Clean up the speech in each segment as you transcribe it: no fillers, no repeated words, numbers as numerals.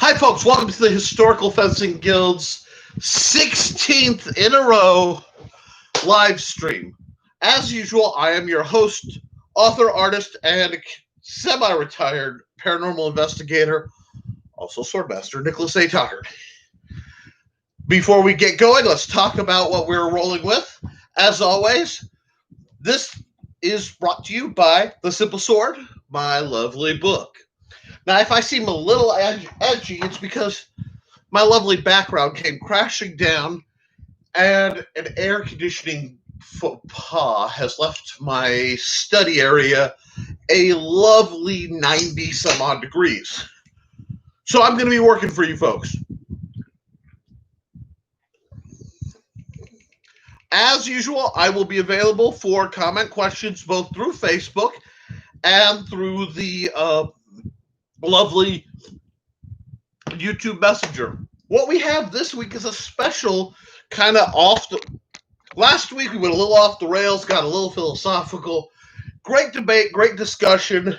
Hi, folks. Welcome to the Historical Fencing Guild's 16th in a row live stream. As usual, I am your host, author, artist, and semi-retired paranormal investigator, also swordmaster, Nicholas A. Tucker. Before we get going, let's talk about what we're rolling with. As always, this is brought to you by The Simple Sword, my lovely book. Now, if I seem a little edgy, it's because my lovely background came crashing down and an air conditioning faux pas has left my study area a lovely 90 some odd degrees. So I'm going to be working for you folks. As usual, I will be available for comment questions both through Facebook and through the lovely YouTube Messenger. What we have this week is a special kind of last week we went a little off the rails, got a little philosophical. Great debate, great discussion.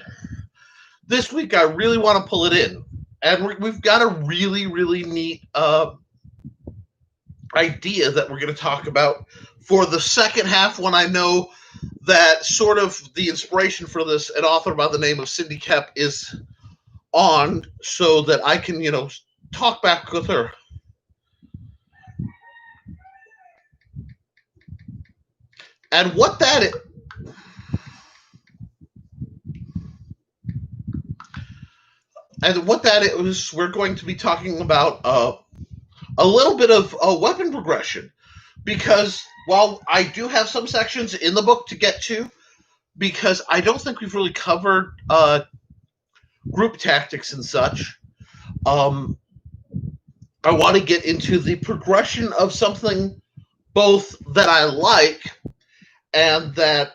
This week I really want to pull it in. And we've got a really, really neat idea that we're going to talk about for the second half, when I know that sort of the inspiration for this, an author by the name of Cindy Kep, is on, so that I can, talk back with her. And what that is, we're going to be talking about a little bit of weapon progression, because while I do have some sections in the book to get to, because I don't think we've really covered group tactics and such, I want to get into the progression of something both that I like and that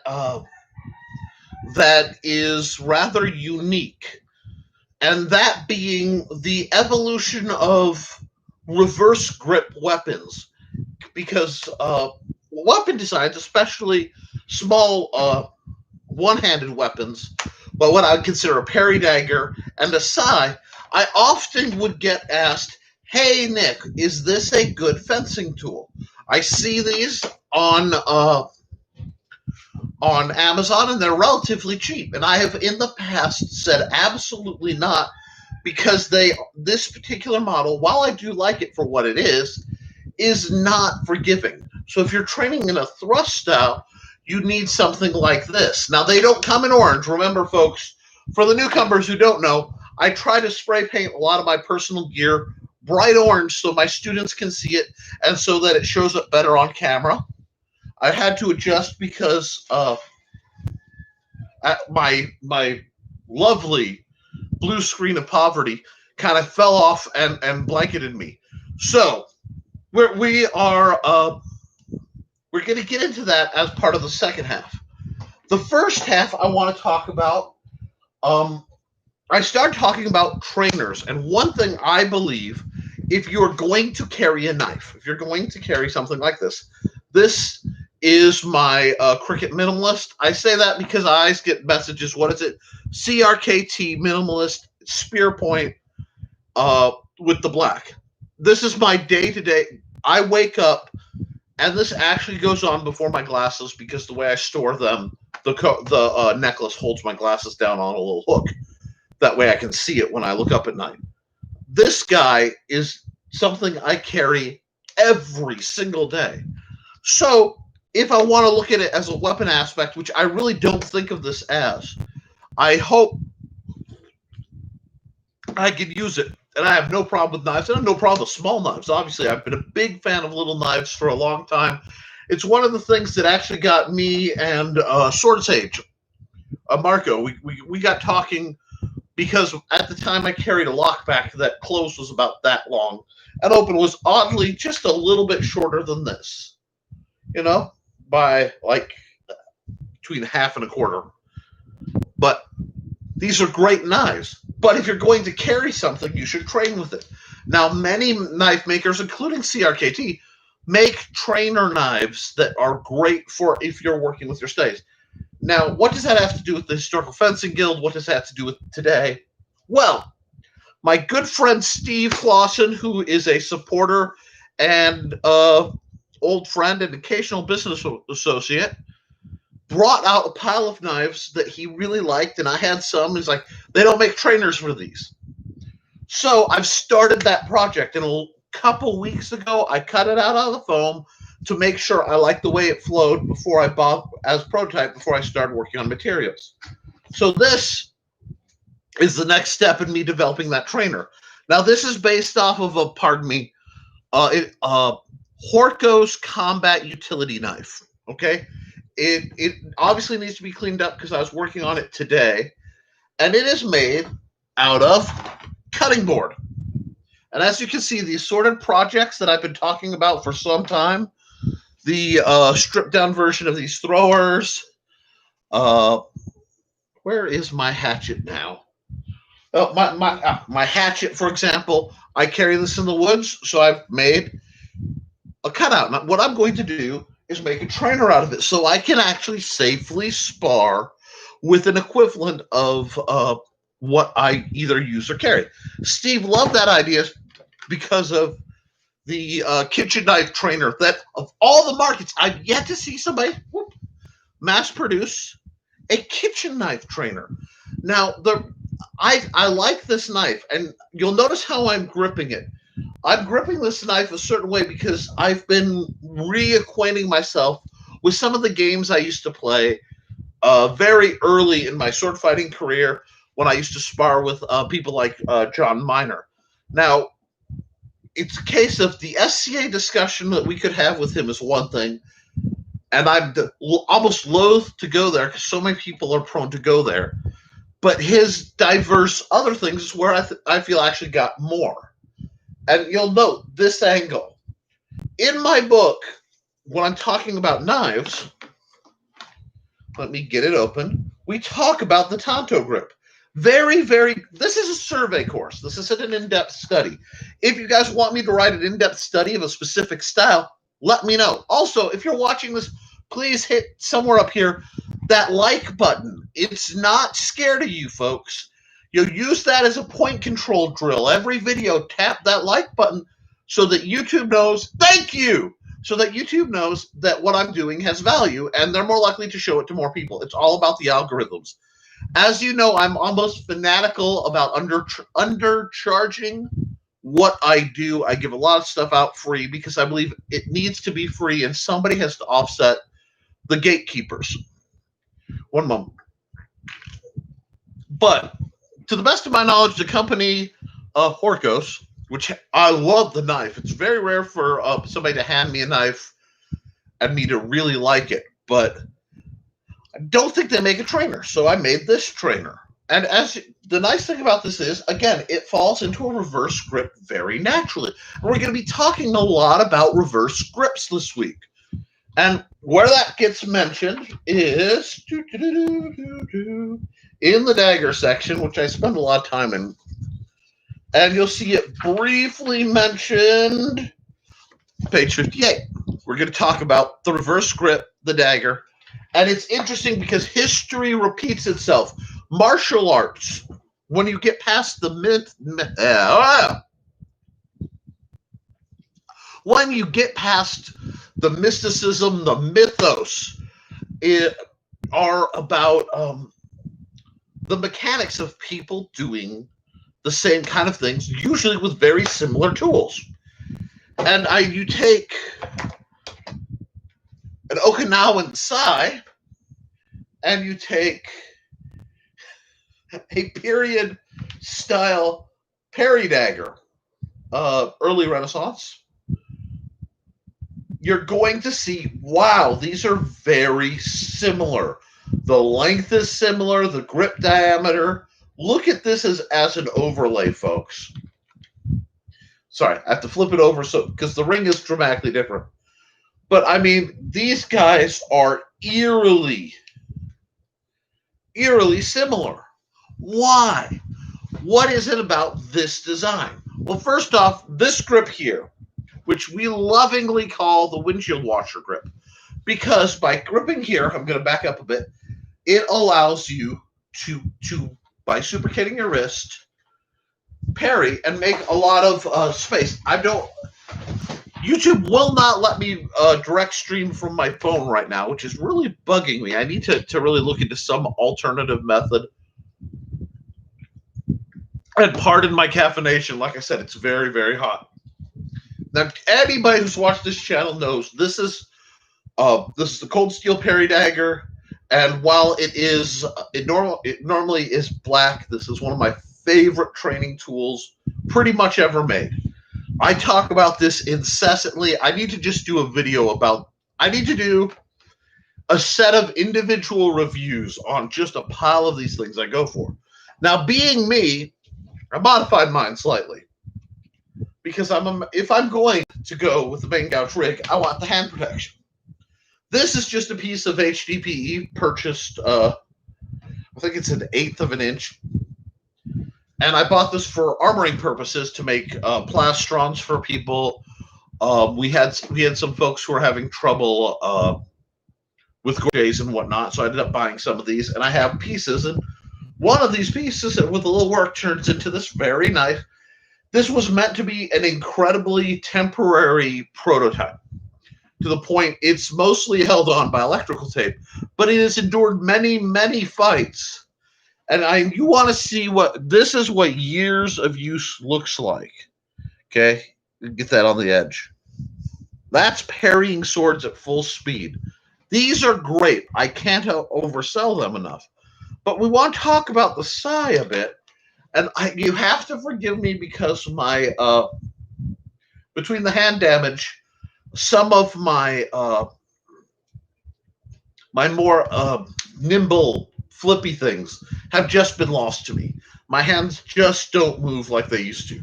is rather unique, and that being the evolution of reverse grip weapons. Because weapon designs, especially small one-handed weapons, but what I would consider a parry dagger and a sai, I often would get asked, "Hey Nick, is this a good fencing tool?" I see these on Amazon, and they're relatively cheap. And I have in the past said absolutely not, because this particular model, while I do like it for what it is not forgiving. So if you're training in a thrust style, you need something like this. Now, they don't come in orange. Remember, folks, for the newcomers who don't know, I try to spray paint a lot of my personal gear bright orange so my students can see it and so that it shows up better on camera. I had to adjust because my lovely blue screen of poverty kind of fell off and blanketed me. So we're going to get into that as part of the second half. The first half I want to talk about, I started talking about trainers. And one thing I believe, if you're going to carry a knife, if you're going to carry something like this is my Cricut Minimalist. I say that because I always get messages, what is it? CRKT Minimalist Spear Point with the black. This is my day-to-day. I wake up, and this actually goes on before my glasses, because the way I store them, the necklace holds my glasses down on a little hook. That way I can see it when I look up at night. This guy is something I carry every single day. So if I want to look at it as a weapon aspect, which I really don't think of this as, I hope I can use it. And I have no problem with knives. I have no problem with small knives. Obviously, I've been a big fan of little knives for a long time. It's one of the things that actually got me and Sword Sage, Marco, we got talking, because at the time I carried a lockback that close was about that long, and open was oddly just a little bit shorter than this, by like between half and a quarter. But these are great knives. But if you're going to carry something, you should train with it. Now, many knife makers, including CRKT, make trainer knives that are great for if you're working with your stays. Now, what does that have to do with the Historical Fencing Guild? What does that have to do with today? Well, My good friend Steve Clausen, who is a supporter and old friend and occasional business associate, brought out a pile of knives that he really liked, and I had some. He's like, they don't make trainers for these. So I've started that project, and a couple weeks ago, I cut it out of the foam to make sure I liked the way it flowed before I bought as prototype before I started working on materials. So this is the next step in me developing that trainer. Now this is based off of a, Horko's combat utility knife. Okay, it obviously needs to be cleaned up because I was working on it today, and it is made out of cutting board. And as you can see, the assorted projects that I've been talking about for some time, the stripped down version of these throwers. Where is my hatchet now? Oh, my hatchet, for example, I carry this in the woods, so I've made a cutout. Now, what I'm going to do is make a trainer out of it so I can actually safely spar with an equivalent of what I either use or carry. Steve loved that idea because of the kitchen knife trainer that of all the markets, I've yet to see somebody mass produce a kitchen knife trainer. Now, I like this knife, and you'll notice how I'm gripping it. I'm gripping this knife a certain way because I've been reacquainting myself with some of the games I used to play very early in my sword fighting career when I used to spar with people like John Miner. Now, it's a case of the SCA discussion that we could have with him is one thing, and I'm almost loath to go there because so many people are prone to go there. But his diverse other things is where I feel I actually got more. And you'll note this angle. In my book, when I'm talking about knives, let me get it open, we talk about the Tanto grip. This is a survey course. This isn't an in-depth study. If you guys want me to write an in-depth study of a specific style, let me know. Also, if you're watching this, please hit somewhere up here that like button. It's not scared of you, folks. You'll use that as a point control drill. Every video, tap that like button so that YouTube knows, thank you, so that YouTube knows that what I'm doing has value, and they're more likely to show it to more people. It's all about the algorithms. As you know, I'm almost fanatical about undercharging what I do. I give a lot of stuff out free because I believe it needs to be free, and somebody has to offset the gatekeepers. One moment. But to the best of my knowledge, the company Horkos, which I love the knife. It's very rare for somebody to hand me a knife and me to really like it. But I don't think they make a trainer, so I made this trainer. And as the nice thing about this is, again, it falls into a reverse grip very naturally. And we're going to be talking a lot about reverse grips this week. And where that gets mentioned is in the dagger section, which I spend a lot of time in. And you'll see it briefly mentioned, page 58. We're going to talk about the reverse grip, the dagger. And it's interesting because history repeats itself. Martial arts, when you get past the when you get past the mysticism, the mythos, are about the mechanics of people doing the same kind of things, usually with very similar tools. And you take an Okinawan Sai, and you take a period style parry dagger, early Renaissance, you're going to see, wow, these are very similar. The length is similar, the grip diameter. Look at this as an overlay, folks. Sorry, I have to flip it over because the ring is dramatically different. But I mean, these guys are eerily similar. Why? What is it about this design? Well, first off, this grip here, which we lovingly call the windshield washer grip, because by gripping here, I'm going to back up a bit, it allows you to by supercating your wrist, parry and make a lot of space. I don't. YouTube will not let me direct stream from my phone right now, which is really bugging me. I need to really look into some alternative method. And pardon my caffeination. Like I said, it's very, very hot. Now, anybody who's watched this channel knows this is the cold steel parry dagger, and while it normally is black, this is one of my favorite training tools pretty much ever made. I talk about this incessantly. I need to just do a video about. I need to do a set of individual reviews on just a pile of these things I go for. Now, being me, I modified mine slightly because if I'm going to go with the main gouge rig, I want the hand protection. This is just a piece of HDPE purchased, I think it's 1/8 of an inch. And I bought this for armoring purposes to make plastrons for people. We had some folks who were having trouble with gouges and whatnot, so I ended up buying some of these. And I have pieces, and one of these pieces, with a little work, turns into this very nice. This was meant to be an incredibly temporary prototype, to the point it's mostly held on by electrical tape, but it has endured many, many fights. And you want to see this is what years of use looks like. Okay, get that on the edge. That's parrying swords at full speed. These are great. I can't oversell them enough. But we want to talk about the Sai a bit, and you have to forgive me because my between the hand damage, some of my my more nimble, flippy things have just been lost to me. My hands just don't move like they used to.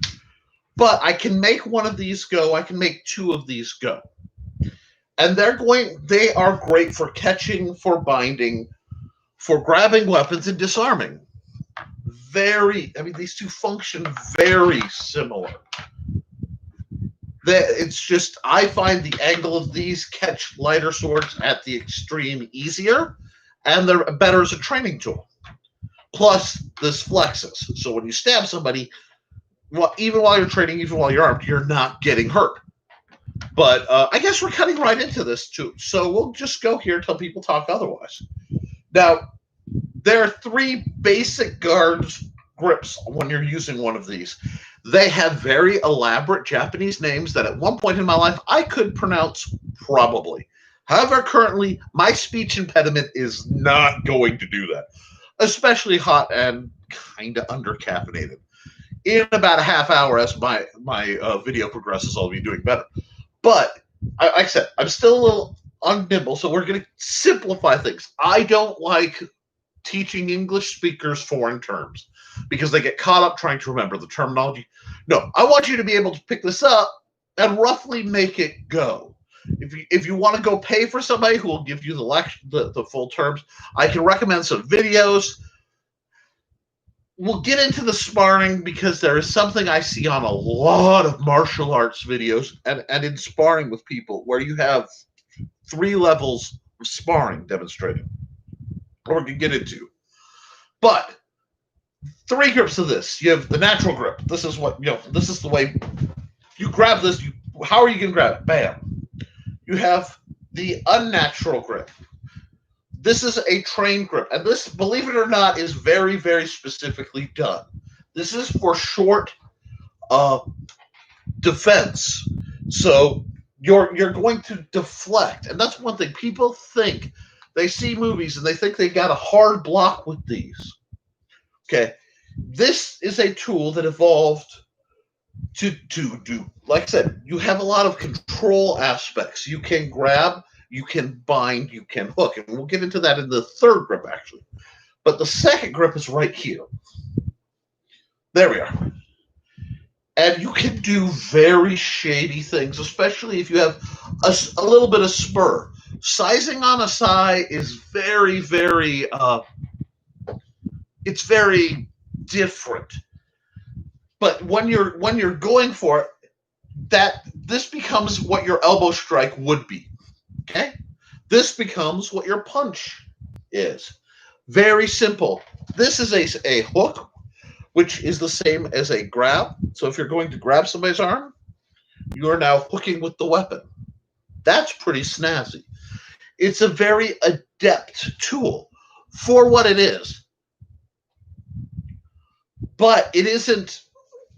But I can make one of these go. I can make two of these go. And they are great for catching, for binding, for grabbing weapons and disarming. These two function very similar. It's just, I find the angle of these catch lighter swords at the extreme easier, and they're better as a training tool. Plus, this flexes. So when you stab somebody, even while you're training, even while you're armed, you're not getting hurt. But I guess we're cutting right into this, too. So we'll just go here until people talk otherwise. Now, there are 3 basic grips when you're using one of these. They have very elaborate Japanese names that at one point in my life I could pronounce probably. However, currently, my speech impediment is not going to do that, especially hot and kind of under-caffeinated. In about a half hour, as my video progresses, I'll be doing better. But, like I said, I'm still a little unnimble, so we're going to simplify things. I don't like teaching English speakers foreign terms because they get caught up trying to remember the terminology. No, I want you to be able to pick this up and roughly make it go. If you want to go pay for somebody who will give you the full terms, I can recommend some videos. We'll get into the sparring because there is something I see on a lot of martial arts videos and in sparring with people where you have 3 levels of sparring demonstrated, or we can get into. But 3 grips of this. You have the natural grip. This is this is the way you grab this. How are you going to grab it? Bam. You have the unnatural grip. This is a trained grip. And this, believe it or not, is very, very specifically done. This is for short defense. So you're going to deflect. And that's one thing. People think, they see movies and they think they got a hard block with these. Okay. This is a tool that evolved to do, like I said, you have a lot of control aspects. You can grab, you can bind, you can hook. And we'll get into that in the 3rd grip, actually. But the 2nd grip is right here. There we are. And you can do very shady things, especially if you have a little bit of spur. Sizing on a Sai is very, very, it's very different. But when you're going for it, this becomes what your elbow strike would be. Okay? This becomes what your punch is. Very simple. This is a hook which is the same as a grab. So if you're going to grab somebody's arm, you're now hooking with the weapon. That's pretty snazzy. It's a very adept tool for what it is, but it isn't.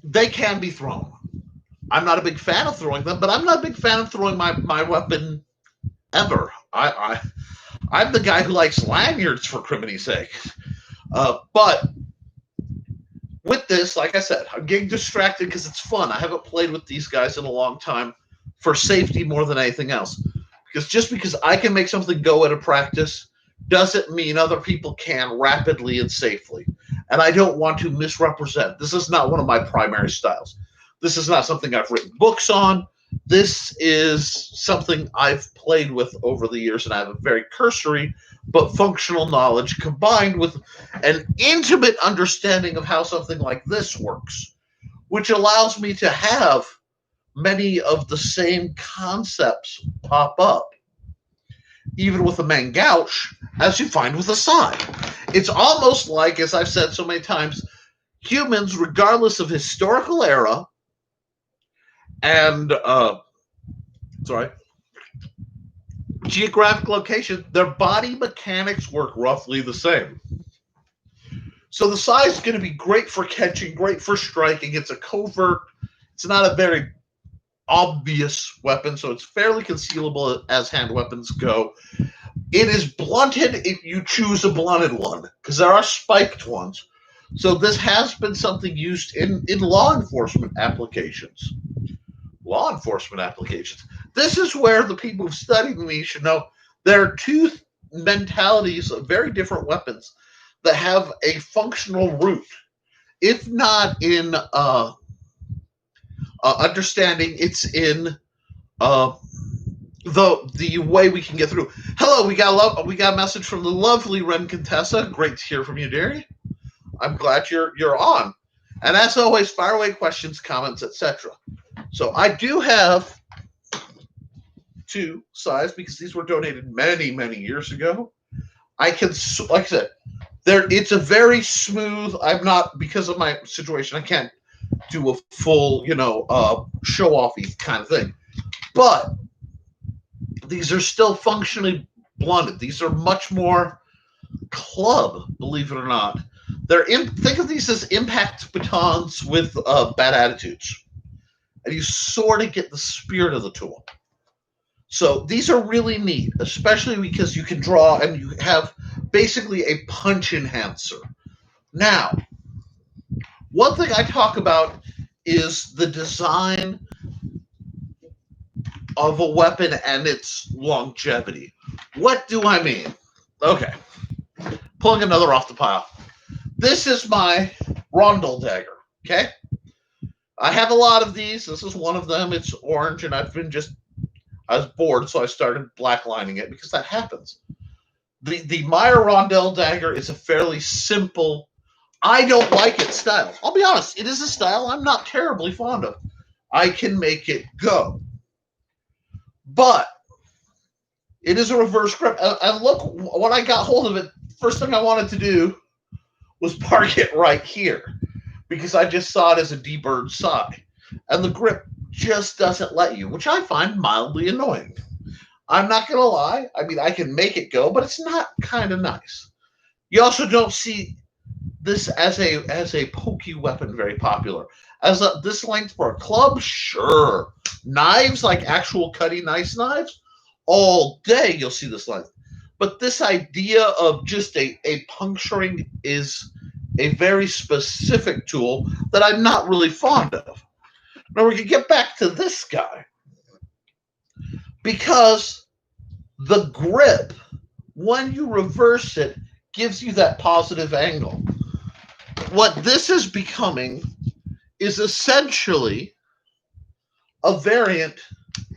They can be thrown. I'm not a big fan of throwing them, but I'm not a big fan of throwing my weapon ever. I'm the guy who likes lanyards, for criminy's sake. But with this, like I said, I'm getting distracted because it's fun. I haven't played with these guys in a long time for safety more than anything else. Because just because I can make something go at a practice doesn't mean other people can rapidly and safely. And I don't want to misrepresent. This is not one of my primary styles. This is not something I've written books on. This is something I've played with over the years, and I have a very cursory but functional knowledge combined with an intimate understanding of how something like this works, which allows me to have many of the same concepts pop up, even with a mangouche, as you find with a Sais. It's almost like, as I've said so many times, humans, regardless of historical era and geographic location, their body mechanics work roughly the same. So the Sais is going to be great for catching, great for striking. It's a covert. It's not a very obvious weapon, so it's fairly concealable as hand weapons go. It is blunted if you choose a blunted one, because there are spiked ones. So this has been something used in law enforcement applications. Law enforcement applications. This is where the people who've studied me should know there are two mentalities of very different weapons that have a functional root, if not in understanding, it's in the way we can get through. Hello, we got a message from the lovely Ren Contessa. Great to hear from you, dearie. I'm glad you're on. And as always, fire away questions, comments, etc. So I do have 2 Sais because these were donated many, many years ago. I can, like I said, it's a very smooth. I'm not, because of my situation, I can't do a full, show offy kind of thing. But these are still functionally blunted. These are much more club, believe it or not. Think of these as impact batons with bad attitudes. And you sort of get the spirit of the tool. So these are really neat, especially because you can draw and you have basically a punch enhancer. Now, one thing I talk about is the design of a weapon and its longevity. What do I mean? Okay. Pulling another off the pile. This is my rondel dagger, okay? I have a lot of these. This is one of them. It's orange, and I was bored, so I started blacklining it because that happens. The Meyer rondel dagger is a fairly simple, I don't like it style. I'll be honest, it is a style I'm not terribly fond of. I can make it go. But it is a reverse grip. And look, when I got hold of it, first thing I wanted to do was park it right here because I just saw it as a D-bird Sais. And the grip just doesn't let you, which I find mildly annoying. I'm not going to lie. I mean, I can make it go, but it's not kind of nice. You also don't see this as a pokey weapon very popular. As this length for a club, sure. Knives, like actual cutting nice knives, all day you'll see this length. But this idea of just a puncturing is a very specific tool that I'm not really fond of. Now we can get back to this guy. Because the grip, when you reverse it, gives you that positive angle. What this is becoming is essentially a variant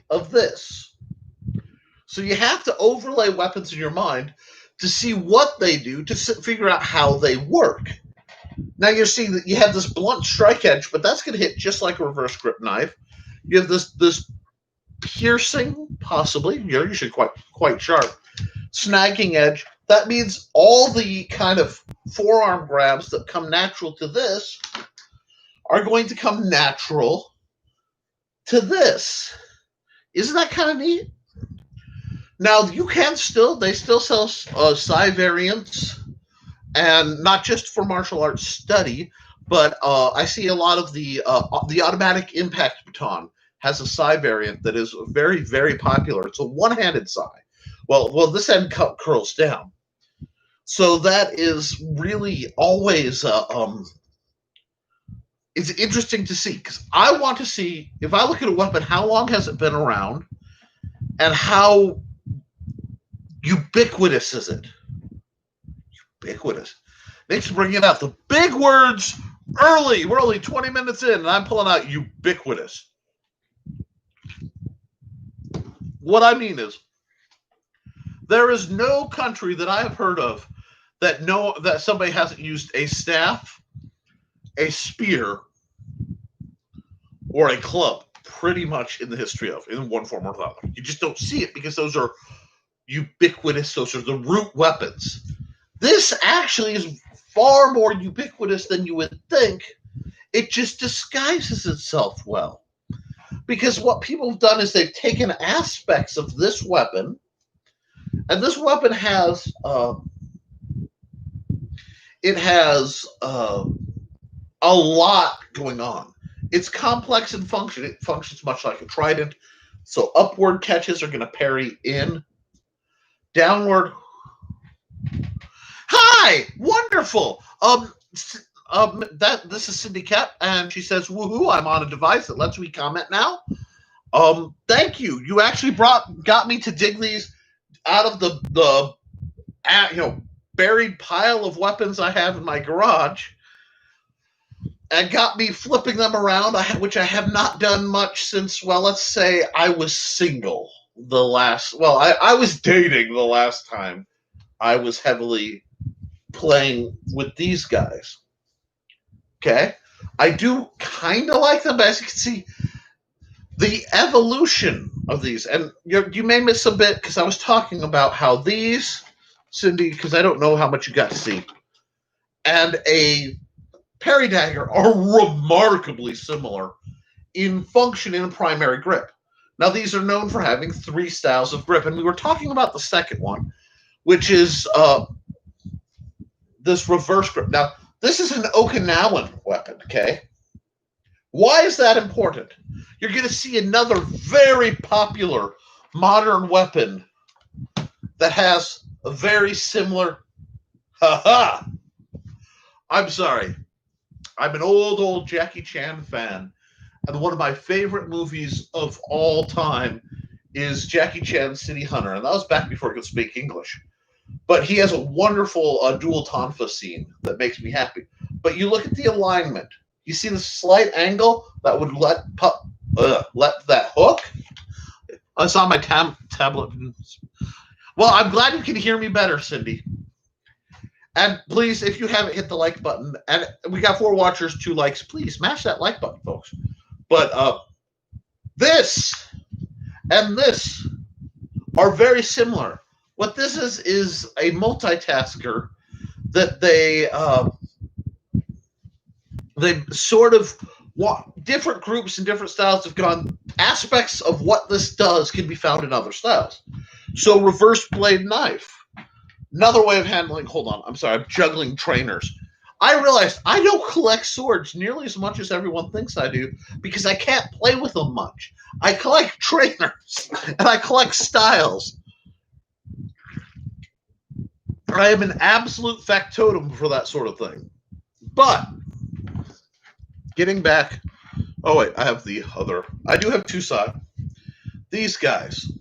of this. So you have to overlay weapons in your mind to see what they do, to figure out how they work. Now you're seeing that you have this blunt strike edge, but that's going to hit just like a reverse grip knife. You have this piercing, possibly, usually quite sharp, snagging edge, that means all the kind of forearm grabs that come natural to this are going to come natural to this. Isn't that kind of neat? Now you can they still sell Sais variants, and not just for martial arts study, but I see a lot of the automatic impact baton has a Sais variant that is very, very popular. It's a one-handed Sais. Well, this end curls down, so that is really always it's interesting to see, because I want to see, if I look at a weapon, how long has it been around, and how ubiquitous is it? Ubiquitous. Nick's bringing out the big words early. We're only 20 minutes in, and I'm pulling out ubiquitous. What I mean is, there is no country that I have heard of that somebody hasn't used a staff, a spear, or a club pretty much in the history of, in one form or another. You just don't see it because those are ubiquitous. Those are the root weapons. This actually is far more ubiquitous than you would think. It just disguises itself well. Because what people have done is they've taken aspects of this weapon, and this weapon has a lot going on. It's complex in function. It functions much like a trident. So upward catches are going to parry in. Downward. Hi, wonderful. This is Cindy Cat, and she says, "Woohoo! I'm on a device that lets me comment now." Thank you. You actually got me to dig these out of the buried pile of weapons I have in my garage, and got me flipping them around, which I have not done much since, well, let's say I was single I was dating the last time I was heavily playing with these guys. Okay? I do kind of like them, but as you can see, the evolution of these, and you may miss a bit because I was talking about how these, Cindy, because I don't know how much you got to see, and a parry dagger are remarkably similar in function and primary grip. Now, these are known for having 3 styles of grip, and we were talking about the second one, which is this reverse grip. Now, this is an Okinawan weapon, okay? Why is that important? You're going to see another very popular modern weapon that has a very similar... I'm sorry. I'm an old Jackie Chan fan, and one of my favorite movies of all time is Jackie Chan's City Hunter, and that was back before he could speak English. But he has a wonderful dual tonfa scene that makes me happy. But you look at the alignment. You see the slight angle that would let that hook? I saw my tablet. Well, I'm glad you can hear me better, Cindy. And please, if you haven't hit the like button, and we got 4 watchers, 2 likes, please smash that like button, folks. But this and this are very similar. What this is a multitasker that they sort of different groups and different styles have gone. Aspects of what this does can be found in other styles. So reverse blade knife. Another way of handling, hold on, I'm sorry, I'm juggling trainers. I realized I don't collect swords nearly as much as everyone thinks I do because I can't play with them much. I collect trainers and I collect styles. I am an absolute factotum for that sort of thing. But, getting back, oh wait, I do have 2 sides. These guys.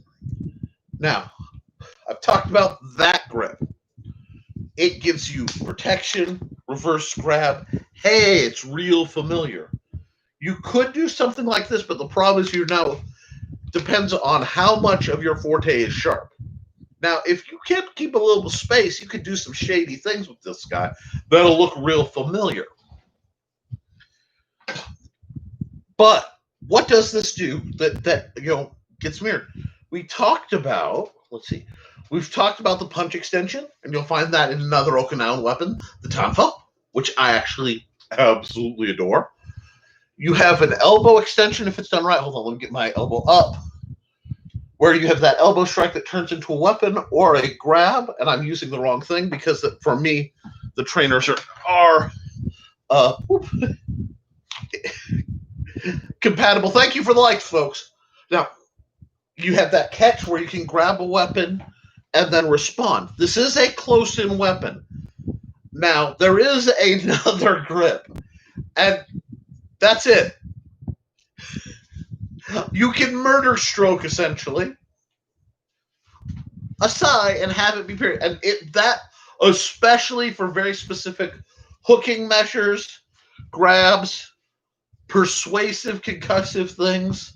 Now, I've talked about that grip. It gives you protection, reverse grab. Hey, it's real familiar. You could do something like this, but the problem is depends on how much of your forte is sharp. Now, if you can't keep a little space, you could do some shady things with this guy that'll look real familiar. But what does this do that gets mirrored? We talked about, let's see, We've talked about the punch extension, and you'll find that in another Okinawan weapon, the tanfa, which I actually absolutely adore. You have an elbow extension if it's done right. Hold on, let me get my elbow up. Where you have that elbow strike that turns into a weapon or a grab, and I'm using the wrong thing because for me, the trainers are compatible. Thank you for the likes, folks. Now, you have that catch where you can grab a weapon and then respond. This is a close-in weapon. Now, there is another grip, and that's it. You can murder stroke, essentially, a Sai and have it be period. And that, especially for very specific hooking measures, grabs, persuasive, concussive things,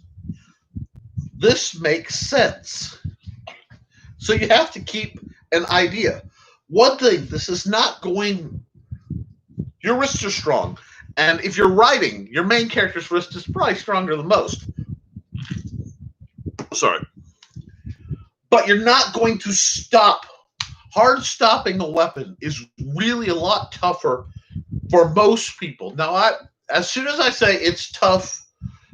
this makes sense. So you have to keep an idea. One thing, this is not going... Your wrists are strong. And if you're writing, your main character's wrist is probably stronger than most. Sorry. But you're not going to stop. Hard stopping a weapon is really a lot tougher for most people. Now, as soon as I say it's tough,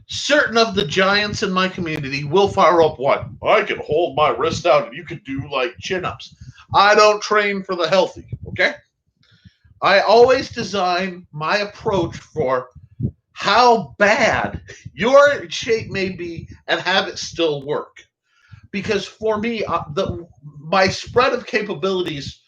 certain of the giants in my community will fire up what? I can hold my wrist out and you can do like chin-ups. I don't train for the healthy, okay? I always design my approach for how bad your shape may be and have it still work. Because for me, my spread of capabilities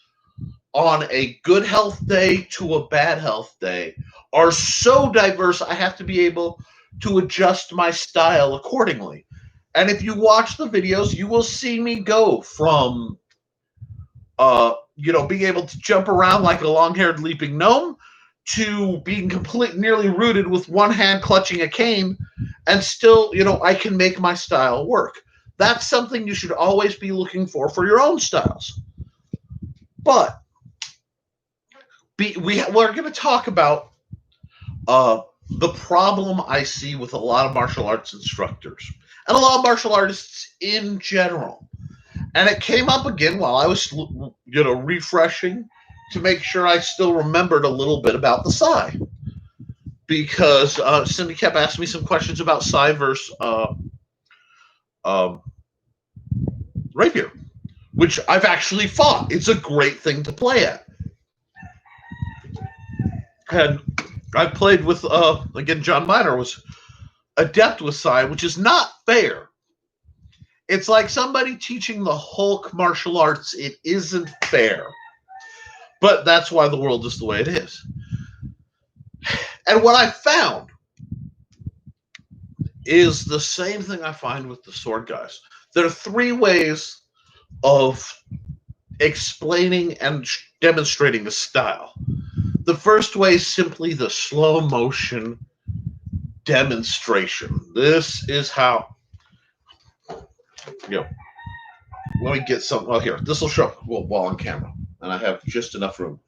on a good health day to a bad health day are so diverse, I have to be able to adjust my style accordingly. And if you watch the videos, you will see me go from, being able to jump around like a long-haired leaping gnome to being nearly rooted with one hand clutching a cane, and still, I can make my style work. That's something you should always be looking for your own styles. But we're going to talk about the problem I see with a lot of martial arts instructors and a lot of martial artists in general. And it came up again while I was, refreshing to make sure I still remembered a little bit about the Sai. Because Cindy kept asking me some questions about Sai versus rapier, which I've actually fought. It's a great thing to play at. And I played with, again, John Miner was adept with Sai, which is not fair. It's like somebody teaching the Hulk martial arts. It isn't fair. But that's why the world is the way it is. And what I found is the same thing I find with the sword guys. There are three ways of explaining and demonstrating a style. The first way is simply the slow motion demonstration. This is how, let me get some. Oh, here, this will show up while on camera, and I have just enough room.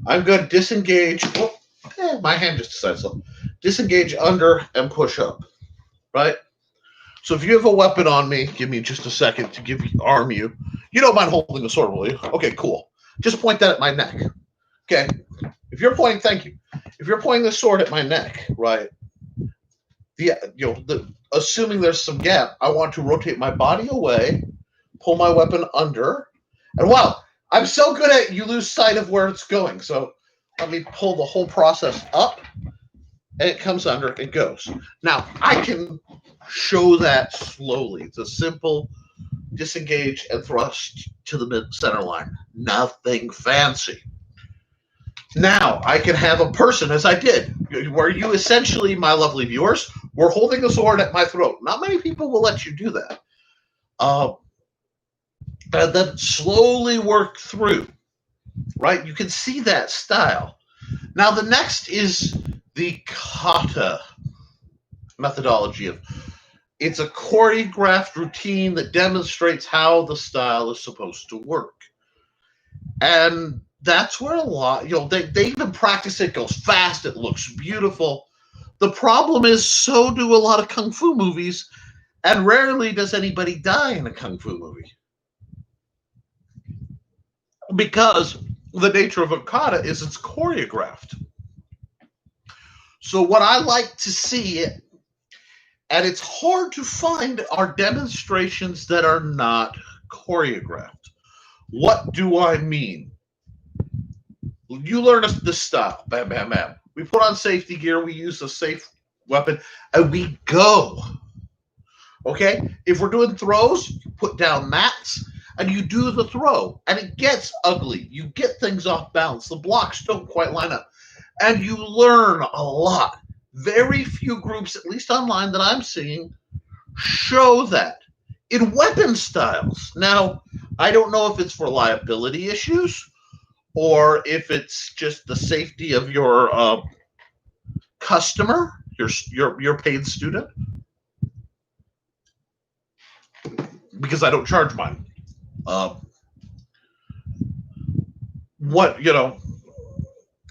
I'm going to disengage. My hand just decided so. Disengage under and push up, right? So if you have a weapon on me, give me just a second to arm you. You don't mind holding the sword, will you? Okay, cool. Just point that at my neck. Okay. If you're pointing, thank you. If you're pointing the sword at my neck, right? Assuming there's some gap, I want to rotate my body away, pull my weapon under, and wow, I'm so good at it, you lose sight of where it's going. So let me pull the whole process up, and it comes under, it goes. Now, I can show that slowly. It's a simple disengage and thrust to the mid-center line. Nothing fancy. Now, I can have a person, as I did, where you essentially, my lovely viewers, were holding a sword at my throat. Not many people will let you do that. And then slowly work through, right? You can see that style. Now, the next is the kata methodology of it's a choreographed routine that demonstrates how the style is supposed to work. And that's where a lot, they even practice it, goes fast, it looks beautiful. The problem is, so do a lot of Kung Fu movies, and rarely does anybody die in a Kung Fu movie. because the nature of a kata is it's choreographed. So what I like to see, and it's hard to find, are demonstrations that are not choreographed. What do I mean? You learn this style, bam, bam, bam. We put on safety gear, we use a safe weapon, and we go. Okay? If we're doing throws, you put down mats and you do the throw, and it gets ugly. You get things off balance. The blocks don't quite line up, and you learn a lot. Very few groups, at least online that I'm seeing, show that in weapon styles. Now, I don't know if it's for liability issues or if it's just the safety of your customer, your paid student, because I don't charge mine. What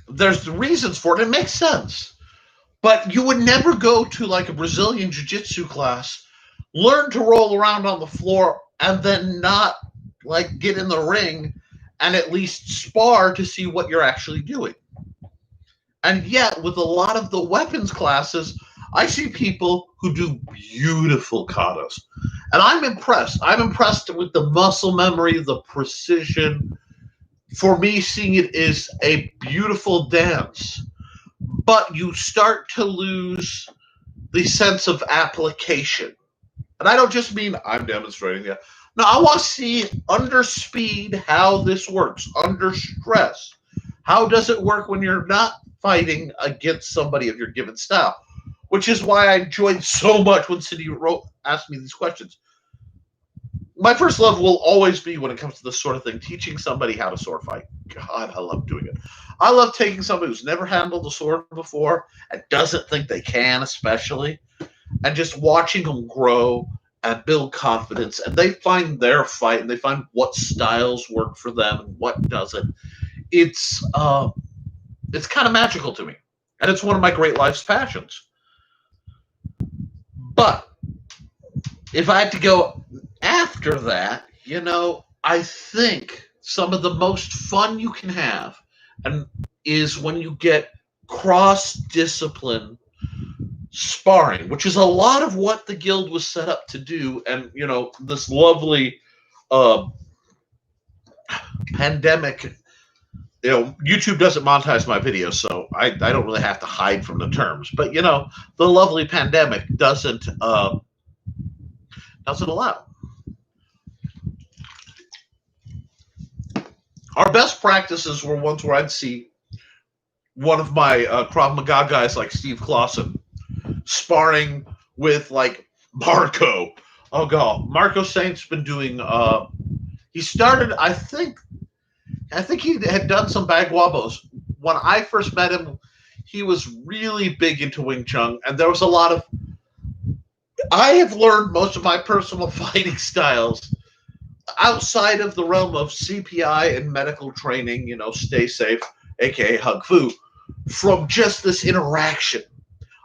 there's reasons for it. It makes sense, but you would never go to like a Brazilian jiu-jitsu class, learn to roll around on the floor, and then not like get in the ring and at least spar to see what you're actually doing. And yet, with a lot of the weapons classes, I see people who do beautiful katas. And I'm impressed. I'm impressed with the muscle memory, the precision. For me, seeing it is a beautiful dance. But you start to lose the sense of application. And I don't just mean I'm demonstrating it. No, I want to see under speed how this works, under stress. How does it work when you're not fighting against somebody of your given style? Which is why I enjoyed so much when Cindy asked me these questions. My first love will always be, when it comes to this sort of thing, teaching somebody how to sword fight. God, I love doing it. I love taking somebody who's never handled a sword before and doesn't think they can, especially, and just watching them grow and build confidence, and they find their fight and they find what styles work for them and what doesn't. It's kind of magical to me, and it's one of my great life's passions. But if I had to go after that, I think some of the most fun you can have and is when you get cross-discipline sparring, which is a lot of what the guild was set up to do. And this lovely pandemic, YouTube doesn't monetize my videos, so I don't really have to hide from the terms. But the lovely pandemic doesn't allow. Our best practices were ones where I'd see one of my Krav Maga guys like Steve Clausen sparring with like Marco. Oh god, Marco Saint's been doing. He started. I think he had done some Bagwabos. When I first met him, he was really big into Wing Chun, and there was a lot of. I have learned most of my personal fighting styles outside of the realm of CPI and medical training. Stay safe, aka Hug Fu, from just this interaction.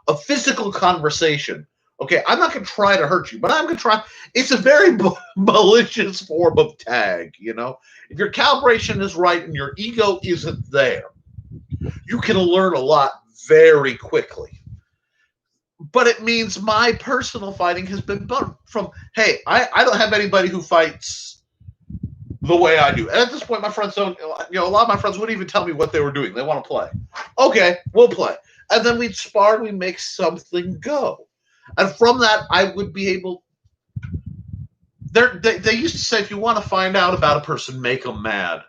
A physical conversation. Okay, I'm not going to try to hurt you, but I'm going to try. It's a very malicious form of tag, If your calibration is right and your ego isn't there, you can learn a lot very quickly. But it means my personal fighting has been from, hey, I don't have anybody who fights the way I do. And at this point, my friends don't, a lot of my friends wouldn't even tell me what they were doing. They want to play. Okay, we'll play. And then we'd spar and we'd make something go. And from that, I would be able... They used to say, if you want to find out about a person, make them mad.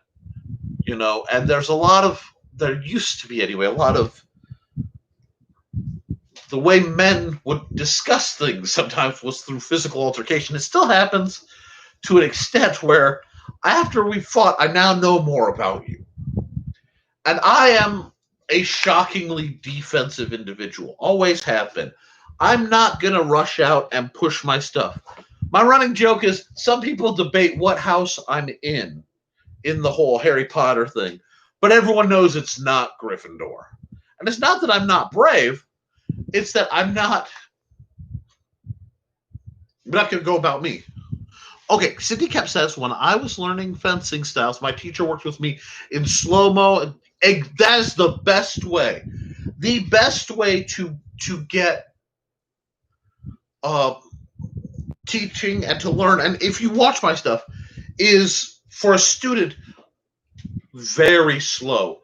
And there's a lot of... There used to be, anyway, a lot of... The way men would discuss things sometimes was through physical altercation. It still happens to an extent where after we fought, I now know more about you. And I am a shockingly defensive individual. Always have been. I'm not going to rush out and push my stuff. My running joke is some people debate what house I'm in the whole Harry Potter thing. But everyone knows it's not Gryffindor. And it's not that I'm not brave. It's that I'm not going to go about me. Okay, Cindy kept says when I was learning fencing styles, my teacher worked with me in slow mo. That is the best way. The best way to get uh, teaching and to learn, and if you watch my stuff, is for a student very slow.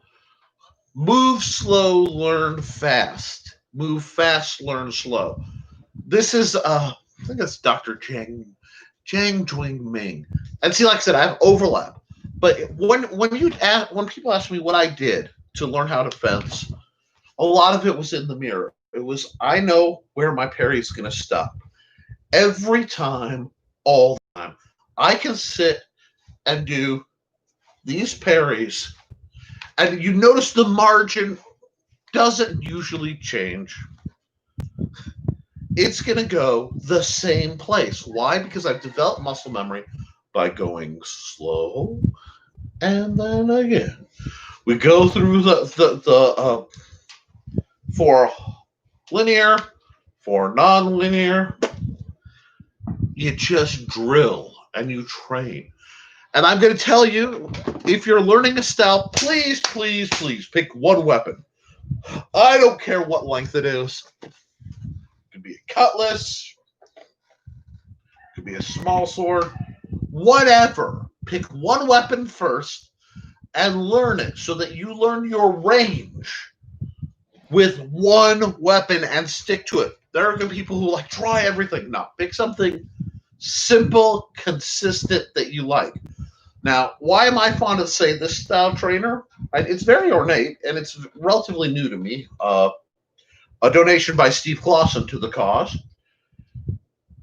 Move slow, learn fast. Move fast, learn slow. This is I think it's Dr. Jiang Jwing Ming. And see, like I said, I have overlap. But when people ask me what I did to learn how to fence, a lot of it was in the mirror. It was I know where my parry is going to stop every time, all the time. I can sit and do these parries, and you notice the margin doesn't usually change. It's going to go the same place. Why? Because I've developed muscle memory by going slow and then again. We go through the for linear, for non-linear. You just drill and you train. And I'm going to tell you, if you're learning a style, please, please, please pick one weapon. I don't care what length it is. It could be a cutlass, it could be a small sword, whatever. Pick one weapon first and learn it so that you learn your range with one weapon and stick to it. There are going to be people who like try everything. No, pick something simple, consistent that you like. Now, why am I fond of, say, this style trainer? It's very ornate and it's relatively new to me. A donation by Steve Clausen to the cause.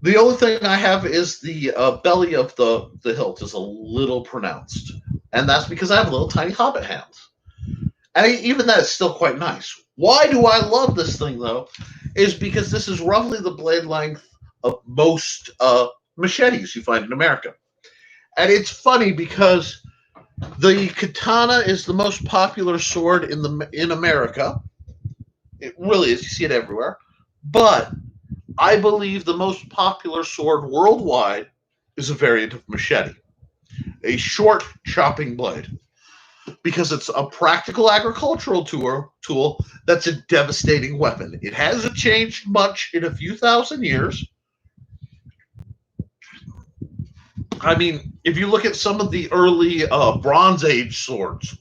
The only thing I have is the belly of the hilt is a little pronounced, and that's because I have little tiny hobbit hands. And even that is still quite nice. Why do I love this thing though? Is because this is roughly the blade length of most machetes you find in America. And it's funny because the katana is the most popular sword in America. It really is. You see it everywhere. But I believe the most popular sword worldwide is a variant of machete, a short chopping blade, because it's a practical agricultural tool that's a devastating weapon. It hasn't changed much in a few thousand years. I mean, if you look at some of the early Bronze Age swords,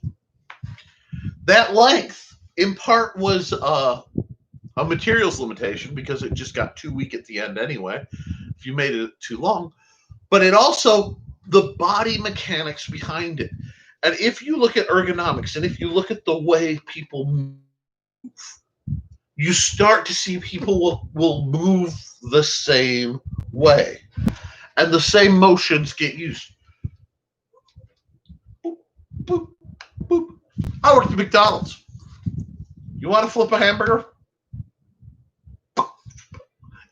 that length in part was a materials limitation because it just got too weak at the end anyway, if you made it too long. But it also, the body mechanics behind it. And if you look at ergonomics and if you look at the way people move, you start to see people will move the same way. And the same motions get used. Boop, boop, boop. I worked at McDonald's. You want to flip a hamburger?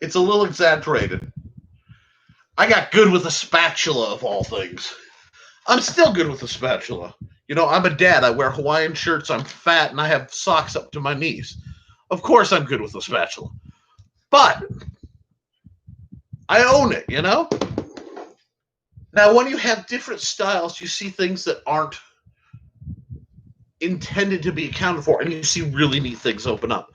It's a little exaggerated. I got good with a spatula, of all things. I'm still good with a spatula. You know, I'm a dad. I wear Hawaiian shirts. I'm fat, and I have socks up to my knees. Of course I'm good with a spatula. But I own it, you know? Now, when you have different styles, you see things that aren't intended to be accounted for, and you see really neat things open up.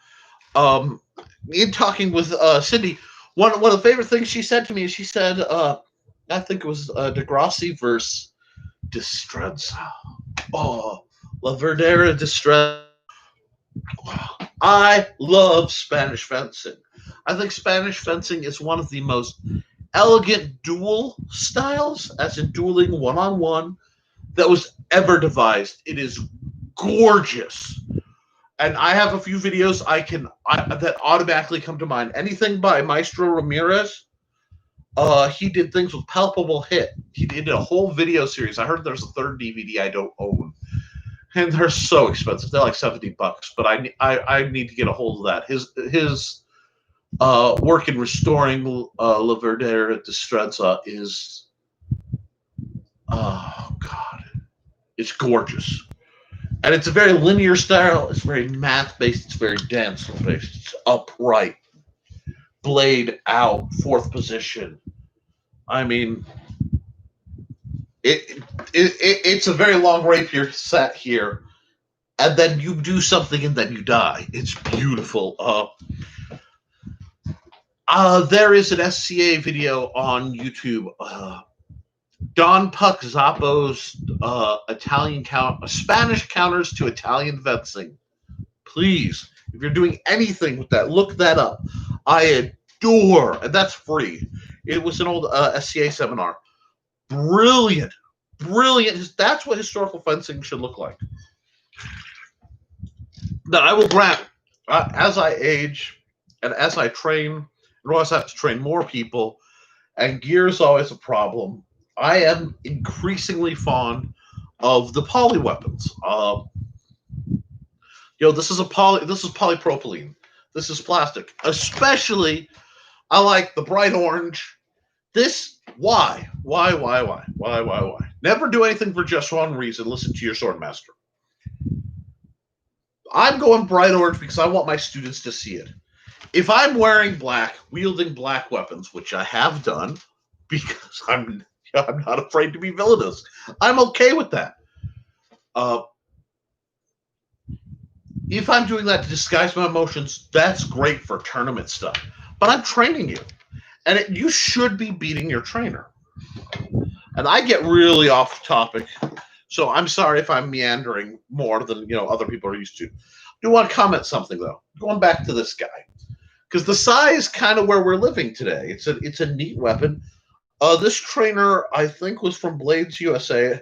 In talking with Cindy, one of the favorite things she said to me is she said, I think it was Degrassi versus Distrenza. Oh, La Verdera Distrenza. I love Spanish fencing. I think Spanish fencing is one of the most elegant duel styles, as in dueling one-on-one, that was ever devised. It is gorgeous. And I have a few videos that automatically come to mind. Anything by Maestro Ramirez. He did things with Palpable Hit. He did a whole video series. I heard there's a third DVD I don't own, and they're so expensive. They're like $70, but I need to get a hold of that. His work in restoring La Verdera Distrenza is, oh god, it's gorgeous. And it's a very linear style. It's very math-based. It's very dance-based. It's upright. Blade out. Fourth position. I mean, It's a very long rapier set here, and then you do something and then you die. It's beautiful. There is an SCA video on YouTube. Don Puck Zappo's Spanish counters to Italian fencing. Please, if you're doing anything with that, look that up. I adore, and that's free. It was an old SCA seminar. Brilliant, brilliant. That's what historical fencing should look like. Now, I will grant, as I age and as I train, and as I have to train more people, and gear is always a problem, I am increasingly fond of the poly weapons. This is polypropylene. This is plastic. Especially, I like the bright orange. Why? Never do anything for just one reason. Listen to your swordmaster. I'm going bright orange because I want my students to see it. If I'm wearing black, wielding black weapons, which I have done, because I'm not afraid to be villainous, I'm okay with that. If I'm doing that to disguise my emotions, that's great for tournament stuff. But I'm training you, and you should be beating your trainer. And I get really off topic, so I'm sorry if I'm meandering more than other people are used to. I do want to comment something though. Going back to this guy, because the Sais is kind of where we're living today. It's a neat weapon. This trainer, I think, was from Blades USA.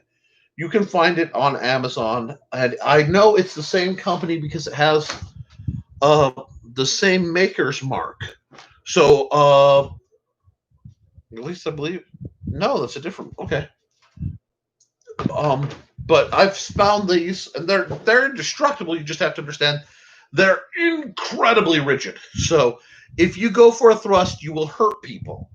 You can find it on Amazon, and I know it's the same company because it has the same maker's mark. So, at least I believe. No, that's a different. Okay. But I've found these, and they're indestructible. You just have to understand they're incredibly rigid. So if you go for a thrust, you will hurt people.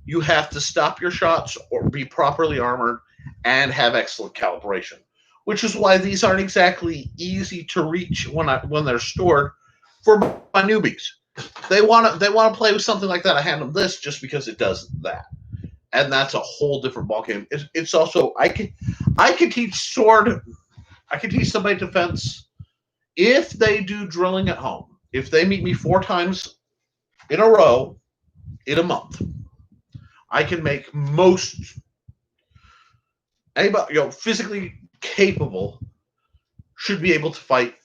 You have to stop your shots or be properly armored and have excellent calibration, which is why these aren't exactly easy to reach when they're stored for my newbies. They want to play with something like that. I hand them this just because it does that, and that's a whole different ballgame. It's also I could teach sword. I could teach somebody defense if they do drilling at home. If they meet me 4 times in a row in a month, I can make most anybody physically capable should be able to fight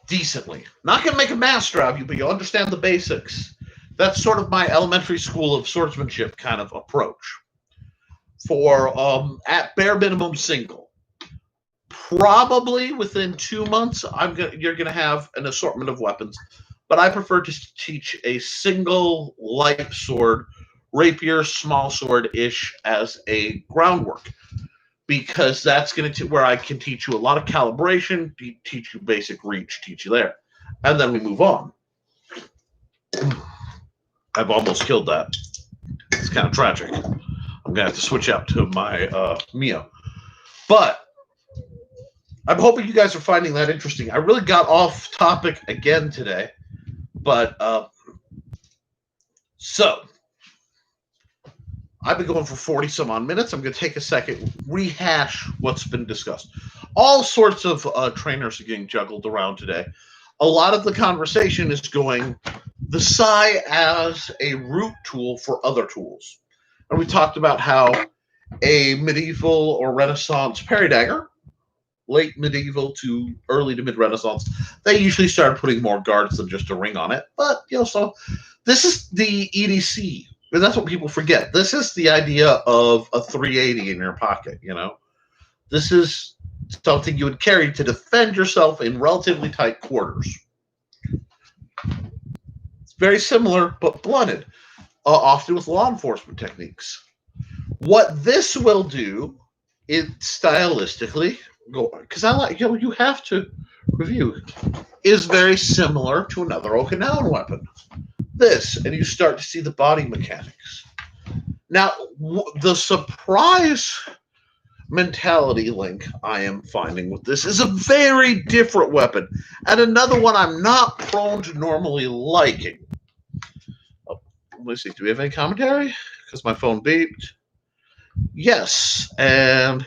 decently. Not going to make a master out of you, but you'll understand the basics. That's sort of my elementary school of swordsmanship kind of approach. For at bare minimum single, probably within 2 months, you're going to have an assortment of weapons. But I prefer to teach a single light sword, rapier, small sword-ish as a groundwork, because that's going to where I can teach you a lot of calibration, teach you basic reach, teach you there, and then we move on. I've almost killed that. It's kind of tragic. I'm going to have to switch out to my Mio. But I'm hoping you guys are finding that interesting. I really got off topic again today. But, so, I've been going for 40 some odd minutes. I'm going to take a second, rehash what's been discussed. All sorts of trainers are getting juggled around today. A lot of the conversation is going the Sai as a root tool for other tools. And we talked about how a medieval or Renaissance parry dagger, late medieval to early to mid-Renaissance, they usually started putting more guards than just a ring on it. But, so this is the EDC. And that's what people forget. This is the idea of a 380 in your pocket, This is something you would carry to defend yourself in relatively tight quarters. It's very similar, but blunted, often with law enforcement techniques. What this will do, stylistically, because I like, you have to review, is very similar to another Okinawan weapon. This, and you start to see the body mechanics. Now, the surprise mentality link I am finding with this is a very different weapon, and another one I'm not prone to normally liking. Let me see, do we have any commentary? Because my phone beeped. Yes, and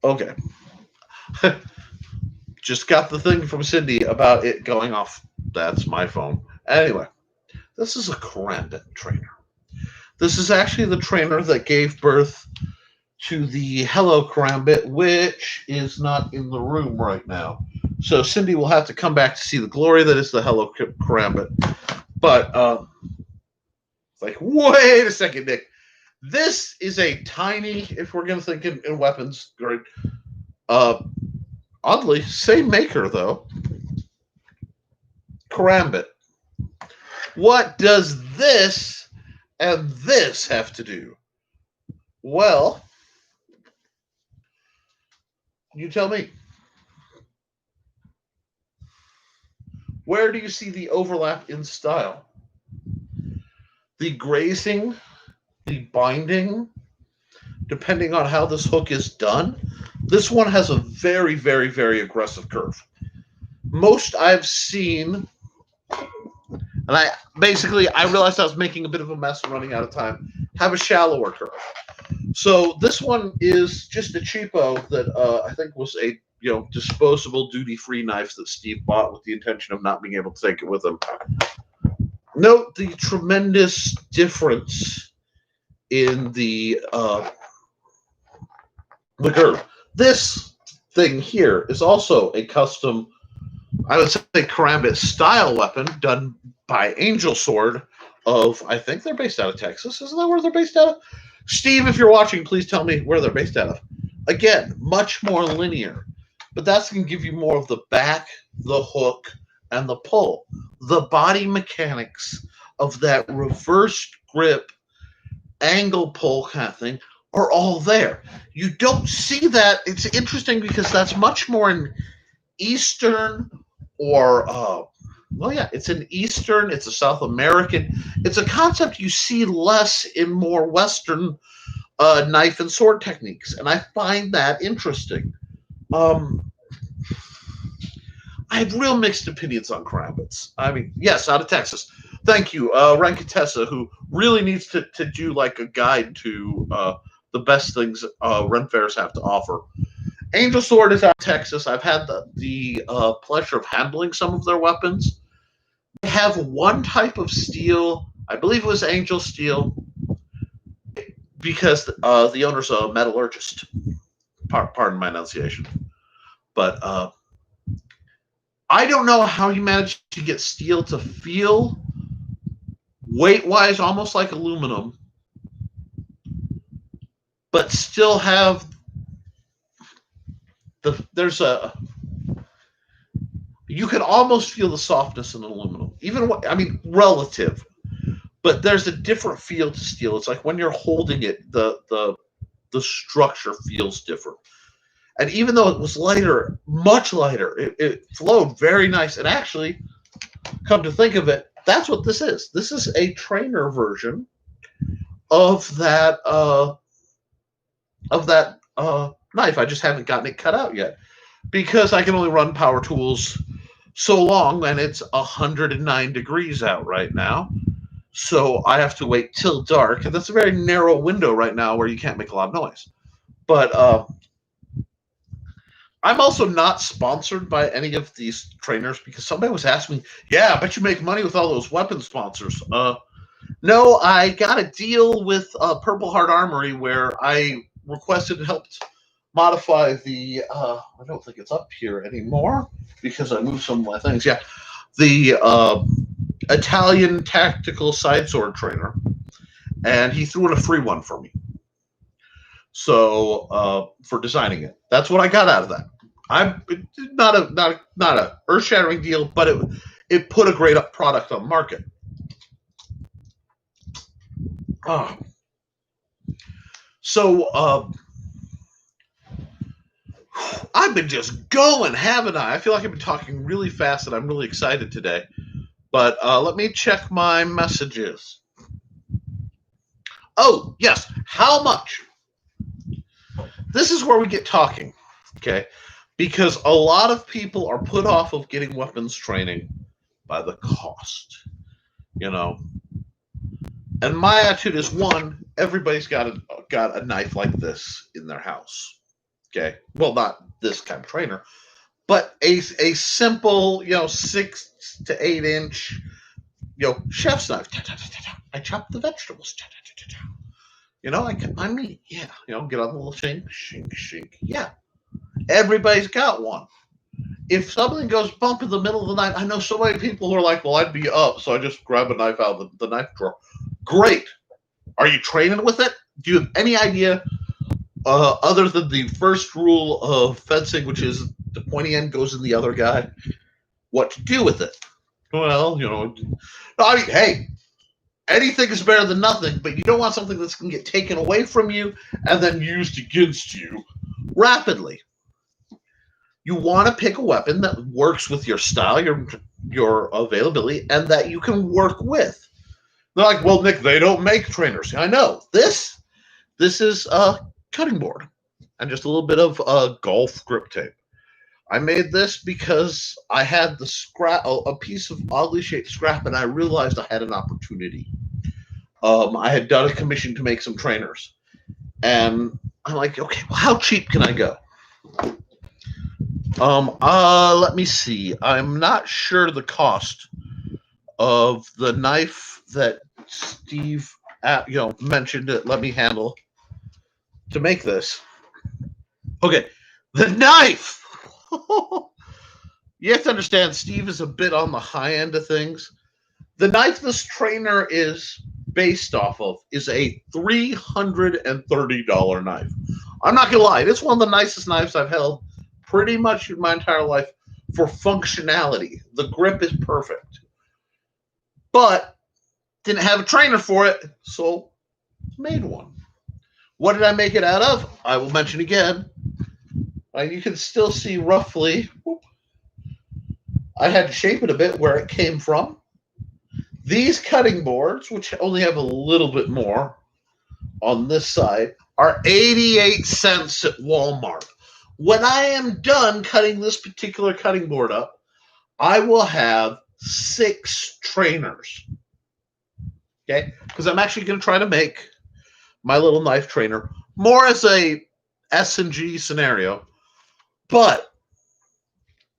Okay. Just got the thing from Cindy about it going off. That's my phone. Anyway, this is a karambit trainer. This is actually the trainer that gave birth to the Hello Karambit, which is not in the room right now. So Cindy will have to come back to see the glory that is the Hello Karambit. But like, wait a second, Nick. This is a tiny, if we're going to think in weapons, right? Oddly, same maker though. Karambit. What does this and this have to do? Well, you tell me. Where do you see the overlap in style? The grazing, the binding, depending on how this hook is done. This one has a very, very, very aggressive curve. Most I've seen, and I realized I was making a bit of a mess and running out of time, have a shallower curve. So this one is just a cheapo that I think was a disposable duty-free knife that Steve bought with the intention of not being able to take it with him. Note the tremendous difference in the curve. This thing here is also a custom, I would say, karambit style weapon done by Angel Sword of, I think they're based out of Texas. Isn't that where they're based out of? Steve, if you're watching, please tell me where they're based out of. Again, much more linear, but that's going to give you more of the back, the hook, and the pull. The body mechanics of that reverse grip, angle pull kind of thing are all there. You don't see that. It's interesting because that's much more in Eastern or it's an Eastern, it's a South American. It's a concept you see less in more Western knife and sword techniques, and I find that interesting. I have real mixed opinions on karambits. I mean, yes, out of Texas. Thank you, Rankatessa, who really needs to do like a guide to the best things Ren fairs have to offer. Angel Sword is out of Texas. I've had the pleasure of handling some of their weapons. They have one type of steel. I believe it was Angel Steel, because the owner's a metallurgist. Pardon my enunciation. But I don't know how he managed to get steel to feel weight-wise almost like aluminum, but still have you can almost feel the softness in aluminum, relative, but there's a different feel to steel. It's like when you're holding it, the structure feels different. And even though it was lighter, much lighter, it flowed very nice. And actually, come to think of it, that's what this is. This is a trainer version of that knife. I just haven't gotten it cut out yet because I can only run power tools so long, and it's 109 degrees out right now. So I have to wait till dark, and that's a very narrow window right now where you can't make a lot of noise. But I'm also not sponsored by any of these trainers because somebody was asking me, yeah, I bet you make money with all those weapon sponsors. No, I got a deal with Purple Heart Armory where I requested and helped modify the, I don't think it's up here anymore because I moved some of my things. Yeah, the Italian tactical side sword trainer. And he threw in a free one for me. So for designing it, that's what I got out of that. I'm not a earth shattering deal, but it put a great product on the market. So I've been just going, haven't I? I feel like I've been talking really fast, and I'm really excited today. But let me check my messages. Oh yes, how much? This is where we get talking, okay? Because a lot of people are put off of getting weapons training by the cost, And my attitude is, one, everybody's got a knife like this in their house. Okay, well, not this kind of trainer, but a simple, 6 to 8 inch, chef's knife. I chop the vegetables. I mean, yeah, get on the little shink, shink, shink. Yeah, everybody's got one. If something goes bump in the middle of the night, I know so many people who are like, well, I'd be up, so I just grab a knife out of the knife drawer. Great. Are you training with it? Do you have any idea, other than the first rule of fencing, which is the pointy end goes in the other guy, what to do with it? Well, I mean, hey, anything is better than nothing, but you don't want something that's going to get taken away from you and then used against you rapidly. You want to pick a weapon that works with your style, your availability, and that you can work with. They're like, well, Nick, they don't make trainers. I know. This is a cutting board and just a little bit of golf grip tape. I made this because I had the scrap, a piece of oddly shaped scrap, and I realized I had an opportunity. I had done a commission to make some trainers, and I'm like, okay, well, how cheap can I go? Let me see. I'm not sure the cost of the knife that Steve, mentioned it. Let me handle to make this. Okay, the knife. You have to understand, Steve is a bit on the high end of things. The knife this trainer is based off of is a $330 knife. I'm not gonna lie, it's one of the nicest knives I've held pretty much in my entire life for functionality. The grip is perfect, but didn't have a trainer for it, so made one. What did I make it out of? I will mention again. You can still see roughly. I had to shape it a bit where it came from. These cutting boards, which only have a little bit more on this side, are 88 cents at Walmart. When I am done cutting this particular cutting board up, I will have 6 trainers. Okay? Because I'm actually going to try to make my little knife trainer more as a S&G scenario. But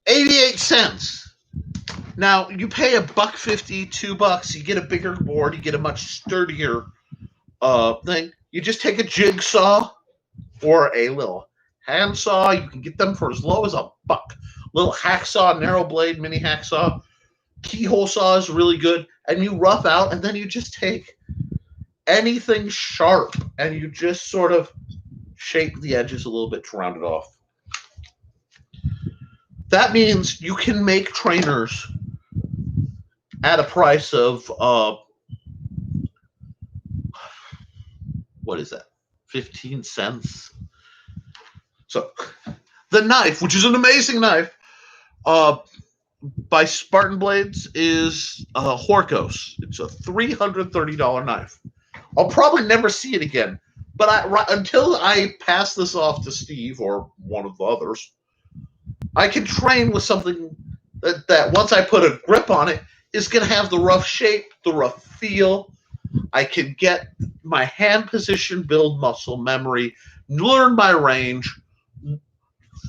88 cents. Now, you pay $1.50, $2, you get a bigger board, you get a much sturdier thing. You just take a jigsaw or a little handsaw. You can get them for as low as $1. Little hacksaw, narrow blade, mini hacksaw. Keyhole saw is really good. And you rough out, and then you just take anything sharp, and you just sort of shape the edges a little bit to round it off. That means you can make trainers at a price of what is that? 15 cents. So the knife, which is an amazing knife, by Spartan Blades, is Horkos. It's a $330 knife. I'll probably never see it again, but until I pass this off to Steve or one of the others, I can train with something that once I put a grip on it is going to have the rough shape, the rough feel. I can get my hand position, build muscle memory, learn my range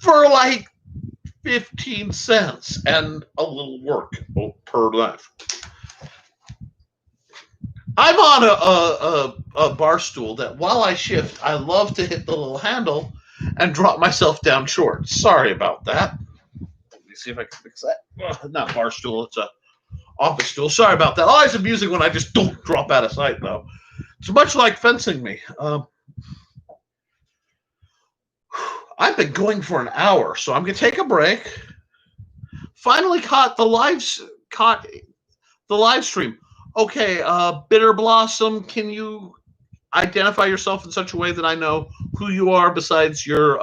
for like 15 cents and a little work per knife. I'm on a bar stool that while I shift, I love to hit the little handle and drop myself down short. Sorry about that. Let me see if I can fix that. Not bar stool, it's a office stool. Sorry about that. Always amusing when I just don't drop out of sight, though. It's much like fencing me. I've been going for an hour, so I'm going to take a break. Finally caught the live stream. Okay, Bitter Blossom, can you identify yourself in such a way that I know who you are besides your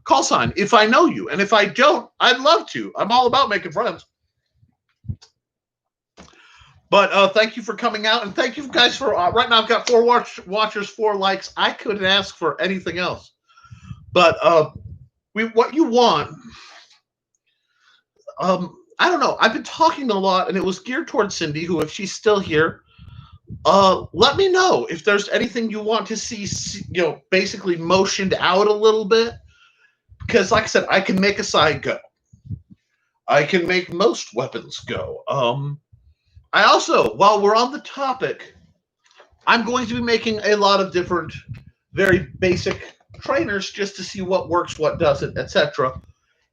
call sign? If I know you, and if I don't, I'd love to. I'm all about making friends. But thank you for coming out, and thank you guys for right now. I've got 4 watchers, 4 likes. I couldn't ask for anything else. But what you want, I don't know. I've been talking a lot, and it was geared towards Cindy, who, if she's still here, let me know if there's anything you want to see, basically motioned out a little bit. because, like I said, I can make a Sai go. I can make most weapons go. I also, while we're on the topic, I'm going to be making a lot of different, very basic trainers just to see what works, what doesn't, etc.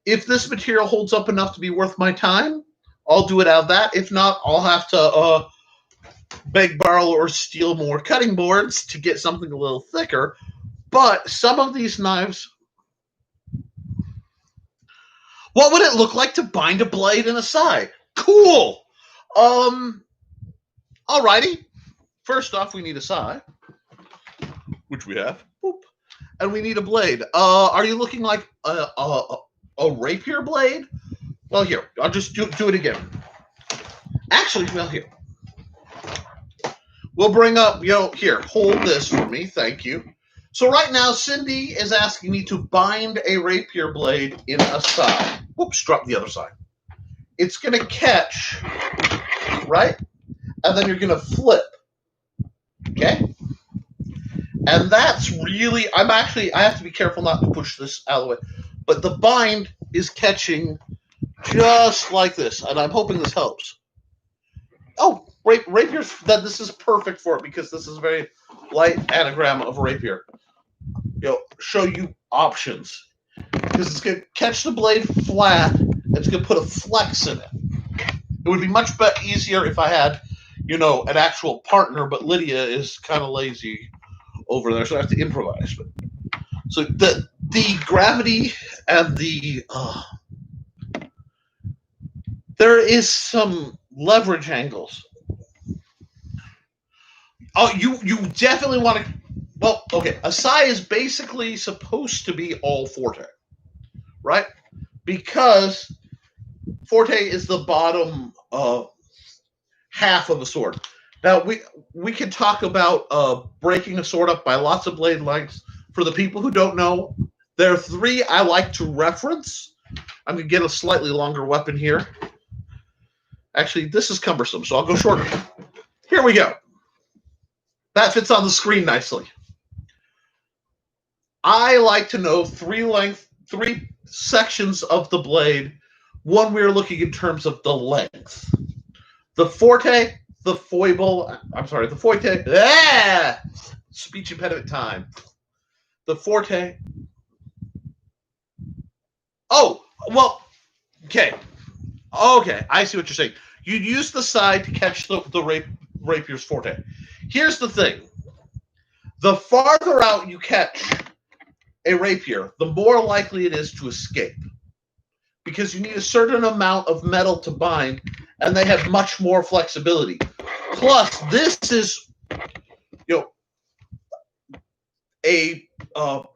If this material holds up enough to be worth my time, I'll do it out of that. If not, I'll have to beg, borrow, or steal more cutting boards to get something a little thicker. But some of these knives, what would it look like to bind a blade in a Sai? Cool. Alrighty. First off, we need a Sai, which we have. Boop. And we need a blade. Are you looking like a rapier blade? Well, here, I'll just do it again. Actually, well, here. We'll bring up, here, hold this for me. Thank you. So right now, Cindy is asking me to bind a rapier blade in a Sai. Whoops, drop the other side. It's going to catch, right? And then you're going to flip. Okay? And that's really, I have to be careful not to push this out of the way. But the bind is catching just like this. And I'm hoping this helps. Oh, rapiers, this is perfect for it because this is a very light anagram of rapier. Show you options. Because it's going to catch the blade flat. It's going to put a flex in it. It would be much easier if I had, an actual partner, but Lydia is kind of lazy over there, so I have to improvise. So the gravity and there is some leverage angles. Oh, you definitely want to. Well, okay, a Sai is basically supposed to be all Forte, right? Because Forte is the bottom half of a sword. Now, we can talk about breaking a sword up by lots of blade lengths. For the people who don't know, there are 3 I like to reference. I'm going to get a slightly longer weapon here. Actually, this is cumbersome, so I'll go shorter. Here we go. That fits on the screen nicely. I like to know 3 sections of the blade. One, we're looking in terms of the length. The Forte, the foible, the Forte, speech impediment time. The Forte. Oh, well, okay, I see what you're saying. You'd use the side to catch the rapier's Forte. Here's the thing. The farther out you catch a rapier, the more likely it is to escape. Because you need a certain amount of metal to bind, and they have much more flexibility. Plus, this is, a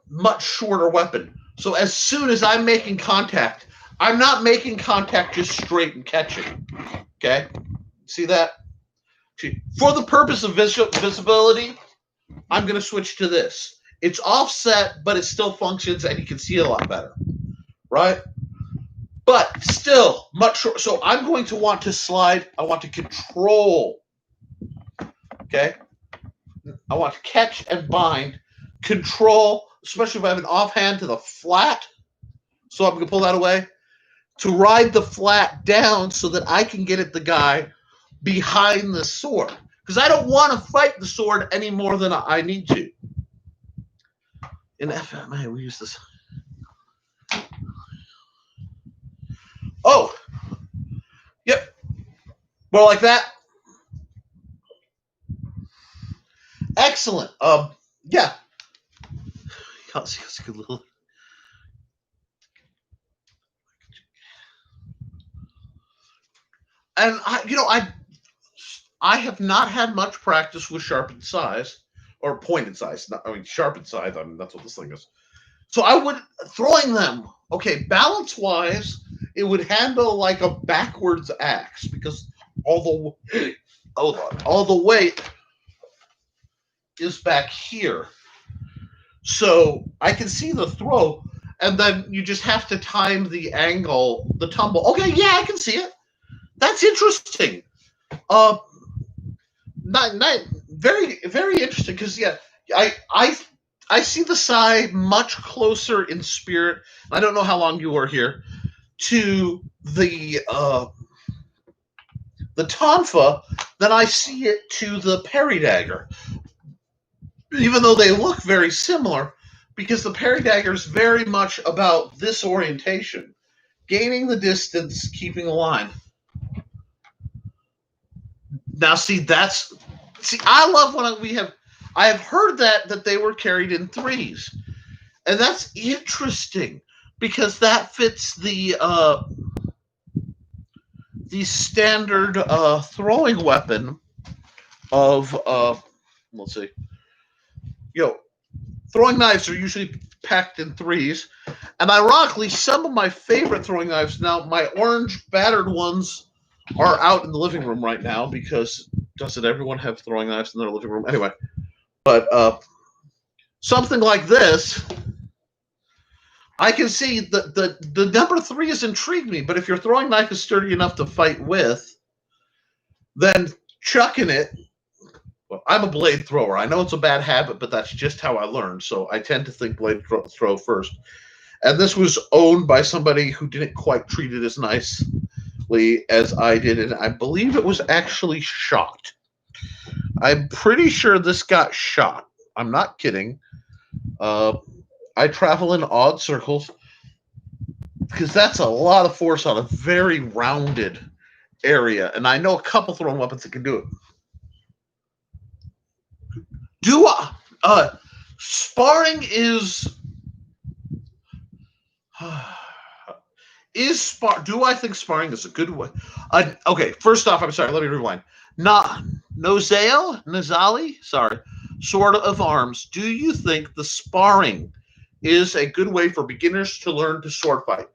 much shorter weapon. So as soon as I'm making contact, I'm not making contact just straight and catching. Okay? See that? For the purpose of visibility, I'm going to switch to this. It's offset, but it still functions, and you can see it a lot better. Right? But still, much shorter. So I'm going to want to slide. I want to control. Okay? I want to catch and bind. Control, especially if I have an offhand to the flat. So I'm going to pull that away. To ride the flat down so that I can get at the guy behind the sword. Because I don't want to fight the sword any more than I need to. In FMA, we use this. Oh! Yep. More like that. Excellent. Yeah. That's a good little. And I have not had much practice with sharpened Sais or pointed Sais. Sharpened Sais. That's what this thing is. So I would throwing them. Okay, balance wise, it would handle like a backwards axe because all the weight is back here. So I can see the throw, and then you just have to time the angle, the tumble. Okay, yeah, I can see it. That's interesting. Very, very interesting because I I see the Sai much closer in spirit. I don't know how long you were here to the tonfa than I see it to the parry dagger, even though they look very similar. Because the parry dagger is very much about this orientation, gaining the distance, keeping a line. Now, I love when I have heard that they were carried in threes, and that's interesting because that fits the standard throwing weapon of let's see, you know, throwing knives are usually packed in threes, and ironically, some of my favorite throwing knives now, my orange battered ones, are out in the living room right now because doesn't everyone have throwing knives in their living room anyway? But something like this, I can see the number three has intrigued me. But if your throwing knife is sturdy enough to fight with, then chucking it. Well, I'm a blade thrower. I know it's a bad habit, but that's just how I learned. So I tend to think blade throw first. And this was owned by somebody who didn't quite treat it as nicely as I did, and I believe it was actually shot. I'm pretty sure this got shot. I'm not kidding. I travel in odd circles because that's a lot of force on a very rounded area, and I know a couple throwing weapons that can do it. Sparring is do I think sparring is a good way? Okay, first off, I'm sorry, let me rewind. Nozali, sorry, Sword of Arms. Do you think the sparring is a good way for beginners to learn to sword fight?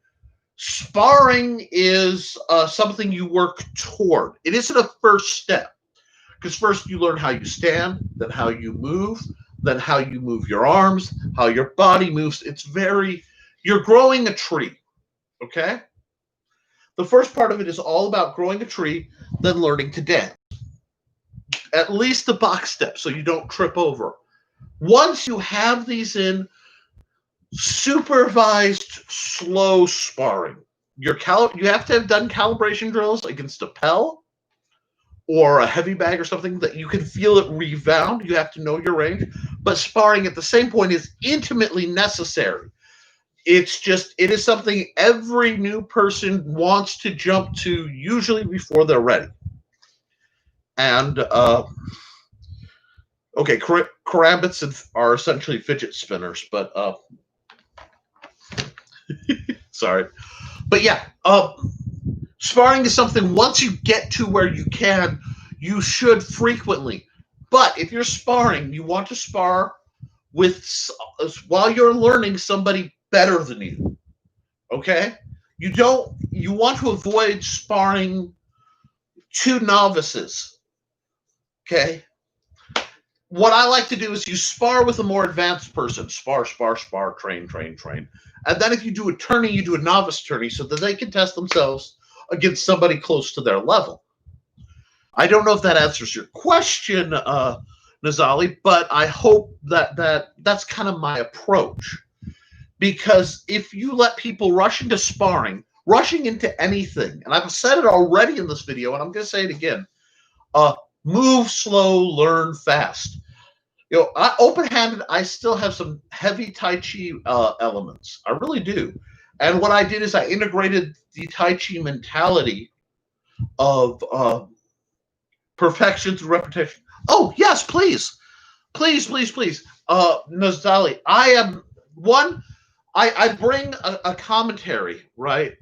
Sparring is something you work toward. It isn't a first step, because first you learn how you stand, then how you move, then how you move your arms, how your body moves. You're growing a tree, okay? The first part of it is all about growing a tree, then learning to dance. At least the box step so you don't trip over. Once you have these in, supervised slow sparring. You have to have done calibration drills against a Pell or a heavy bag or something that you can feel it rebound. You have to know your range. But sparring at the same point is intimately necessary. It is something every new person wants to jump to, usually before they're ready. And okay, karambits are essentially fidget spinners, but sorry. But yeah, sparring is something, once you get to where you can, you should frequently. But if you're sparring, you want to spar with, while you're learning, somebody better than you. Okay? You want to avoid sparring two novices. Okay? What I like to do is you spar with a more advanced person. Spar, train. And then if you do a tourney, you do a novice tourney so that they can test themselves against somebody close to their level. I don't know if that answers your question, Nozali, but I hope that's kind of my approach. Because if you let people rush into sparring, rushing into anything, and I've said it already in this video, and I'm going to say it again, move slow, learn fast. Open-handed, I still have some heavy Tai Chi elements. I really do. And what I did is I integrated the Tai Chi mentality of perfection through repetition. Oh, yes, please. Please. Nozali, I bring a commentary, right?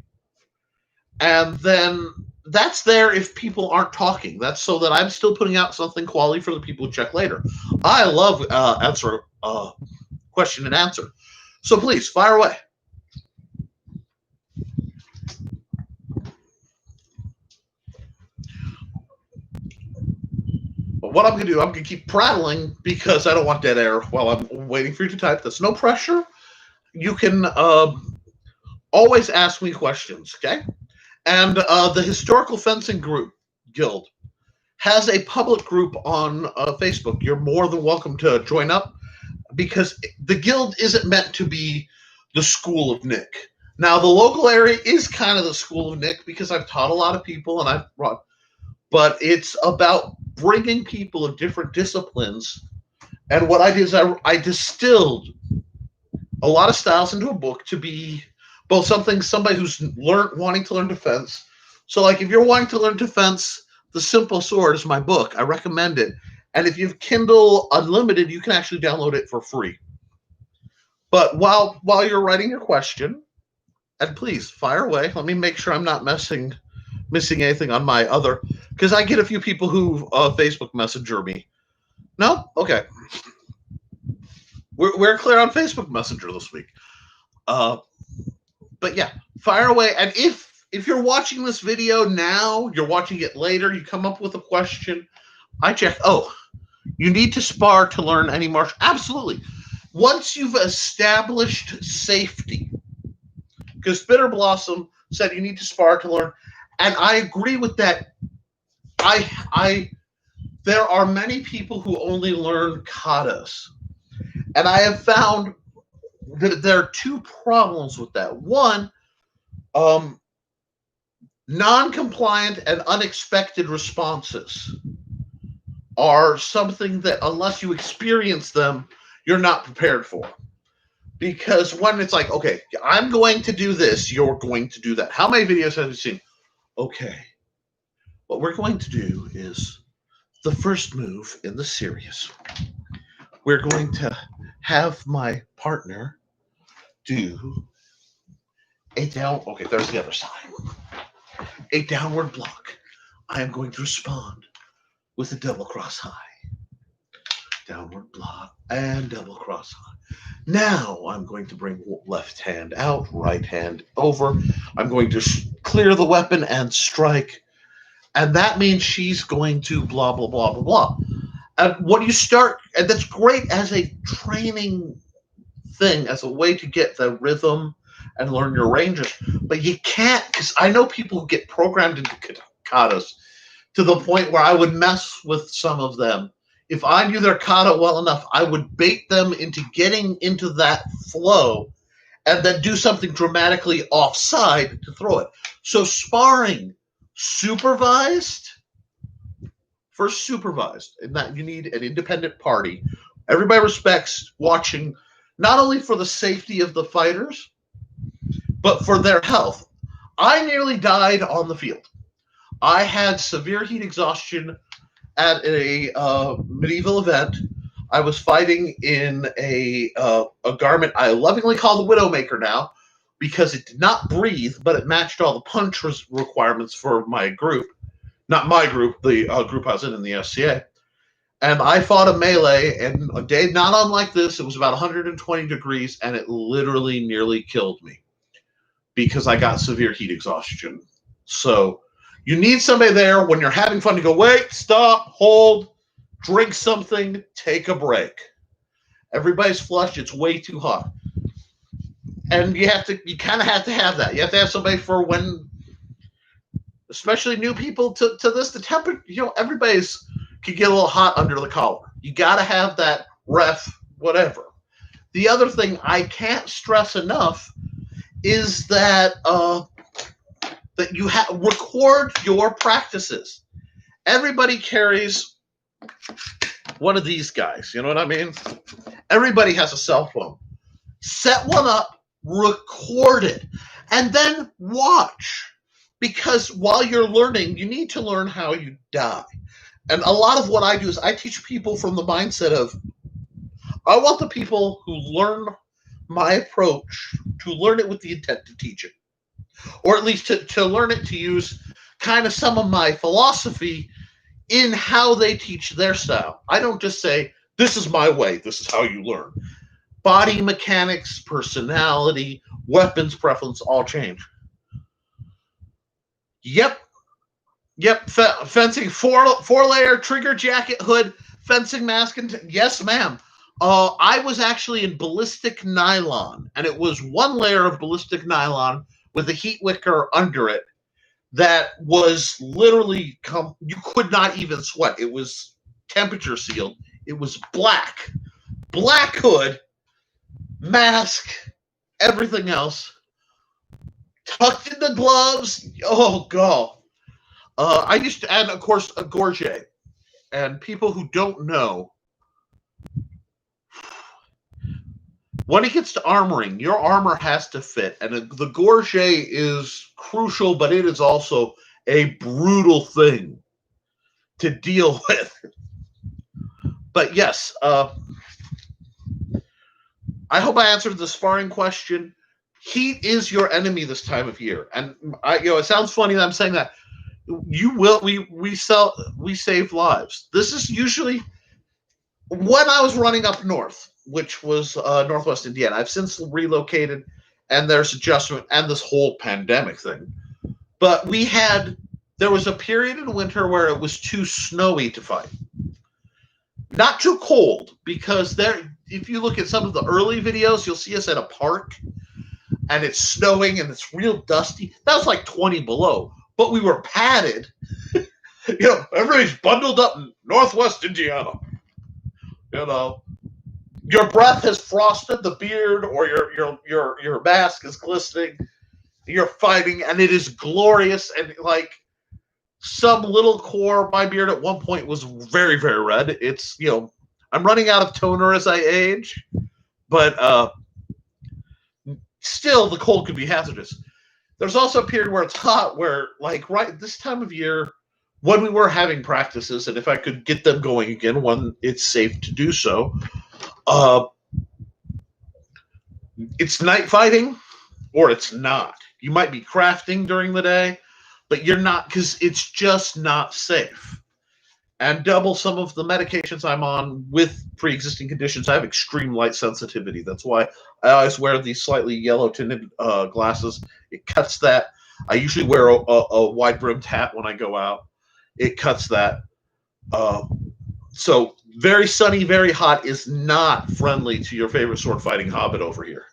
And then that's there if people aren't talking. That's so that I'm still putting out something quality for the people who check later. I love question and answer. So please, fire away. But what I'm going to do, I'm going to keep prattling because I don't want dead air while I'm waiting for you to type. That's no pressure. You can always ask me questions, okay? And the Historical Fencing Guild has a public group on Facebook. You're more than welcome to join up. because the guild isn't meant to be the school of Nick. Now, the local area is kind of the school of Nick because I've taught a lot of people and I've brought, but it's about bringing people of different disciplines. And what I did is I distilled a lot of styles into a book to be both somebody who's wanting to learn defense. So, like, if you're wanting to learn defense, The Simple Sword is my book. I recommend it. And if you have Kindle Unlimited, you can actually download it for free. But while you're writing your question, and please fire away. Let me make sure I'm not missing anything on my other, because I get a few people who Facebook Messenger me. No, okay. We're clear on Facebook Messenger this week. But yeah, fire away. And if you're watching this video now, you're watching it later, you come up with a question, I check. Oh, you need to spar to learn any martial. Absolutely. Once you've established safety, because Bitter Blossom said you need to spar to learn, and I agree with that. There are many people who only learn katas, and I have found that there are two problems with that. One, non-compliant and unexpected responses are something that, unless you experience them, you're not prepared for. Because when it's like, okay, I'm going to do this, you're going to do that. How many videos have you seen? Okay, what we're going to do is the first move in the series. We're going to have my partner do a down. Okay, there's the other side. A downward block. I am going to respond with a double cross high. Downward block and double cross high. Now I'm going to bring left hand out, right hand over. I'm going to clear the weapon and strike. And that means she's going to blah, blah, blah, blah, blah. And what you start, and that's great as a training thing, as a way to get the rhythm and learn your ranges. But you can't, because I know people who get programmed into katas to the point where I would mess with some of them. If I knew their kata well enough, I would bait them into getting into that flow and then do something dramatically offside to throw it. So sparring supervised, first supervised, and that you need an independent party. Everybody respects watching, not only for the safety of the fighters, but for their health. I nearly died on the field. I had severe heat exhaustion at a medieval event. I was fighting in a garment I lovingly call the Widowmaker now, because it did not breathe, but it matched all the punch requirements for my group. Not my group, the group I was in the SCA. And I fought a melee, and a day not unlike this, it was about 120 degrees, and it literally nearly killed me because I got severe heat exhaustion. So you need somebody there when you're having fun to go, wait, stop, hold, drink something, take a break. Everybody's flushed. It's way too hot. And you kind of have to have that. You have to have somebody for when, especially new people to this, the temperature, everybody's could get a little hot under the collar. You got to have that ref, whatever. The other thing I can't stress enough is that that you record your practices. Everybody carries one of these guys. You know what I mean? Everybody has a cell phone. Set one up, record it, and then watch. Because while you're learning, you need to learn how you die. And a lot of what I do is I teach people from the mindset of, I want the people who learn my approach to learn it with the intent to teach it. Or at least to learn it, to use kind of some of my philosophy in how they teach their style. I don't just say, this is my way, this is how you learn. Body mechanics, personality, weapons preference all change. Yep. Fencing, four-layer trigger jacket, hood, fencing mask, and yes, ma'am. I was actually in ballistic nylon, and it was one layer of ballistic nylon with a heat wicker under it that was literally, you could not even sweat. It was temperature sealed. It was black. black hood, mask, everything else, tucked in the gloves. Oh, God. I used to add, of course, a gorget. And people who don't know, when it gets to armoring, your armor has to fit. And the gorget is crucial, but it is also a brutal thing to deal with. But yes, I hope I answered the sparring question. Heat is your enemy this time of year, and it sounds funny that I'm saying that. You will. We save lives. This is usually when I was running up north, which was Northwest Indiana. I've since relocated, and there's adjustment and this whole pandemic thing. But there was a period in winter where it was too snowy to fight. Not too cold, because if you look at some of the early videos, you'll see us at a park and it's snowing and it's real dusty. That was like 20 below, but we were padded. Everybody's bundled up in Northwest Indiana. Your breath has frosted the beard, or your mask is glistening. You're fighting, and it is glorious. And like some little core, my beard at one point was very, very red. It's I'm running out of toner as I age, but still the cold could be hazardous. There's also a period where it's hot, where like right this time of year, when we were having practices, and if I could get them going again when it's safe to do so, it's night fighting or it's not. You might be crafting during the day, but you're not, because it's just not safe. And double some of the medications I'm on with pre-existing conditions, I have extreme light sensitivity. That's why I always wear these slightly yellow-tinted glasses. It cuts that. I usually wear a wide-brimmed hat when I go out. It cuts that. So very sunny, very hot is not friendly to your favorite sword-fighting hobbit over here.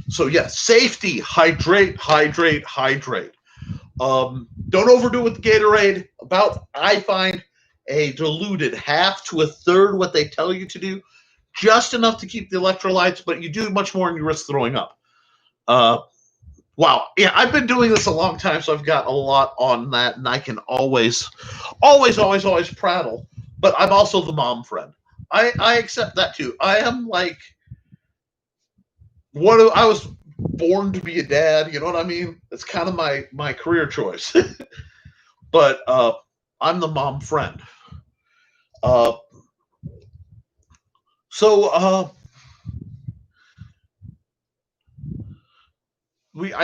So yeah, safety, hydrate, hydrate, hydrate. Don't overdo it with the Gatorade. I find a diluted half to a third what they tell you to do, just enough to keep the electrolytes, but you do much more and you risk throwing up. Wow. Yeah, I've been doing this a long time, so I've got a lot on that, and I can always prattle, but I'm also the mom friend. I accept that too. I am like, I was born to be a dad, you know what I mean? It's kind of my career choice. But I'm the mom friend. I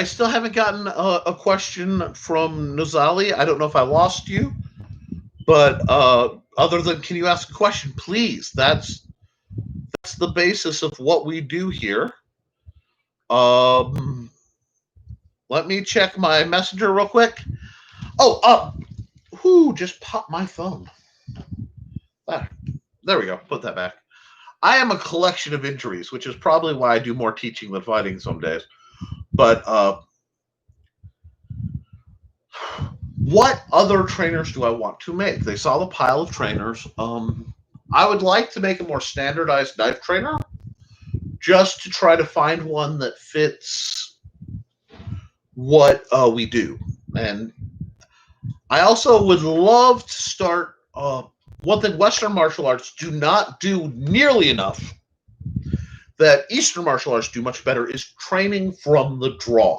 still haven't gotten a question from Nozali. I don't know if I lost you, but other than, can you ask a question, please? That's the basis of what we do here. Let me check my messenger real quick. Who just popped my phone? There we go. Put that back. I am a collection of injuries, which is probably why I do more teaching than fighting some days. But what other trainers do I want to make? They saw the pile of trainers. I would like to make a more standardized knife trainer, just to try to find one that fits what we do. And I also would love to start one thing Western martial arts do not do nearly enough that Eastern martial arts do much better is training from the draw.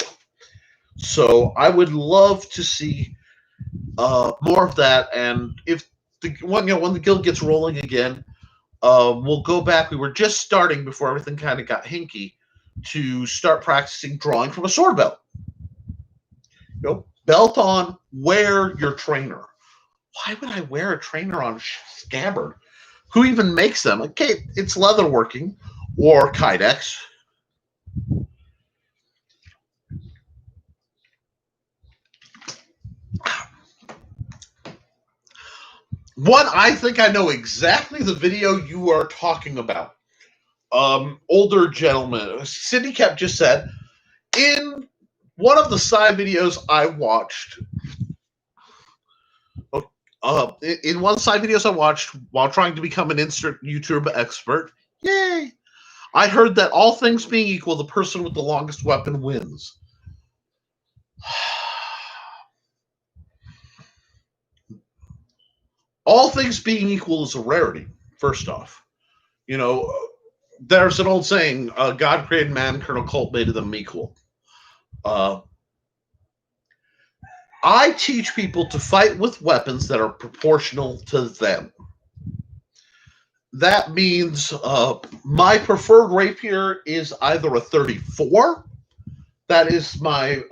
So I would love to see more of that. And when the guild gets rolling again, we'll go back. We were just starting before everything kind of got hinky to start practicing drawing from a sword belt. Belt on, wear your trainer. Why would I wear a trainer on scabbard? Who even makes them? Okay, it's leatherworking or Kydex. One, I think I know exactly the video you are talking about. Older gentleman. Sidney Kep just said, in one of the side videos I watched, In one side videos I watched while trying to become an instant YouTube expert, yay! I heard that all things being equal, the person with the longest weapon wins. All things being equal is a rarity, first off. You know, there's an old saying, God created man, Colonel Colt made them equal. I teach people to fight with weapons that are proportional to them. That means my preferred rapier is either a 34. That is my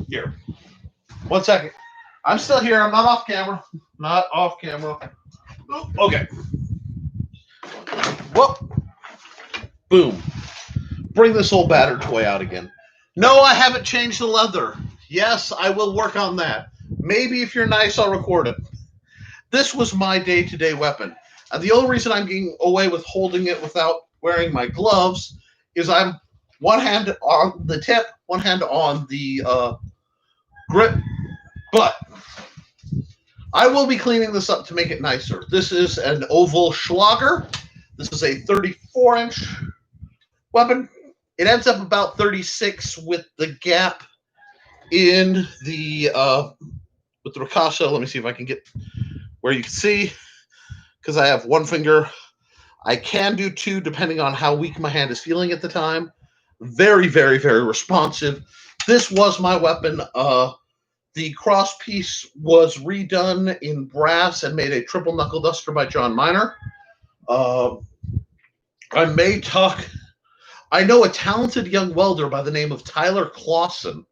here. 1 second. I'm still here. I'm not off camera. Not off camera. Okay. Whoop. Boom. Bring this old battered toy out again. No, I haven't changed the leather. Yes, I will work on that. Maybe if you're nice, I'll record it. This was my day-to-day weapon. And the only reason I'm getting away with holding it without wearing my gloves is I'm one hand on the tip, one hand on the grip. But I will be cleaning this up to make it nicer. This is an oval Schlager. This is a 34-inch weapon. It ends up about 36 with the gap in the with the Ricasha. Let me see if I can get where you can see, because I have one finger. I can do two depending on how weak my hand is feeling at the time. Very, very, very responsive. This was my weapon. The cross piece was redone in brass and made a triple knuckle duster by John Miner. I may talk. I know a talented young welder by the name of Tyler Clausen,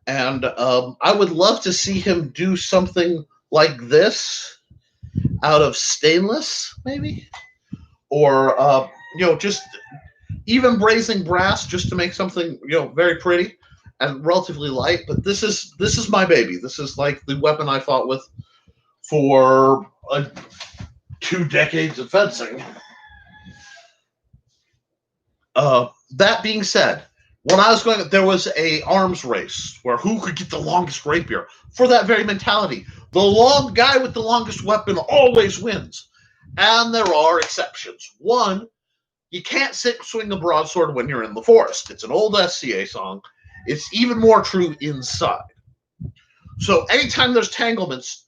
and I would love to see him do something like this out of stainless, maybe, or just even brazing brass, just to make something very pretty and relatively light. But this is my baby. This is like the weapon I fought with for 2 decades of fencing. That being said, when I was going, there was a arms race where who could get the longest rapier for that very mentality. The long guy with the longest weapon always wins. And there are exceptions. One, you can't swing a broadsword when you're in the forest. It's an old SCA song. It's even more true inside. So anytime there's tanglements,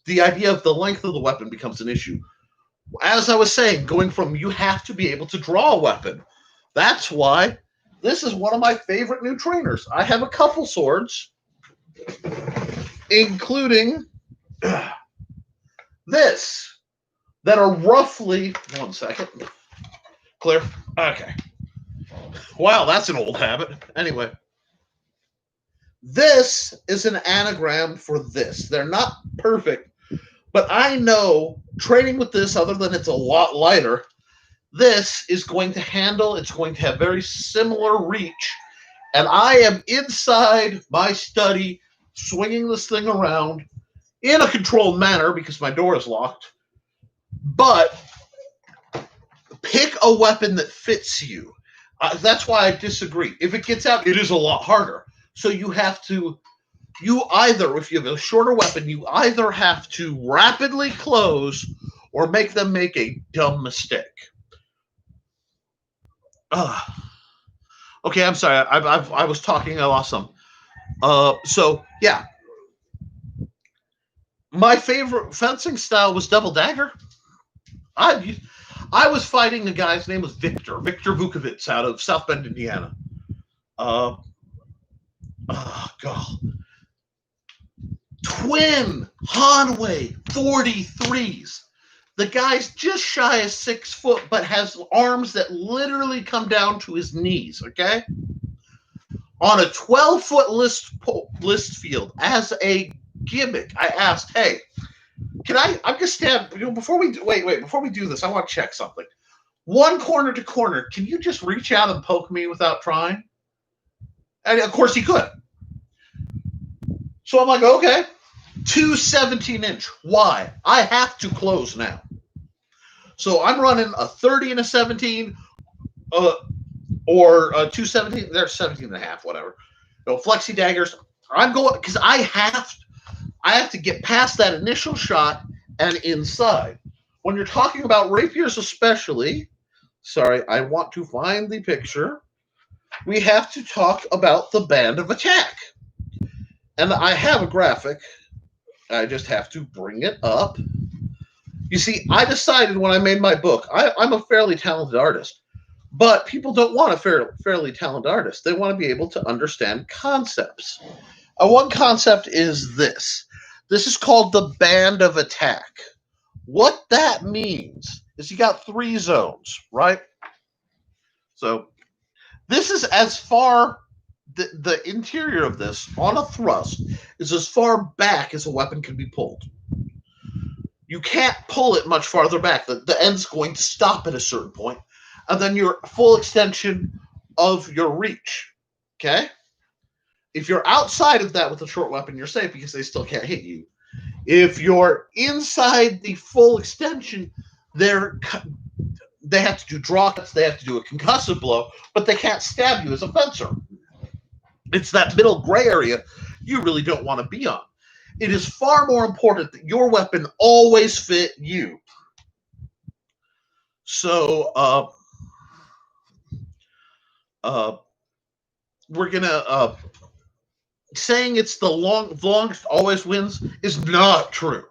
the idea of the length of the weapon becomes an issue. As I was saying, going from you have to be able to draw a weapon. That's why this is one of my favorite new trainers. I have a couple swords, including this, that are roughly, 1 second, clear, okay. Wow, that's an old habit. Anyway, this is an anagram for this. They're not perfect, but I know training with this, other than it's a lot lighter, this is going to handle, it's going to have very similar reach, and I am inside my study swinging this thing around in a controlled manner because my door is locked. But pick a weapon that fits you. That's why I disagree. If it gets out, it is a lot harder. So you have to, if you have a shorter weapon, you either have to rapidly close or make them make a dumb mistake. Okay, I'm sorry. I was talking. I lost some. So yeah, my favorite fencing style was double dagger. I was fighting a guy's name was Victor Vukovitz out of South Bend, Indiana. God, twin Hanway 43s. The guy's just shy of 6 foot, but has arms that literally come down to his knees, okay? On a 12-foot list field, as a gimmick, I asked, hey, can I'm going to stand, before we do this, I want to check something. One corner to corner, can you just reach out and poke me without trying? And of course he could. So I'm like, okay. 2 17-inch. Why? I have to close now. So I'm running a 30 and a 17, or a 2 17. They're 17 and a half, whatever. Flexi daggers. I'm going because I have. I have to get past that initial shot and inside. When you're talking about rapiers especially, sorry, I want to find the picture, we have to talk about the band of attack. And I have a graphic. I just have to bring it up. You see, I decided when I made my book, I'm a fairly talented artist, but people don't want a fairly talented artist. They want to be able to understand concepts. One concept is this. This is called the band of attack. What that means is you got 3 zones, right? So this is as far, the interior of this on a thrust is as far back as a weapon can be pulled. You can't pull it much farther back. The end's going to stop at a certain point, and then your full extension of your reach. Okay? If you're outside of that with a short weapon, you're safe because they still can't hit you. If you're inside the full extension, they have to do draw cuts, they have to do a concussive blow, but they can't stab you as a fencer. It's that middle gray area you really don't want to be on. It is far more important that your weapon always fit you. So, we're gonna saying it's the longest always wins is not true.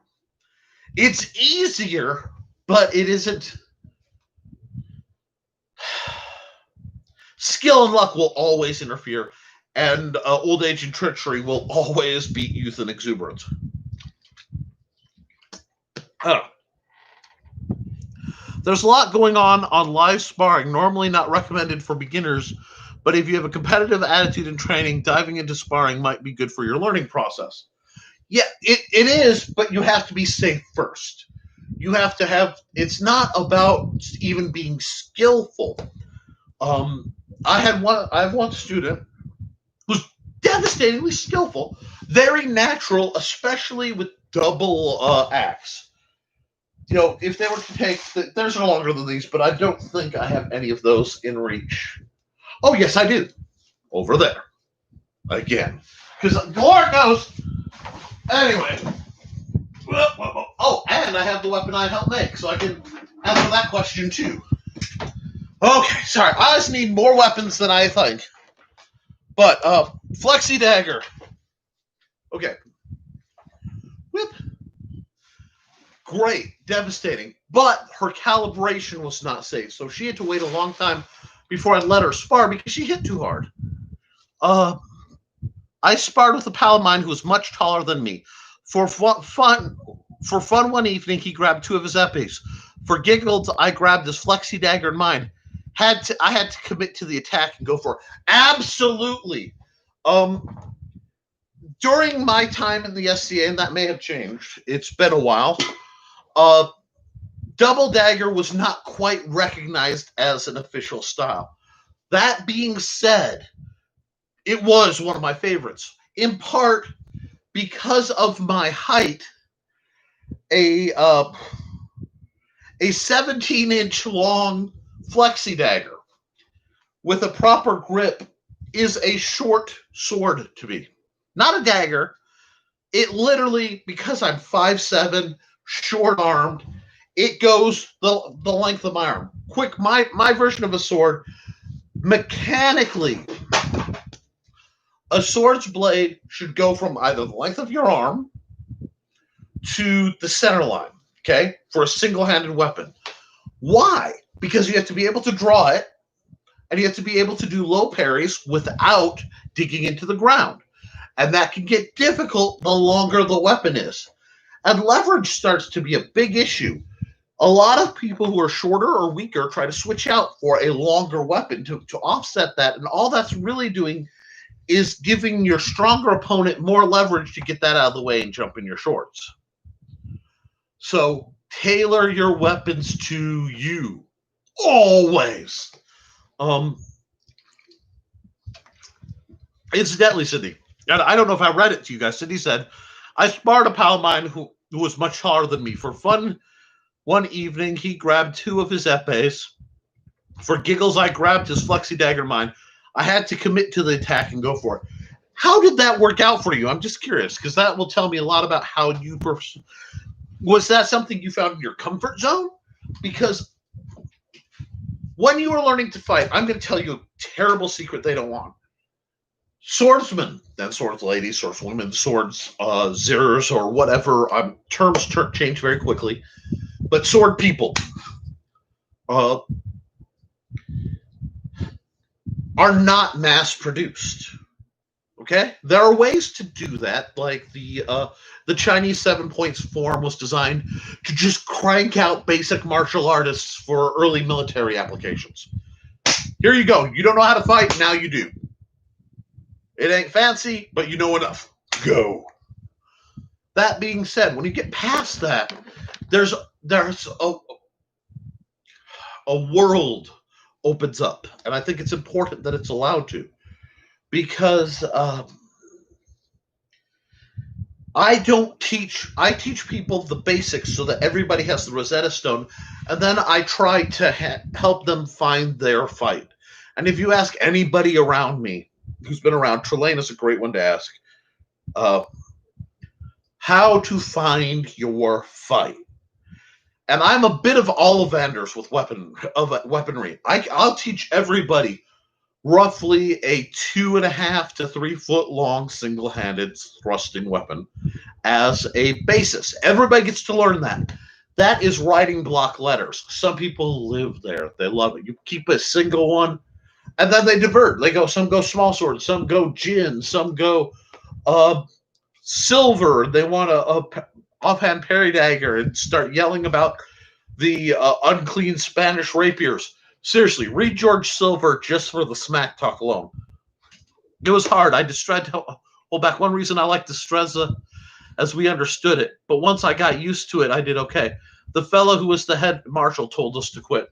It's easier, but it isn't. Skill and luck will always interfere, and old age and treachery will always beat youth and exuberance. There's a lot going on live sparring, normally not recommended for beginners, but if you have a competitive attitude in training, diving into sparring might be good for your learning process. Yeah, it is, but you have to be safe first. You have to have, it's not about even being skillful. I have one student who's devastatingly skillful, very natural, especially with double axe. You know, if they were to take, there's no longer than these, but I don't think I have any of those in reach. Oh, yes, I do. Over there. Again. Because Lord knows. Anyway. Oh, and I have the weapon I helped make, so I can answer that question too. Okay, sorry. I just need more weapons than I think. But, Flexi Dagger. Okay. Whip. Great. Devastating. But her calibration was not safe, so she had to wait a long time before I'd let her spar because she hit too hard. I sparred with a pal of mine who was much taller than me. For fun one evening, he grabbed 2 of his eppies. For giggles, I grabbed his Flexi Dagger in mine. I had to commit to the attack and go for it. Absolutely. During my time in the SCA, and that may have changed, it's been a while, double dagger was not quite recognized as an official style. That being said, it was one of my favorites, in part because of my height. A 17-inch long Flexi Dagger with a proper grip is a short sword to me. Not a dagger. It literally, because I'm 5'7", short-armed, it goes the length of my arm. Quick, my version of a sword, mechanically, a sword's blade should go from either the length of your arm to the center line, okay, for a single-handed weapon. Why? Because you have to be able to draw it, and you have to be able to do low parries without digging into the ground. And that can get difficult the longer the weapon is. And leverage starts to be a big issue. A lot of people who are shorter or weaker try to switch out for a longer weapon to offset that, and all that's really doing is giving your stronger opponent more leverage to get that out of the way and jump in your shorts. So tailor your weapons to you. Always. Incidentally, Sydney, I don't know if I read it to you guys. Sydney said, I sparred a pal of mine who was much taller than me. For fun, one evening, he grabbed 2 of his epées. For giggles, I grabbed his Flexi Dagger mine. I had to commit to the attack and go for it. How did that work out for you? I'm just curious because that will tell me a lot about how you was that something you found in your comfort zone? Because when you were learning to fight, I'm going to tell you a terrible secret they don't want. Swordsmen, then swords ladies, swords women, swords zers, or whatever. Terms change very quickly. But sword people are not mass produced. Okay, there are ways to do that. Like the Chinese 7 Points form was designed to just crank out basic martial artists for early military applications. Here you go. You don't know how to fight, now you do. It ain't fancy, but you know enough. Go. That being said, when you get past that, there's a world opens up, and I think it's important that it's allowed to, because I teach people the basics so that everybody has the Rosetta Stone, and then I try to help them find their fight. And if you ask anybody around me who's been around, Trelane is a great one to ask, how to find your fight. And I'm a bit of Ollivanders with weaponry. I'll teach everybody roughly a 2.5 to 3 foot long single-handed thrusting weapon as a basis. Everybody gets to learn that. That is writing block letters. Some people live there. They love it. You keep a single one, and then they divert. Some go small sword, some go gin, some go silver. They want a offhand parry dagger and start yelling about the unclean Spanish rapiers. Seriously, read George Silver just for the smack talk alone. It was hard. I just tried to hold back. One reason I like Destreza as we understood it, but once I got used to it, I did okay. The fellow who was the head marshal told us to quit.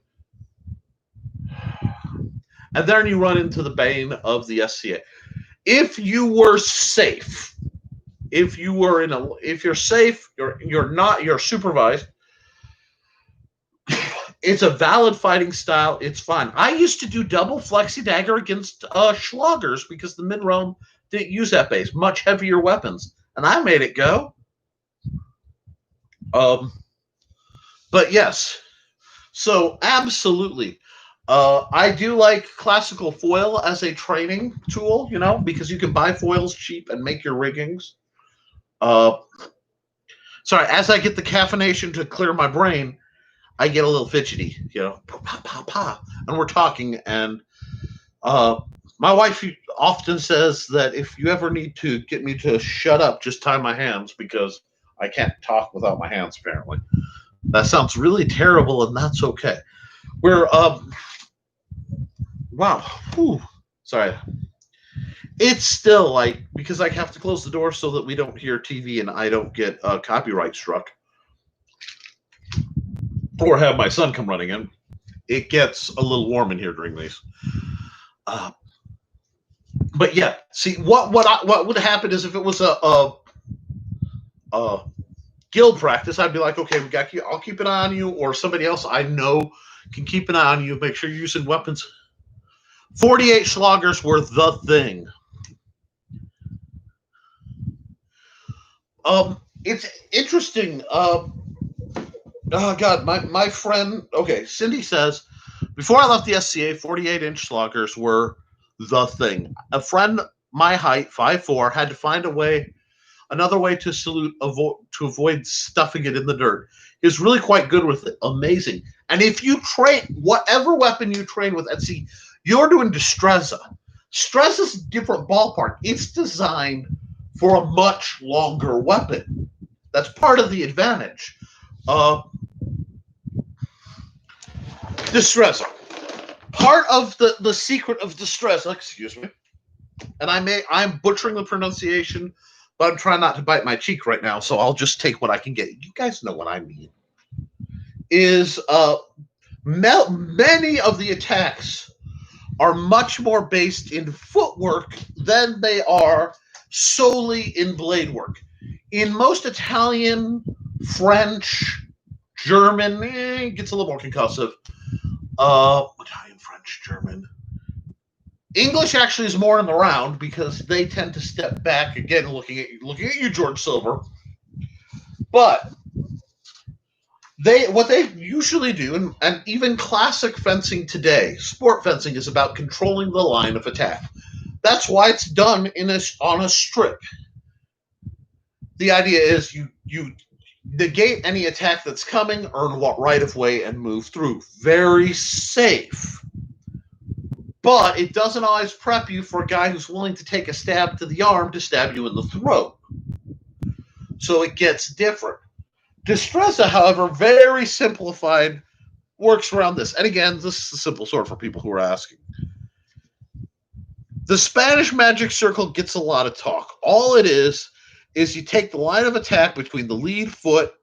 And then you run into the bane of the SCA. If you were safe, if you're safe, you're supervised, it's a valid fighting style. It's fine. I used to do double flexi dagger against Schlagers because the mid-realm didn't use that base. Much heavier weapons. And I made it go. But yes. So absolutely. I do like classical foil as a training tool, because you can buy foils cheap and make your riggings. Sorry, as I get the caffeination to clear my brain, I get a little fidgety, and we're talking, and my wife often says that if you ever need to get me to shut up, just tie my hands, because I can't talk without my hands, apparently. That sounds really terrible, and that's okay. We're, wow, whew, sorry. It's still because I have to close the door so that we don't hear TV and I don't get copyright struck. Or have my son come running in. It gets a little warm in here during these. But yeah, see what would happen is if it was a guild practice, I'd be like, okay, we got you. I'll keep an eye on you, or somebody else I know can keep an eye on you. Make sure you're using weapons. 48 Schlagers were the thing. It's interesting. Oh God, my friend. Okay, Cindy says, before I left the SCA, 48-inch Schlagers were the thing. A friend my height, 5'4", had to find another way to to avoid stuffing it in the dirt. He was really quite good with it. Amazing. And if you train whatever weapon you train with, and see, you're doing Destreza. Strezza's a different ballpark. It's designed for a much longer weapon. That's part of the advantage. Destreza. Part of the secret of Destreza, excuse me, and I'm butchering the pronunciation, but I'm trying not to bite my cheek right now, so I'll just take what I can get. You guys know what I mean. Is many of the attacks are much more based in footwork than they are solely in blade work. In most Italian, French, German, it gets a little more concussive. Italian, French, German. English actually is more in the round because they tend to step back again, looking at you, George Silver. But what they usually do, and even classic fencing today, sport fencing is about controlling the line of attack. That's why it's done on a strip. The idea is you negate any attack that's coming, earn what right of way, and move through. Very safe. But it doesn't always prep you for a guy who's willing to take a stab to the arm to stab you in the throat. So it gets different. Destreza, however, very simplified, works around this. And again, this is a simple sword for people who are asking. The Spanish magic circle gets a lot of talk. All it is you take the line of attack between the lead foot,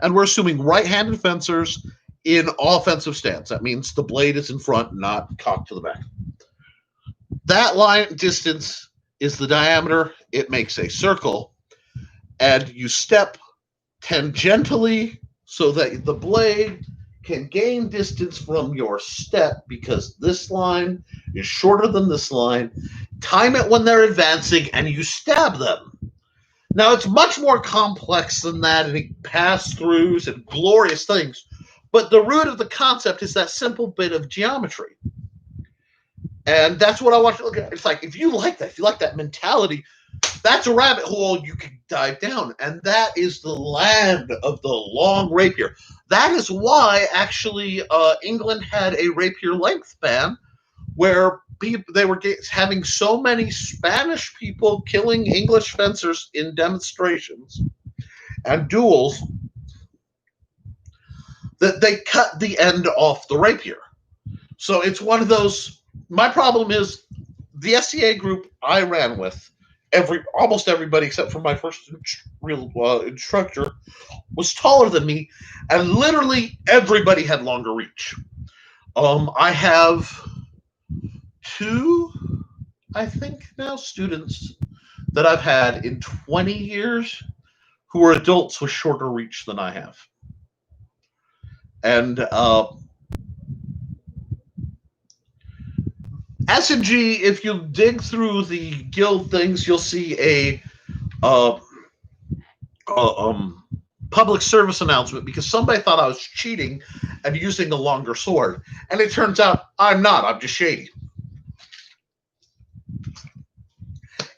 and we're assuming right-handed fencers in offensive stance. That means the blade is in front, not cocked to the back. That line distance is the diameter. It makes a circle, and you step tangentially so that the blade can gain distance from your step because this line is shorter than this line. Time it when they're advancing, and you stab them. Now, it's much more complex than that, and pass-throughs and glorious things, but the root of the concept is that simple bit of geometry. And that's what I want to look at. It's like, if you like that mentality, that's a rabbit hole you can dive down. And that is the land of the long rapier. That is why, actually, England had a rapier length ban where they were having so many Spanish people killing English fencers in demonstrations and duels that they cut the end off the rapier. So it's one of those. My problem is the SCA group I ran with, almost everybody except for my first real instructor was taller than me, and literally everybody had longer reach. I have 2, I think now, students that I've had in 20 years who are adults with shorter reach than I have. And S&G, if you dig through the guild things, you'll see a public service announcement because somebody thought I was cheating and using a longer sword. And it turns out I'm not. I'm just shady.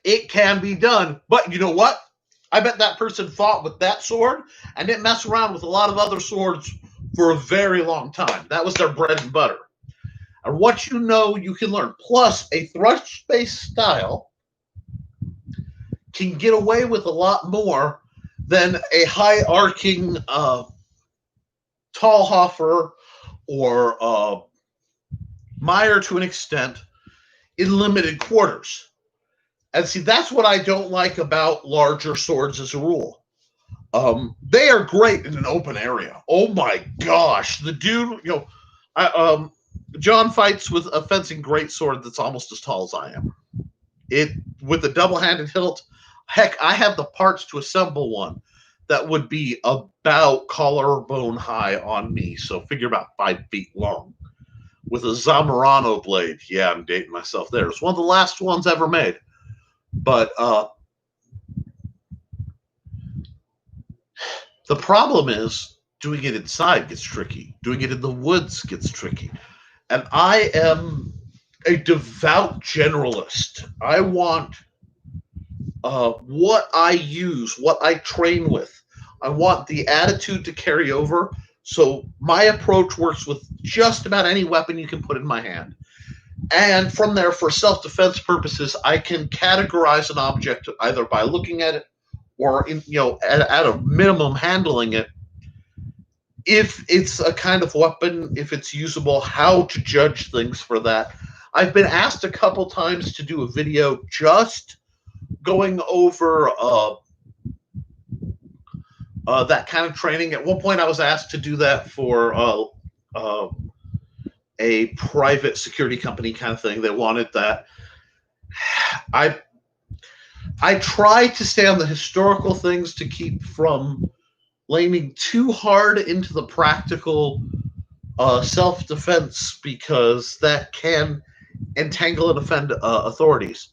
It can be done. But you know what? I bet that person fought with that sword and didn't mess around with a lot of other swords for a very long time. That was their bread and butter. And what you know, you can learn. Plus, a thrust-based style can get away with a lot more than a high-arcing Talhofer or Meyer to an extent in limited quarters. And see, that's what I don't like about larger swords as a rule. They are great in an open area. Oh my gosh, the dude, John fights with a fencing greatsword that's almost as tall as I am. It with a double-handed hilt. Heck, I have the parts to assemble one that would be about collarbone high on me. So figure about 5 feet long. With a Zamorano blade. Yeah, I'm dating myself there. It's one of the last ones ever made. But the problem is doing it inside gets tricky. Doing it in the woods gets tricky. And I am a devout generalist. I want what I use, what I train with. I want the attitude to carry over. So my approach works with just about any weapon you can put in my hand. And from there, for self-defense purposes, I can categorize an object either by looking at it or, at a minimum, handling it. If it's a kind of weapon, if it's usable, how to judge things for that. I've been asked a couple times to do a video just going over that kind of training. At one point, I was asked to do that for a private security company kind of thing. They wanted that. I try to stay on the historical things to keep from leaning too hard into the practical self-defense because that can entangle and offend authorities.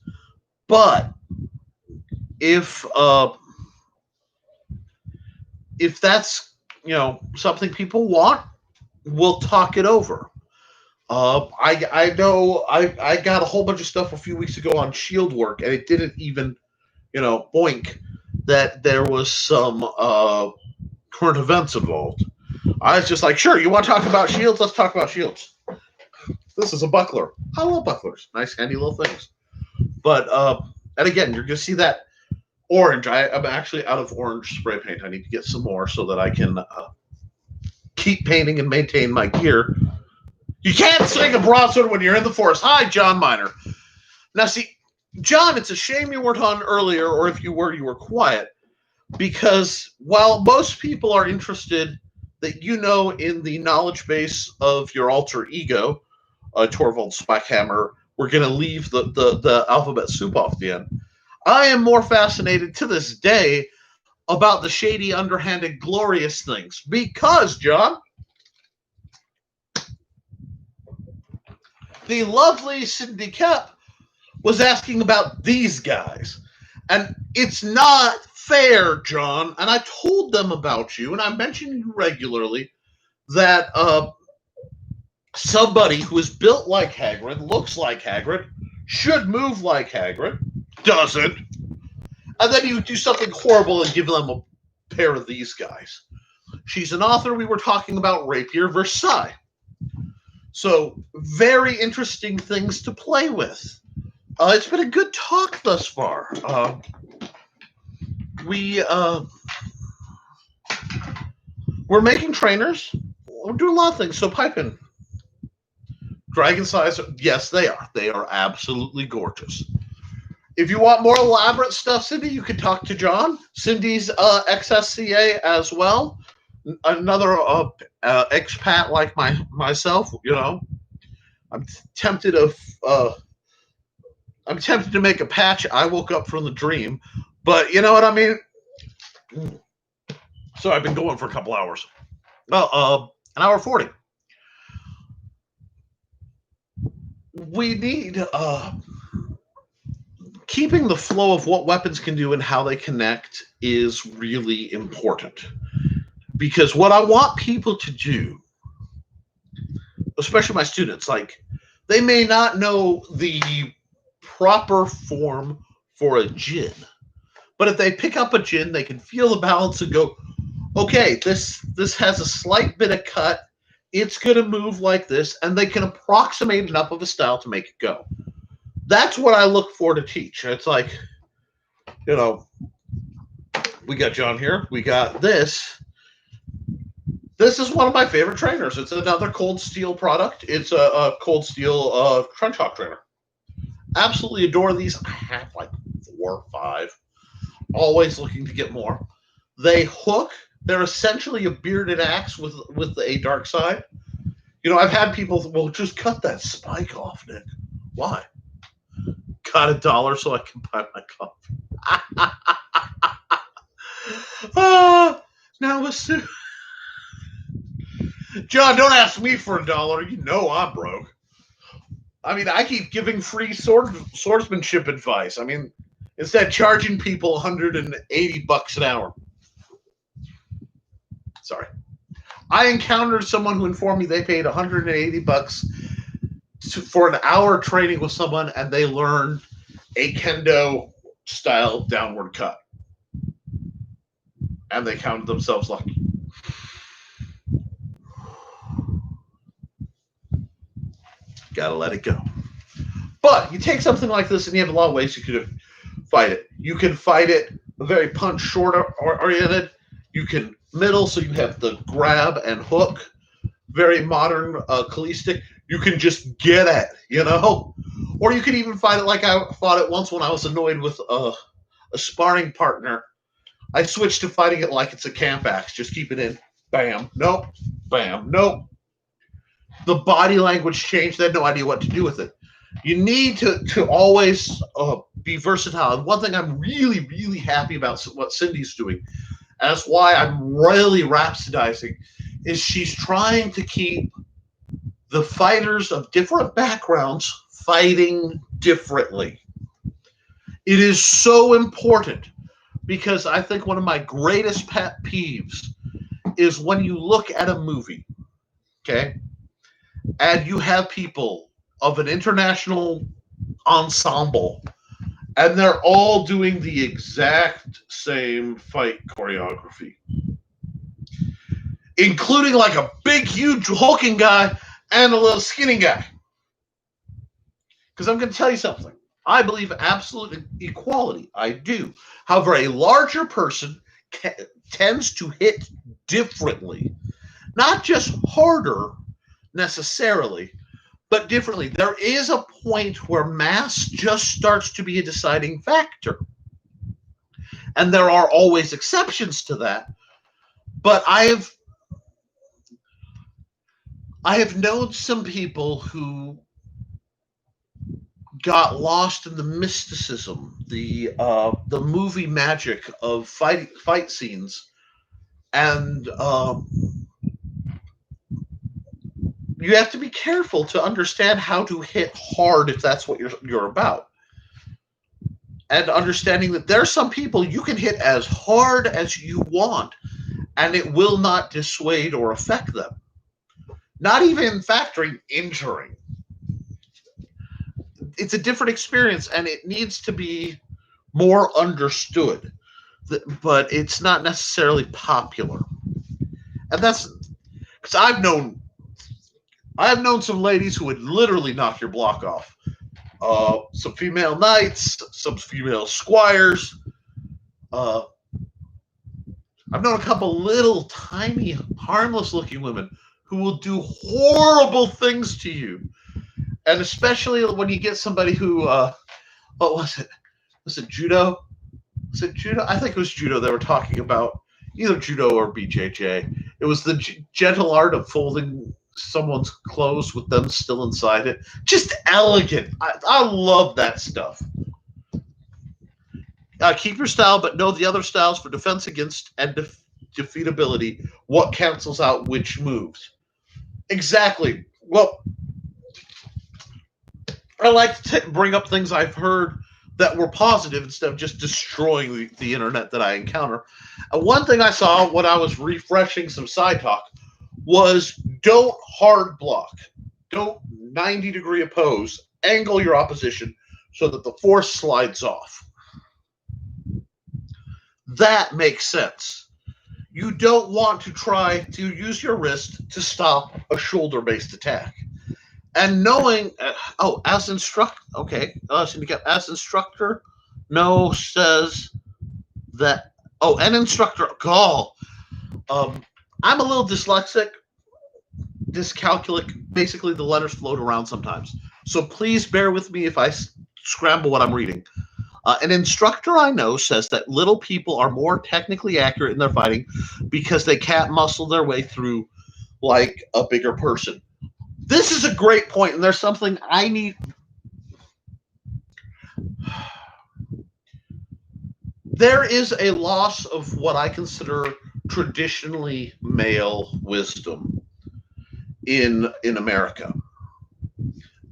But if that's something people want, we'll talk it over. I know I got a whole bunch of stuff a few weeks ago on shield work, and it didn't even boink that there was some current events involved. I was just like, sure, you want to talk about shields? Let's talk about shields. This is a buckler. I love bucklers. Nice, handy little things. But and again, you're gonna see that orange. I'm actually out of orange spray paint. I need to get some more so that I can keep painting and maintain my gear. You can't sing a broadsword when you're in the forest. Hi, John Miner. Now, see, John, it's a shame you weren't on earlier, or if you were quiet, because while most people are interested that in the knowledge base of your alter ego, Torvald Spackhammer, we're going to leave the alphabet soup off the end. I am more fascinated to this day about the shady, underhanded, glorious things. Because, John, the lovely Cindy Kep was asking about these guys. And it's not fair, John. And I told them about you, and I mention you regularly, that somebody who is built like Hagrid, looks like Hagrid, should move like Hagrid, doesn't, and then you do something horrible and give them a pair of these guys. She's an author. We were talking about Rapier Versailles. So, very interesting things to play with. It's been a good talk thus far. We're making trainers. We're doing a lot of things, so pipe in. Dragon size, yes, they are. They are absolutely gorgeous. If you want more elaborate stuff, Cindy, you can talk to John. Cindy's XSCA as well. Another expat like myself, I'm tempted to make a patch. I woke up from the dream, but you know what I mean? So I've been going for a couple hours. Well, an hour 40. We need keeping the flow of what weapons can do and how they connect is really important. Because what I want people to do, especially my students, like, they may not know the proper form for a djinn. But if they pick up a djinn, they can feel the balance and go, okay, this has a slight bit of cut. It's going to move like this, and they can approximate enough of a style to make it go. That's what I look for to teach. It's like, we got John here. We got this. This is one of my favorite trainers. It's another Cold Steel product. It's a Cold Steel Trench Hawk trainer. Absolutely adore these. I have like 4 or 5. Always looking to get more. They hook. They're essentially a bearded axe with a dark side. I've had people, well, just cut that spike off, Nick. Why? Got $1 so I can buy my coffee. Now John, don't ask me for $1. You know I'm broke. I mean, I keep giving free swordsmanship advice. I mean, instead of charging people $180 an hour. Sorry. I encountered someone who informed me they paid $180 for an hour training with someone, and they learned a kendo style downward cut. And they counted themselves lucky. Gotta let it go. But you take something like this, and you have a lot of ways you could fight it. You can fight it very punch short oriented. You can middle, so you have the grab and hook. Very modern Kalistic. You can just get at, Or you can even fight it like I fought it once when I was annoyed with a sparring partner. I switched to fighting it like it's a camp axe. Just keep it in. Bam. Nope. Bam. Nope. The body language changed. They had no idea what to do with it. You need to always be versatile. And one thing I'm really, really happy about what Cindy's doing, and that's why I'm really rhapsodizing, is she's trying to keep the fighters of different backgrounds fighting differently. It is so important because I think one of my greatest pet peeves is when you look at a movie, okay, and you have people of an international ensemble and they're all doing the exact same fight choreography, including like a big, huge, hulking guy and a little skinny guy. Because I'm going to tell you something. I believe in absolute equality. I do. However, a larger person tends to hit differently, not just harder necessarily, but differently. There is a point where mass just starts to be a deciding factor. And there are always exceptions to that. But I have known some people who got lost in the mysticism, the movie magic of fight scenes, and you have to be careful to understand how to hit hard if that's what you're about, and understanding that there are some people you can hit as hard as you want, and it will not dissuade or affect them. Not even factoring injuring. It's a different experience, and it needs to be more understood, but it's not necessarily popular. And that's because I've known some ladies who would literally knock your block off. Some female knights, some female squires. I've known a couple little tiny, harmless-looking women who will do horrible things to you. And especially when you get somebody who, what was it? Was it judo? Was it judo? I think it was judo they were talking about, either judo or BJJ. It was the gentle art of folding someone's clothes with them still inside it. Just elegant. I love that stuff. Keep your style, but know the other styles for defense against and defeatability. What cancels out which moves? Exactly. Well, I like to bring up things I've heard that were positive instead of just destroying the internet that I encounter. And one thing I saw when I was refreshing some side talk was don't hard block. Don't 90-degree oppose. Angle your opposition so that the force slides off. That makes sense. You don't want to try to use your wrist to stop a shoulder-based attack. And knowing, as instructor, no says that, an instructor, I'm a little dyslexic, dyscalculic, basically the letters float around sometimes. So please bear with me if I scramble what I'm reading. An instructor I know says that little people are more technically accurate in their fighting because they can't muscle their way through like a bigger person. This is a great point, and there's something I need. There is a loss of what I consider traditionally male wisdom in America.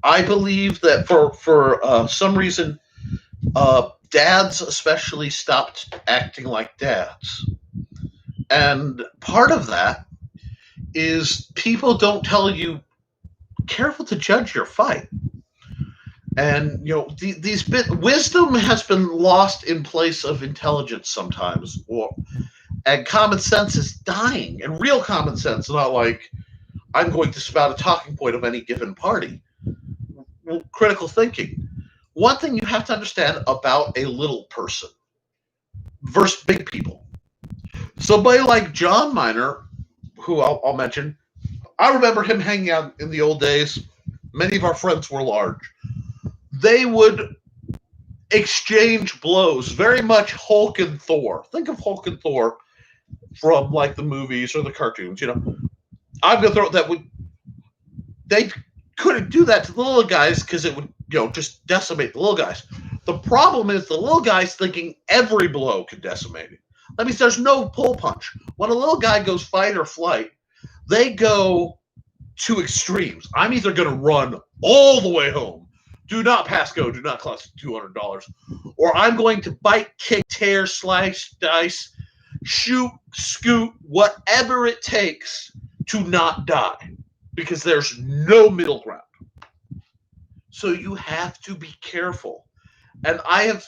I believe that for some reason, dads especially stopped acting like dads. And part of that is people don't tell you, careful to judge your fight. And, wisdom has been lost in place of intelligence sometimes. And common sense is dying. And real common sense, not like I'm going to spout a talking point of any given party. Critical thinking. One thing you have to understand about a little person versus big people. Somebody like John Miner, who I'll mention, I remember him hanging out in the old days. Many of our friends were large. They would exchange blows, very much Hulk and Thor. Think of Hulk and Thor from like the movies or the cartoons. I'm gonna throw that. They couldn't do that to the little guys because it would just decimate the little guys. The problem is the little guys thinking every blow could decimate it. That means there's no pull punch. When a little guy goes fight or flight, they go to extremes. I'm either going to run all the way home Do not pass go. Do not cost $200. Or I'm going to bite, kick, tear, slice, dice, shoot, scoot, whatever it takes to not die. Because there's no middle ground. So you have to be careful. And I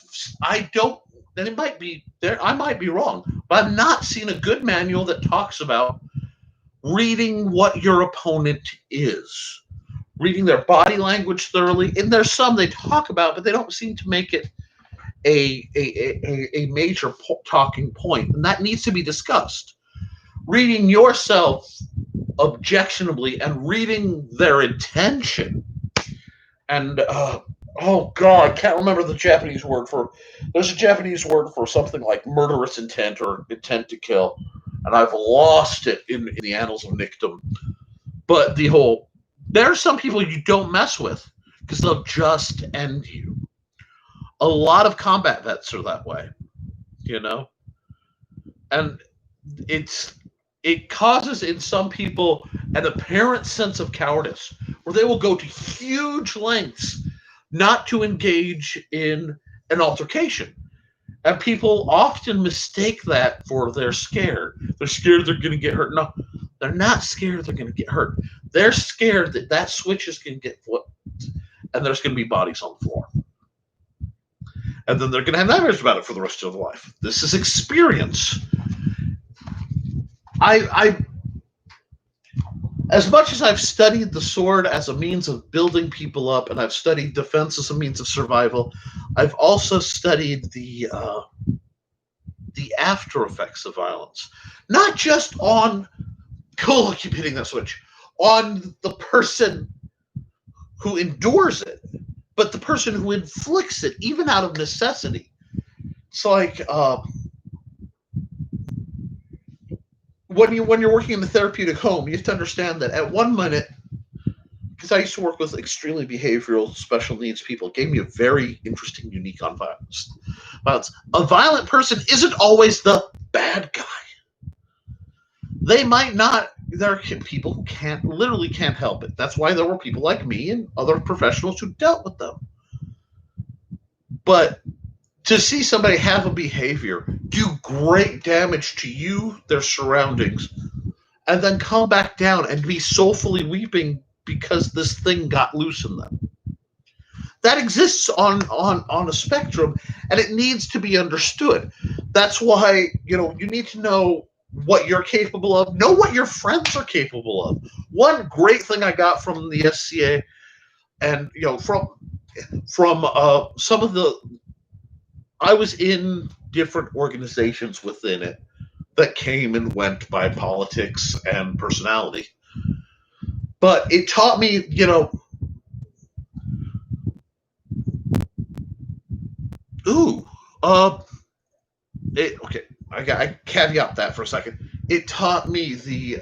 don't, and it might be there, I might be wrong, but I've not seen a good manual that talks about reading what your opponent is, reading their body language thoroughly. And there's some they talk about, but they don't seem to make it a major talking point, and that needs to be discussed. Reading yourself objectionably and reading their intention. And oh god, I can't remember the Japanese word for. There's a Japanese word for something like murderous intent or intent to kill, and I've lost it in the annals of Nickdom. But there are some people you don't mess with because they'll just end you. A lot of combat vets are that way, and it causes in some people an apparent sense of cowardice where they will go to huge lengths not to engage in an altercation. And people often mistake that for they're scared. They're scared they're going to get hurt. No, they're not scared they're going to get hurt. They're scared that switch is going to get flipped and there's going to be bodies on the floor. And then they're going to have nightmares about it for the rest of their life. This is experience. I as much as I've studied the sword as a means of building people up, and I've studied defense as a means of survival, I've also studied the after effects of violence. Not just on, oh, I keep hitting that switch, on the person who endures it, but the person who inflicts it, even out of necessity. It's like when you're working in the therapeutic home, you have to understand that at one minute, because I used to work with extremely behavioral special needs people, it gave me a very interesting unique on violence. A violent person isn't always the bad guy. They might not. There are people who literally can't help it. That's why there were people like me and other professionals who dealt with them. But to see somebody have a behavior, do great damage to you, their surroundings, and then come back down and be soulfully weeping because this thing got loose in them. That exists on a spectrum, and it needs to be understood. That's why, you need to know what you're capable of. Know what your friends are capable of. One great thing I got from the SCA, and from some of the, I was in different organizations within it that came and went by politics and personality, but it taught me, okay. I caveat that for a second. It taught me the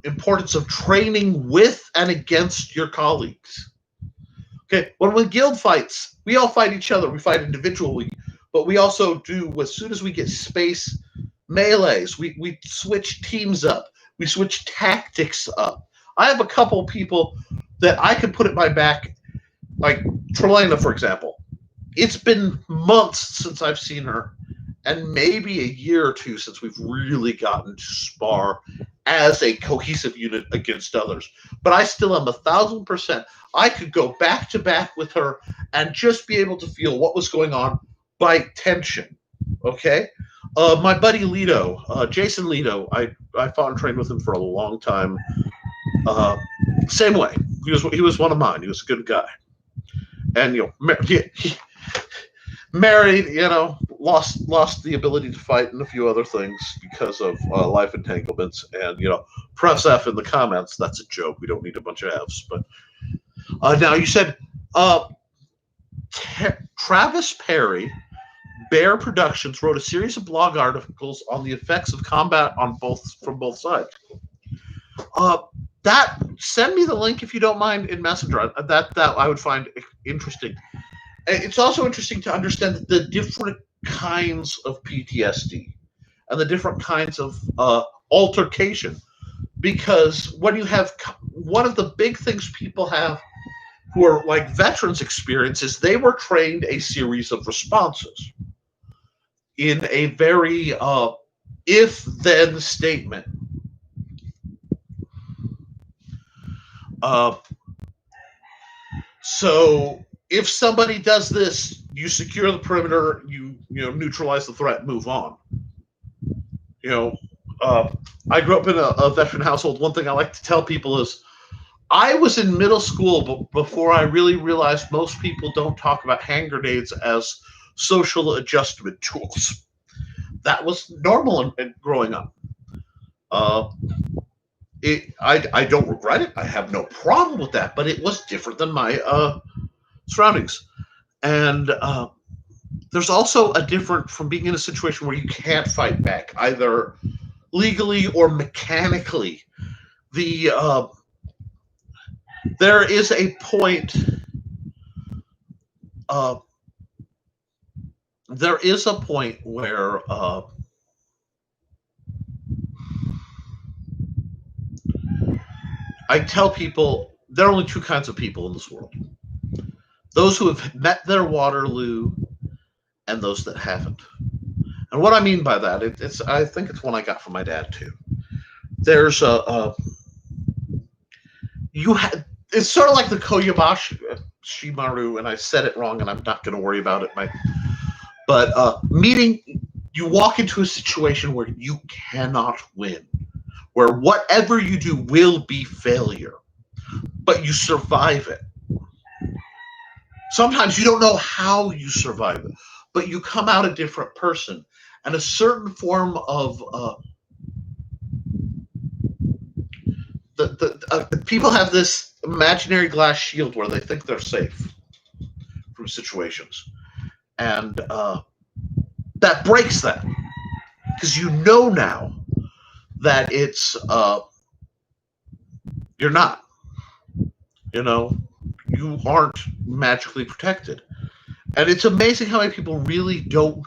importance of training with and against your colleagues. Okay, when we guild fights, we all fight each other. We fight individually, but we also do, as soon as we get space, melees. We switch teams up. We switch tactics up. I have a couple people that I could put at my back, like Trelena, for example. It's been months since I've seen her, and maybe a year or two since we've really gotten to spar as a cohesive unit against others. But I still am 1,000%. I could go back to back with her and just be able to feel what was going on by tension. Okay? My buddy Lito, Jason Lito, I fought and trained with him for a long time. Same way. He was one of mine. He was a good guy. And, he married, lost the ability to fight and a few other things because of life entanglements. And, press F in the comments. That's a joke. We don't need a bunch of Fs. But now you said Travis Perry, Bear Productions, wrote a series of blog articles on the effects of combat from both sides. Send me the link if you don't mind in Messenger. That I would find interesting. It's also interesting to understand the different kinds of PTSD and the different kinds of altercation. Because when you have, one of the big things people have who are like veterans experiences, they were trained a series of responses in a very if-then statement. Uh, so if somebody does this, you secure the perimeter, you neutralize the threat, move on. You know, I grew up in a veteran household. One thing I like to tell people is I was in middle school before I really realized most people don't talk about hand grenades as social adjustment tools. That was normal in growing up. Uh, I don't regret it. I have no problem with that, but it was different than my surroundings. And there's also a different from being in a situation where you can't fight back, either legally or mechanically. The there is a point. Uh, there is a point where I tell people there are only two kinds of people in this world: those who have met their Waterloo and those that haven't. And what I mean by that, it's I think it's one I got from my dad too. There's a you had it's sort of like the Koyabashi Shimaru, and I said it wrong, and I'm not going to worry about it. But meeting, you walk into a situation where you cannot win, where whatever you do will be failure, but you survive it. Sometimes you don't know how you survive it, but you come out a different person, and a certain form of people have this imaginary glass shield where they think they're safe from situations, and that breaks that, because you know now that it's you're not, you aren't magically protected. And it's amazing how many people really don't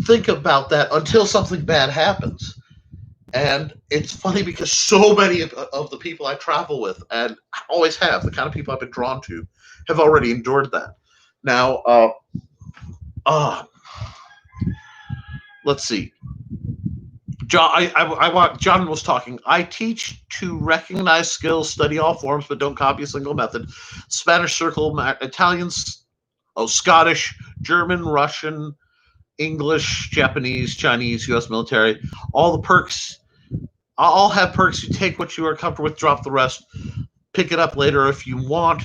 think about that until something bad happens. And it's funny because so many of the people I travel with, and always have, the kind of people I've been drawn to, have already endured that. Now, let's see. John was talking. I teach to recognize skills, study all forms, but don't copy a single method. Spanish circle, Italians, Scottish, German, Russian, English, Japanese, Chinese, U.S. military. All the perks. All have perks. You take what you are comfortable with, drop the rest. Pick it up later if you want.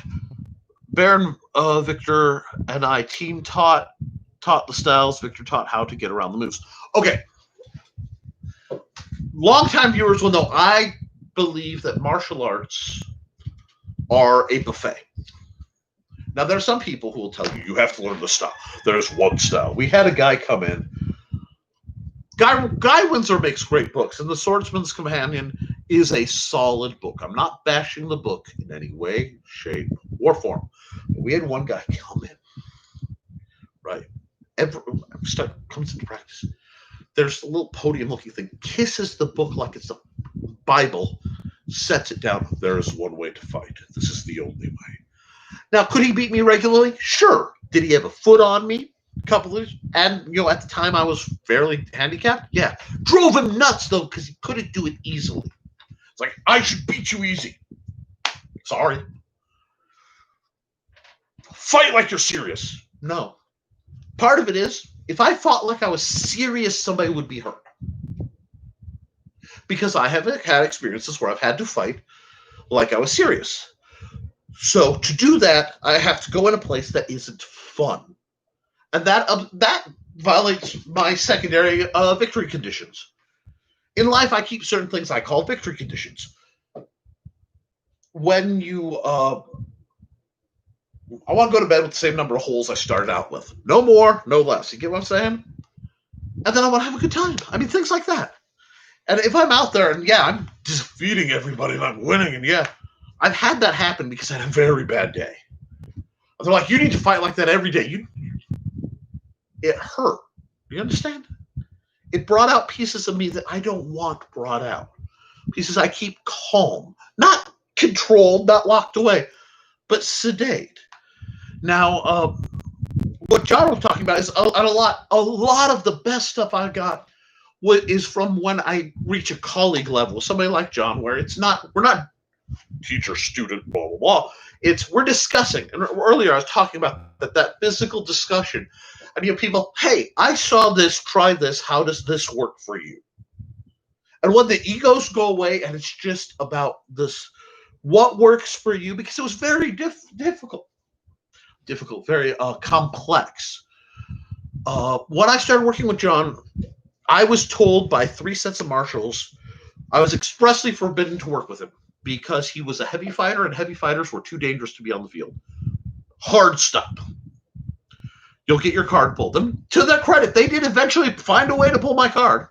Baron, Victor, and I team taught the styles. Victor taught how to get around the moves. Okay. Longtime viewers will know I believe that martial arts are a buffet. Now, there are some people who will tell you have to learn the style. There's one style. We had a guy come in. Guy Windsor makes great books, and The Swordsman's Companion is a solid book. I'm not bashing the book in any way, shape, or form. But we had one guy come in, right? Comes into practice. There's a little podium-looking thing, kisses the book like it's a Bible, sets it down. There is one way to fight. This is the only way. Now, could he beat me regularly? Sure. Did he have a foot on me? A couple of, and at the time I was fairly handicapped. Yeah. Drove him nuts though, because he couldn't do it easily. It's like, I should beat you easy. Sorry. Fight like you're serious. No. Part of it is, if I fought like I was serious, somebody would be hurt. Because I have had experiences where I've had to fight like I was serious. So to do that, I have to go in a place that isn't fun. And that violates my secondary victory conditions. In life, I keep certain things I call victory conditions. When I want to go to bed with the same number of holes I started out with. No more, no less. You get what I'm saying? And then I want to have a good time. I mean, things like that. And if I'm out there and, yeah, I'm defeating everybody and I'm winning, and yeah, I've had that happen because I had a very bad day. They're like, you need to fight like that every day. It hurt. You understand? It brought out pieces of me that I don't want brought out. Pieces I keep calm. Not controlled, not locked away, but sedate. Now, what John was talking about is a lot of the best stuff I got is from when I reach a colleague level, somebody like John, where we're not teacher student blah blah blah. We're discussing, and earlier I was talking about that physical discussion, and people, hey, I saw this, try this, how does this work for you? And when the egos go away, and it's just about this, what works for you, because it was very difficult, very complex. When I started working with John, I was told by 3 sets of marshals I was expressly forbidden to work with him because he was a heavy fighter, and heavy fighters were too dangerous to be on the field. Hard stop. You'll get your card pulled. And to their credit, they did eventually find a way to pull my card.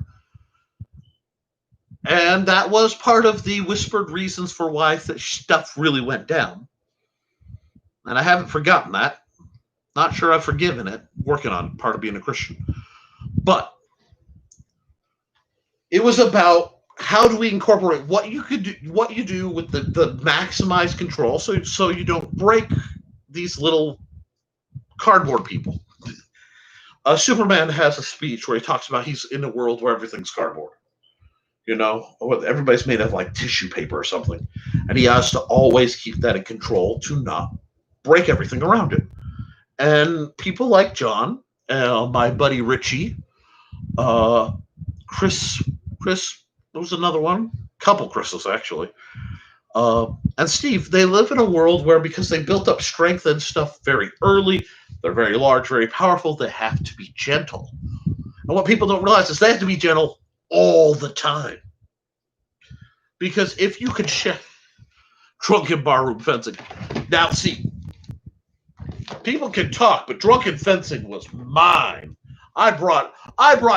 And that was part of the whispered reasons for why stuff really went down. And I haven't forgotten that. Not sure I've forgiven it. Working on part of being a Christian. But it was about how do we incorporate what you do with the maximized control so you don't break these little cardboard people. Superman has a speech where he talks about he's in a world where everything's cardboard. Everybody's made of like tissue paper or something. And he has to always keep that in control to not break everything around him. And people like John, my buddy Richie, Chris, there was another one, couple Chris's actually, and Steve, they live in a world where, because they built up strength and stuff very early, they're very large, very powerful, they have to be gentle. And what people don't realize is they have to be gentle all the time. Because if you could drunken barroom fencing. Now, see, people can talk, but drunken fencing was mine. I brought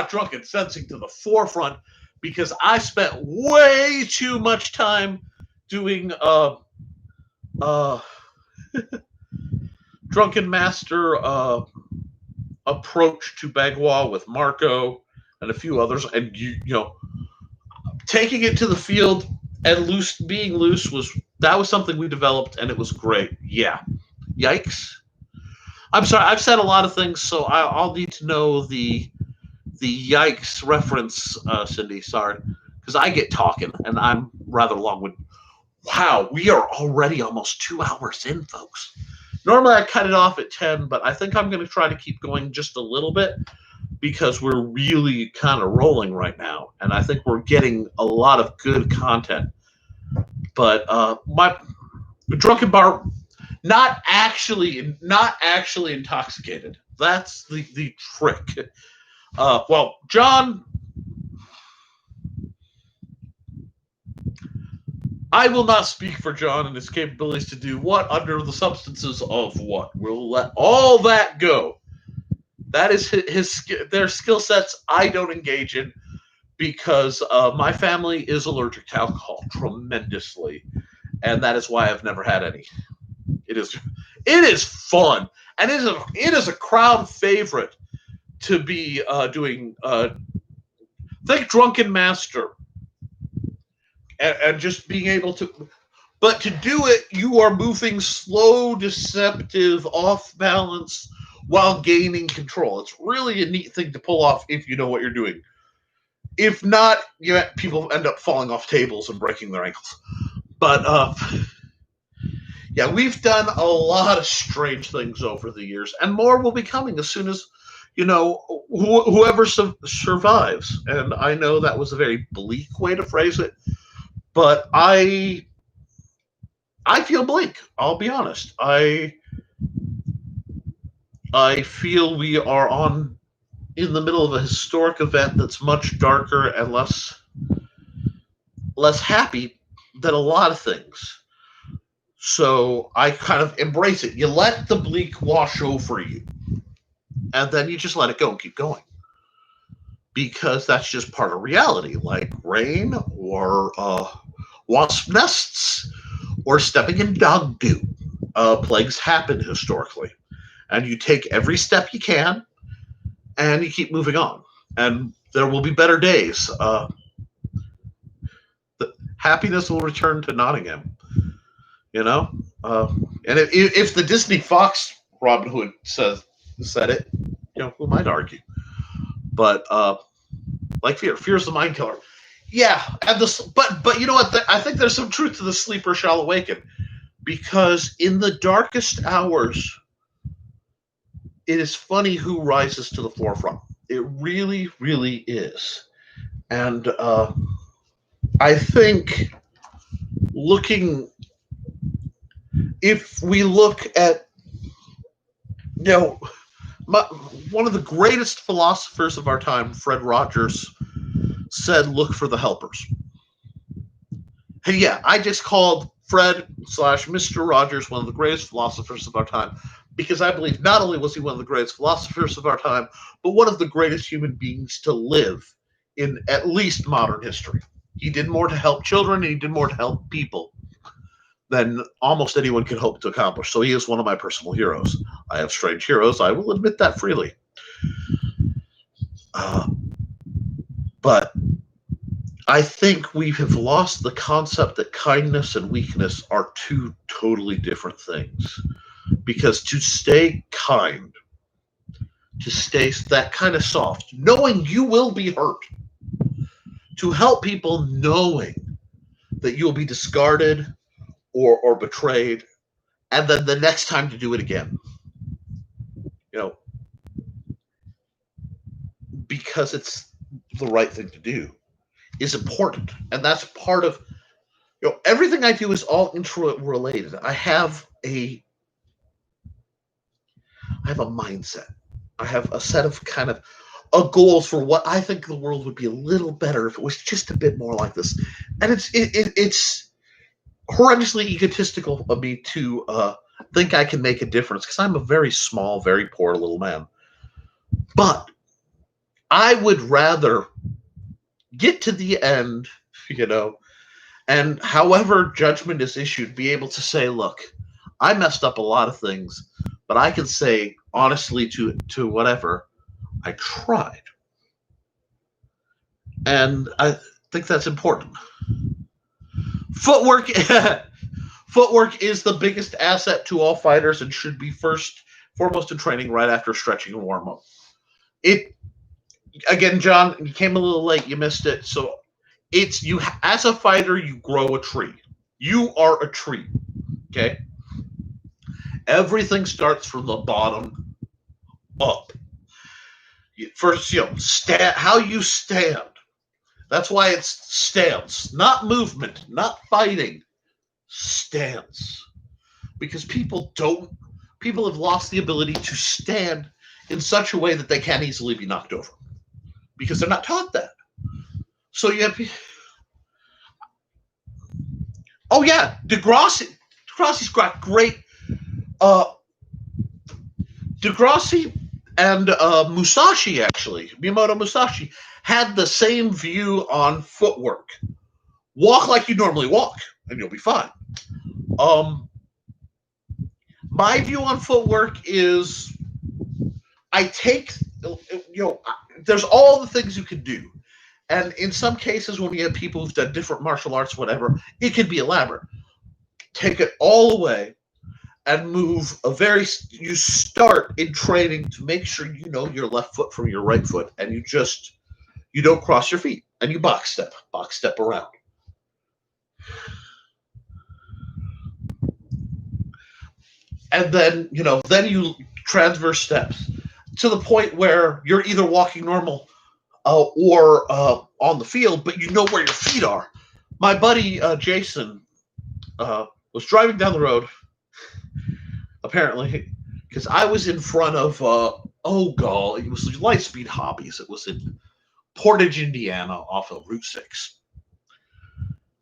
drunken fencing to the forefront because I spent way too much time doing Drunken Master approach to Bagua with Marco and a few others, and taking it to the field and being loose was something we developed, and it was great. Yeah, yikes. I'm sorry, I've said a lot of things, so I'll need to know the yikes reference, Cindy. Sorry, because I get talking and I'm rather long-winded. Wow, we are already almost 2 hours in, folks. Normally I cut it off at 10, but I think I'm going to try to keep going just a little bit because we're really kind of rolling right now, and I think we're getting a lot of good content. But my drunken bar, not actually intoxicated. That's the trick. Well, John, I will not speak for John and his capabilities to do what under the substances of what. We'll let all that go. That is their skill sets I don't engage in because my family is allergic to alcohol tremendously, and that is why I've never had any. It is fun, and it is a crowd favorite to be doing. Think Drunken Master. And just being able to, but to do it, you are moving slow, deceptive, off balance while gaining control. It's really a neat thing to pull off if you know what you're doing. If not, people end up falling off tables and breaking their ankles. But yeah, we've done a lot of strange things over the years, and more will be coming as soon as whoever survives. And I know that was a very bleak way to phrase it. But I feel bleak. I'll be honest. I feel we are in the middle of a historic event that's much darker and less happy than a lot of things. So I kind of embrace it. You let the bleak wash over you, and then you just let it go and keep going. Because that's just part of reality, like rain or wasp nests or stepping in dog goo. Plagues happen historically. And you take every step you can and you keep moving on. And there will be better days. The happiness will return to Nottingham. And if the Disney Fox Robin Hood said it, who might argue? But like fear's the mind killer. Yeah, and but you know what? I think there's some truth to the sleeper shall awaken, because in the darkest hours, it is funny who rises to the forefront. It really, really is. And I think looking, if we look at, my, one of the greatest philosophers of our time, Fred Rogers, said, "Look for the helpers." And yeah, I just called Fred / Mr. Rogers one of the greatest philosophers of our time, because I believe not only was he one of the greatest philosophers of our time, but one of the greatest human beings to live in at least modern history. He did more to help children, and he did more to help people than almost anyone could hope to accomplish. So he is one of my personal heroes. I have strange heroes. I will admit that freely. But I think we have lost the concept that kindness and weakness are two totally different things. Because to stay kind, to stay that kind of soft, knowing you will be hurt, to help people knowing that you'll be discarded or betrayed, and then the next time to do it again. Because it's the right thing to do, is important. And that's part of, everything I do is all interrelated. I have a mindset. I have a set of kind of goals for what I think the world would be a little better if it was just a bit more like this. And it's horrendously egotistical of me to think I can make a difference, because I'm a very small, very poor little man. But I would rather get to the end, and however judgment is issued, be able to say, look, I messed up a lot of things, but I can say honestly to whatever, I tried. And I think that's important. Footwork is the biggest asset to all fighters and should be foremost in training right after stretching and warm up. Again, John, you came a little late, you missed it. So it's you as a fighter, you grow a tree. You are a tree. Okay? Everything starts from the bottom up. First, how you stand. That's why it's stance, not movement, not fighting. Stance. Because people have lost the ability to stand in such a way that they can't easily be knocked over, because they're not taught that. So you have, oh yeah, Degrassi's got great, Degrassi and Musashi, actually, Miyamoto Musashi, had the same view on footwork. Walk like you normally walk, and you'll be fine. My view on footwork is, I take, there's all the things you can do. And in some cases, when you have people who've done different martial arts, whatever, it can be elaborate. Take it all away and move you start in training to make sure you know your left foot from your right foot, and you don't cross your feet, and you box step around. And then you transverse steps to the point where you're either walking normal or on the field, but you know where your feet are. My buddy Jason was driving down the road, apparently, because I was in front of it was Lightspeed Hobbies. It was in Portage, Indiana, off of Route 6.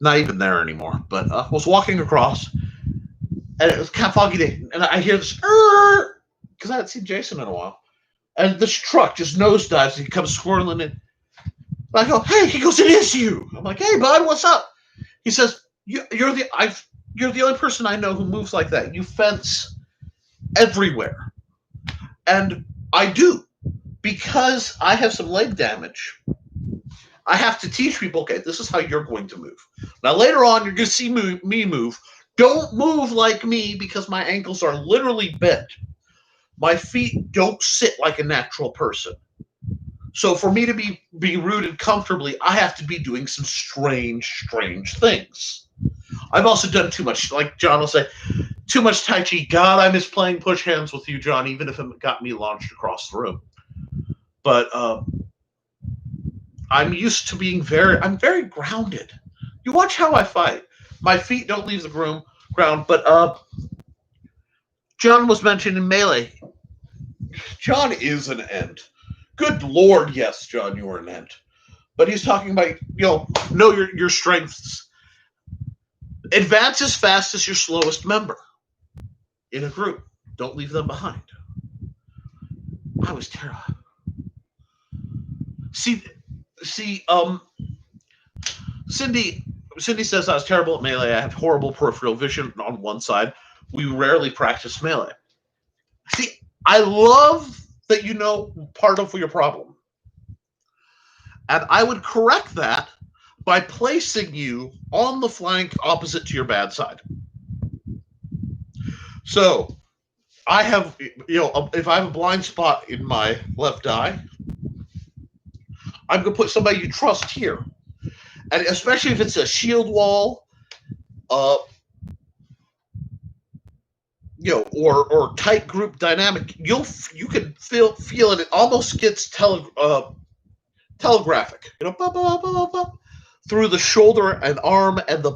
Not even there anymore, but I was walking across, and it was kind of foggy day, and I hear this, because I hadn't seen Jason in a while, and this truck just nosedives, and he comes swirling in. I go, hey, he goes, it is you. I'm like, hey, bud, what's up? He says, you're the only person I know who moves like that. You fence everywhere. And I do, because I have some leg damage. I have to teach people, okay, this is how you're going to move. Now, later on, you're going to see me move don't move like me because my ankles are literally bent. My feet don't sit like a natural person. So for me to be rooted comfortably, I have to be doing some strange things. I've also done too much, like John will say, too much Tai Chi. God, I miss playing push hands with you, John, even if it got me launched across the room. But I'm used to being I'm very grounded. You watch how I fight. My feet don't leave the ground, but John was mentioned in Melee. John is an ent. Good Lord, yes, John, you are an ent. But he's talking about, know your strengths. Advance as fast as your slowest member in a group. Don't leave them behind. I was terrified. See, Cindy says I was terrible at Melee. I have horrible peripheral vision on one side. We rarely practice Melee. See, I love that you know part of your problem. And I would correct that by placing you on the flank opposite to your bad side. So I have, if I have a blind spot in my left eye, I'm going to put somebody you trust here. And especially if it's a shield wall, or tight group dynamic, you can feel it. It almost gets telegraphic, through the shoulder and arm and the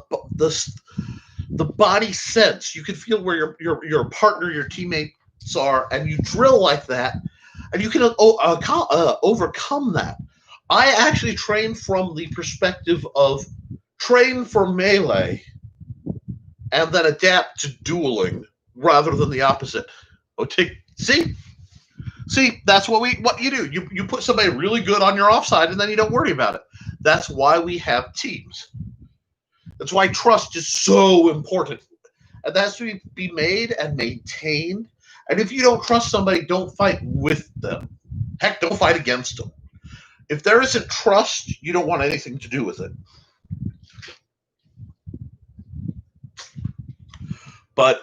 body sense. You can feel where your partner, your teammates are, and you drill like that, and you can overcome that. I actually train from the perspective of train for melee and then adapt to dueling rather than the opposite. See, that's what you do. You put somebody really good on your offside, and then you don't worry about it. That's why we have teams. That's why trust is so important. And that has to be made and maintained. And if you don't trust somebody, don't fight with them. Heck, don't fight against them. If there isn't trust, you don't want anything to do with it. But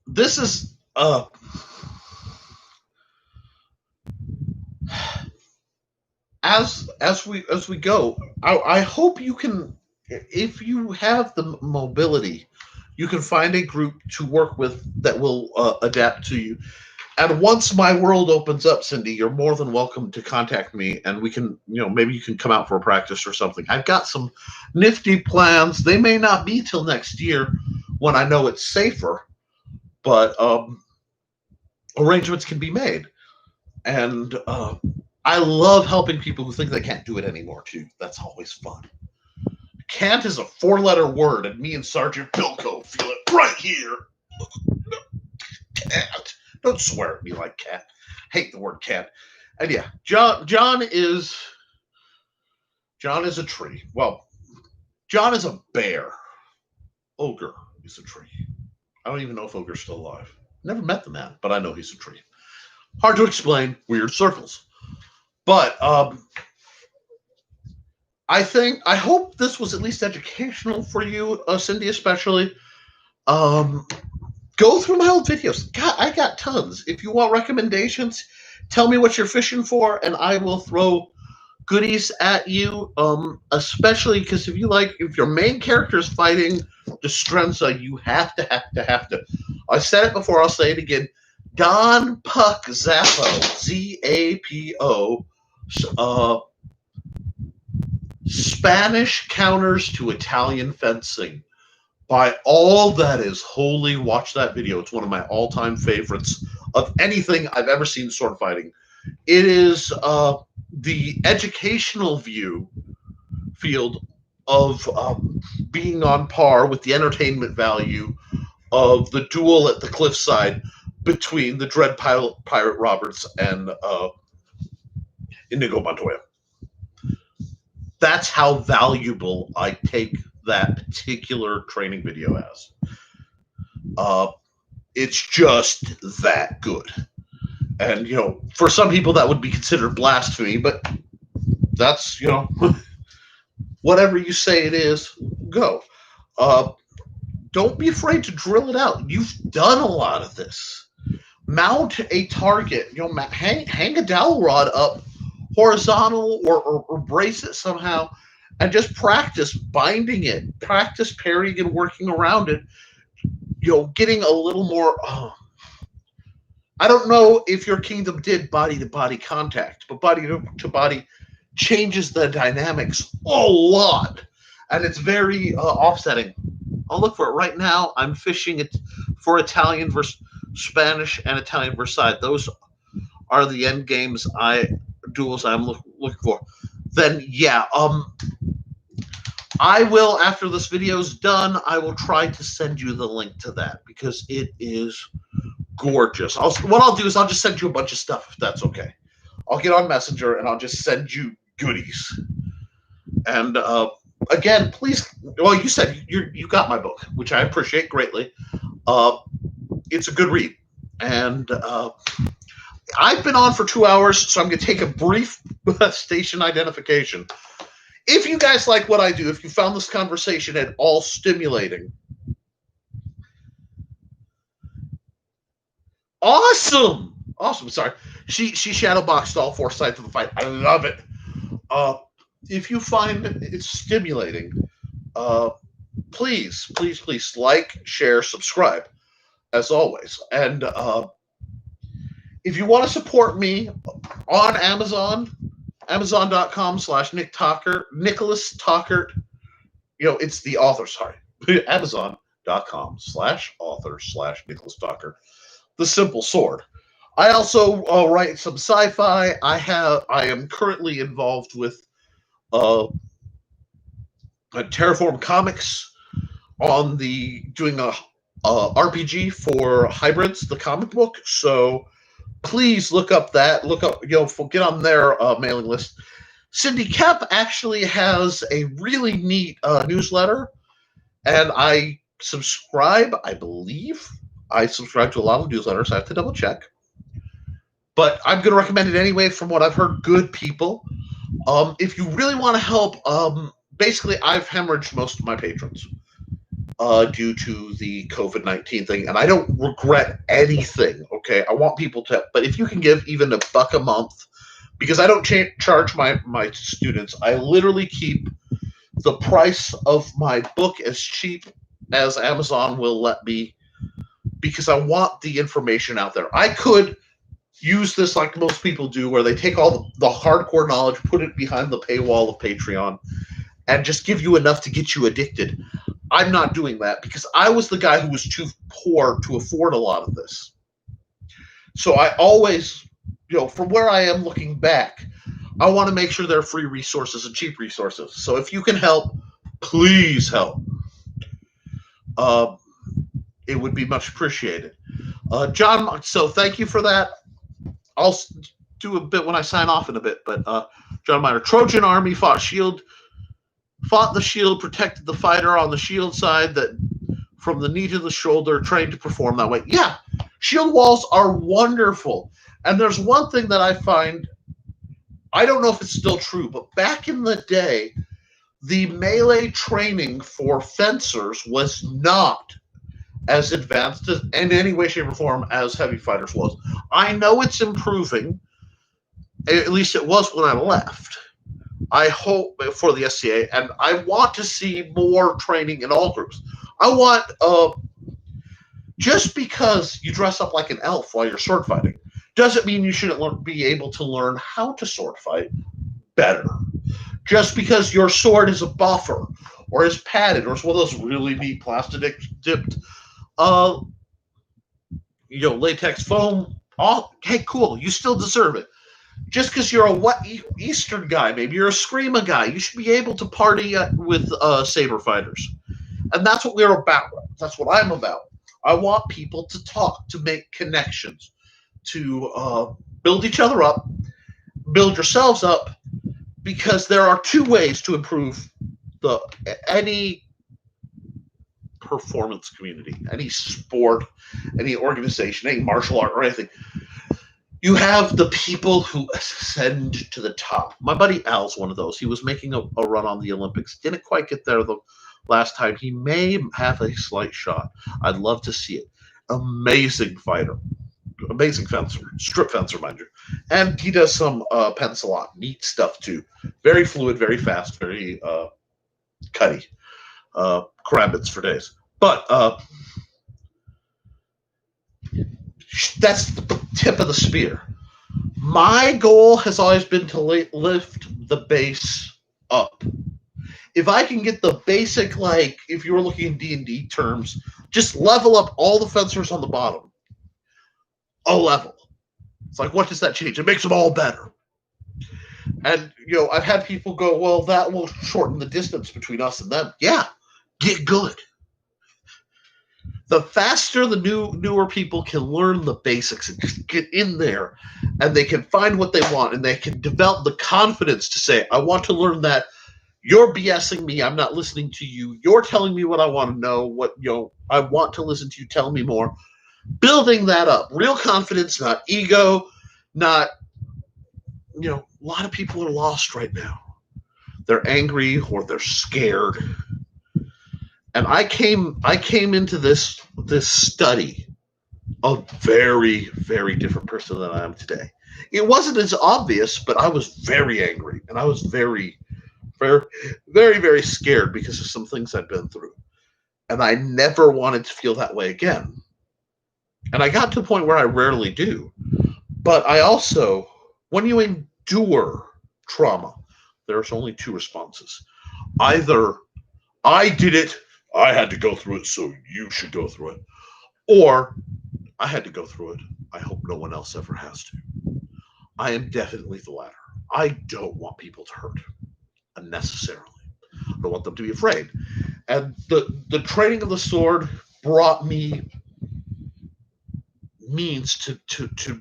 this is as we go. I hope you can, if you have the mobility, you can find a group to work with that will adapt to you. And once my world opens up, Cindy, you're more than welcome to contact me, and we can, maybe you can come out for a practice or something. I've got some nifty plans. They may not be till next year when I know it's safer, but arrangements can be made. And I love helping people who think they can't do it anymore, too. That's always fun. Can't is a 4-letter word, and me and Sergeant Bilko feel it right here. Can't. Don't swear at me like cat. Hate the word cat. And yeah, John is a tree. Well, John is a bear. Ogre is a tree. I don't even know if Ogre's still alive. Never met the man, but I know he's a tree. Hard to explain. Weird circles. But I hope this was at least educational for you, Cindy, especially. Go through my old videos. God, I got tons. If you want recommendations, tell me what you're fishing for, and I will throw goodies at you. Especially because if your main character is fighting Destrenza, you have to. I said it before. I'll say it again. Don Puck Zappo, Zapo, Spanish counters to Italian fencing. By all that is holy, watch that video. It's one of my all-time favorites of anything I've ever seen sword fighting. It is the educational field of being on par with the entertainment value of the duel at the cliffside between the Dread Pirate Roberts and Inigo Montoya. That's how valuable I take that particular training video as. It's just that good. And, for some people that would be considered blasphemy, but that's, Whatever you say it is, go. Uh, don't be afraid to drill it out. You've done a lot of this. Mount a target. Hang a dowel rod up horizontal or brace it somehow, and just practice binding it. Practice parrying and working around it. Getting a little more. I don't know if your kingdom did body to body contact, but body to body changes the dynamics a lot, and it's very offsetting. I'll look for it right now. I'm fishing it for Italian versus Spanish and Italian versus side. Those are the end games duels I'm looking for. Then yeah, I will, after this video's done, I will try to send you the link to that because it is gorgeous. What I'll do is I'll just send you a bunch of stuff if that's okay. I'll get on Messenger and I'll just send you goodies. And again, please. Well, you said you got my book, which I appreciate greatly. It's a good read, and I've been on for 2 hours, so I'm going to take a brief station identification. If you guys like what I do, if you found this conversation at all stimulating, awesome. Sorry, she shadow boxed all 4 sides of the fight. I love it. If you find it stimulating, please like, share, subscribe, as always. And if you want to support me on Amazon, Amazon.com/Nicholas Talkert. It's the author, sorry. Amazon.com/author/Nicholas Talkert. The Simple Sword. I also write some sci-fi. I am currently involved with Terraform Comics on doing a RPG for Hybrids, the comic book. So please look up that. Get on their mailing list. Cindy Kemp actually has a really neat newsletter, and I subscribe. I believe I subscribe to a lot of newsletters. I have to double check, but I'm going to recommend it anyway. From what I've heard, good people. If you really want to help, basically, I've hemorrhaged most of my patrons due to the COVID-19 thing, and I don't regret anything. Okay, I want people to, but if you can give even $1 a month, because I don't charge my students, I literally keep the price of my book as cheap as Amazon will let me, because I want the information out there. I could use this like most people do, where they take all the hardcore knowledge, put it behind the paywall of Patreon, and just give you enough to get you addicted. I'm not doing that because I was the guy who was too poor to afford a lot of this. So I always, from where I am looking back, I want to make sure there are free resources and cheap resources. So if you can help, please help. It would be much appreciated. John, so thank you for that. I'll do a bit when I sign off in a bit, but John Miner, Trojan Army fought the shield, protected the fighter on the shield side, that from the knee to the shoulder, trained to perform that way. Yeah, shield walls are wonderful. And there's one thing that I find, I don't know if it's still true, but back in the day, the melee training for fencers was not as advanced in any way, shape, or form as heavy fighters was. I know it's improving. At least it was when I left. I hope for the SCA, and I want to see more training in all groups. I want, just because you dress up like an elf while you're sword fighting, doesn't mean you shouldn't be able to learn how to sword fight better. Just because your sword is a buffer, or is padded, or is one of those really neat plastic dipped, latex foam, hey, cool, you still deserve it. Just because you're a Eastern guy, maybe you're a Screama guy, you should be able to party with saber fighters. And that's what we're about. That's what I'm about. I want people to talk, to make connections, to build each other up, build yourselves up, because there are 2 ways to improve any performance community, any sport, any organization, any martial art, or anything. You have the people who ascend to the top. My buddy Al's one of those. He was making a run on the Olympics. Didn't quite get there the last time. He may have a slight shot. I'd love to see it. Amazing fighter. Amazing fencer. Strip fencer, mind you. And he does some pencil art. Neat stuff, too. Very fluid, very fast, very cutty. Karambits for days. But that's the tip of the spear. My goal has always been to lift the base up. If I can get the basic, like if you were looking in D&D terms, just level up all the fencers on the bottom a level. It's like, what does that change? It makes them all better. And, I've had people go, well, that will shorten the distance between us and them. Yeah, get good. The faster the newer people can learn the basics and just get in there, and they can find what they want, and they can develop the confidence to say, I want to learn that. You're BSing me. I'm not listening to you. You're telling me what I want to know. I want to listen to you. Tell me more. Building that up. Real confidence, not ego, not, a lot of people are lost right now. They're angry or they're scared. And I came into this study a very, very different person than I am today. It wasn't as obvious, but I was very angry, and I was very, very, very, very scared because of some things I'd been through. And I never wanted to feel that way again. And I got to a point where I rarely do. But I also, when you endure trauma, there's only two responses. Either I did it, I had to go through it, so you should go through it. Or I had to go through it. I hope no one else ever has to. I am definitely the latter. I don't want people to hurt unnecessarily. I don't want them to be afraid. And the training of the sword brought me means to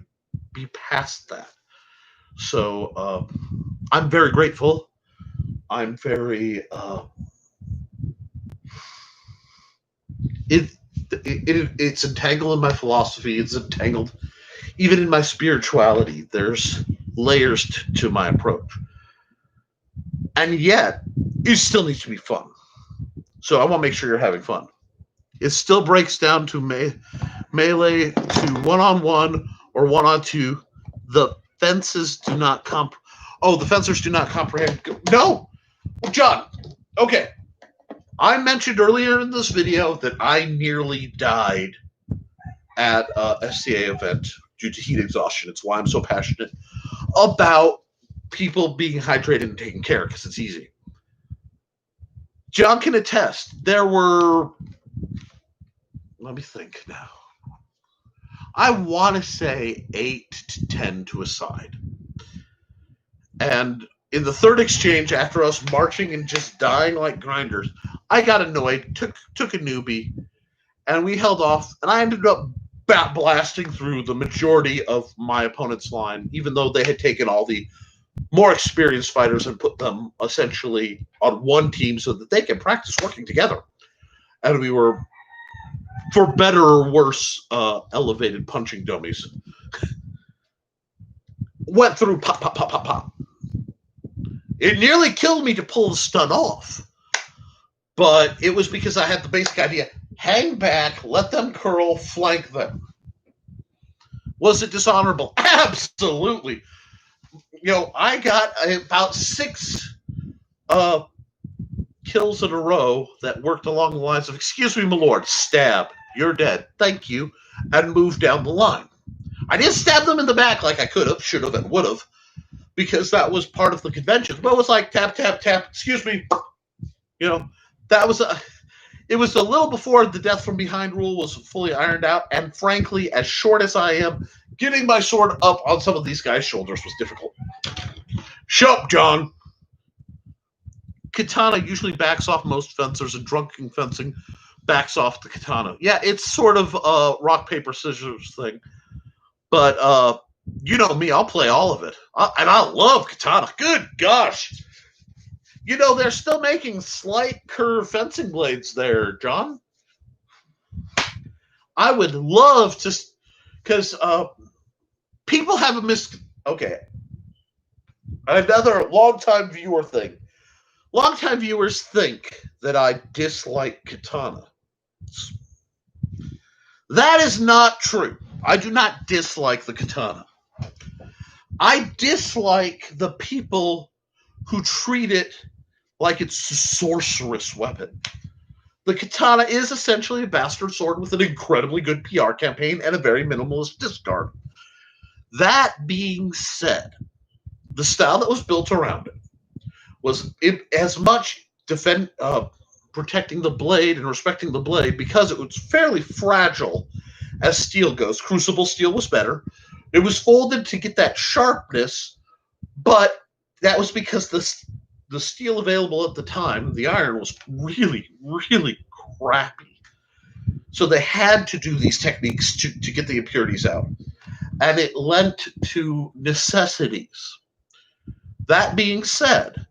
be past that. So I'm very grateful. I'm very it's entangled in my philosophy. It's entangled even in my spirituality. There's layers to my approach, and yet it still needs to be fun. So I want to make sure you're having fun. It still breaks down to melee to one-on-one or one-on-two. The fences do not the fencers do not comprehend. No, John. Okay. I mentioned earlier in this video that I nearly died at a SCA event due to heat exhaustion. It's why I'm so passionate about people being hydrated and taken care of, because it's easy. John can attest. There were, let me think now. I want to say 8 to 10 to a side. And in the third exchange, after us marching and just dying like grinders, I got annoyed, took a newbie, and we held off, and I ended up blasting through the majority of my opponent's line, even though they had taken all the more experienced fighters and put them essentially on one team so that they could practice working together. And we were, for better or worse, elevated punching dummies. Went through pop, pop, pop, pop, pop. It nearly killed me to pull the stun off. But it was because I had the basic idea. Hang back, let them curl, flank them. Was it dishonorable? Absolutely. I got about 6 kills in a row that worked along the lines of, excuse me, my lord, stab, you're dead, thank you, and moved down the line. I didn't stab them in the back like I could have, should have, and would have, because that was part of the convention. But it was like tap, tap, tap, excuse me. That was it was a little before the death from behind rule was fully ironed out. And frankly, as short as I am, getting my sword up on some of these guys' shoulders was difficult. Shut up, John. Katana usually backs off most fencers, and drunken fencing backs off the katana. Yeah, it's sort of a rock, paper, scissors thing. But you know me, I'll play all of it. And I love katana. Good gosh. They're still making slight curve fencing blades there, John. I would love to, because people have okay, another longtime viewer thing. Longtime viewers think that I dislike katana. That is not true. I do not dislike the katana. I dislike the people who treat it like it's a sorceress weapon. The katana is essentially a bastard sword with an incredibly good PR campaign and a very minimalist discard. That being said, the style that was built around it was as much protecting the blade and respecting the blade because it was fairly fragile as steel goes. Crucible steel was better. It was folded to get that sharpness, but that was because the steel available at the time, the iron, was really, really crappy. So they had to do these techniques to get the impurities out. And it lent to necessities. That being said,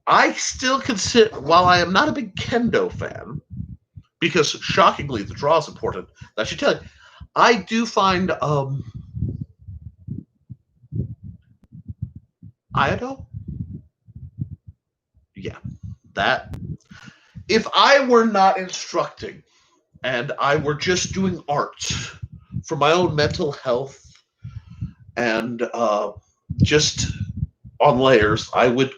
I still consider, while I am not a big kendo fan, because shockingly the draw is important, that should tell you, I do find Iaido? Yeah, that. If I were not instructing and I were just doing arts for my own mental health and just on layers, I would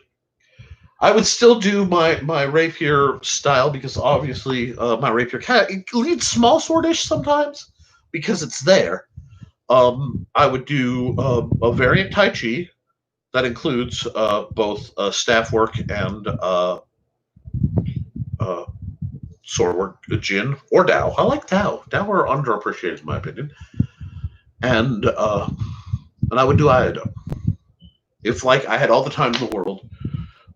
still do my rapier style because obviously my rapier it leads small swordish sometimes because it's there. I would do a variant Tai Chi that includes both staff work and sword work, Jin or Dao. I like Dao. Dao are underappreciated in my opinion, and I would do Iaido if like I had all the time in the world,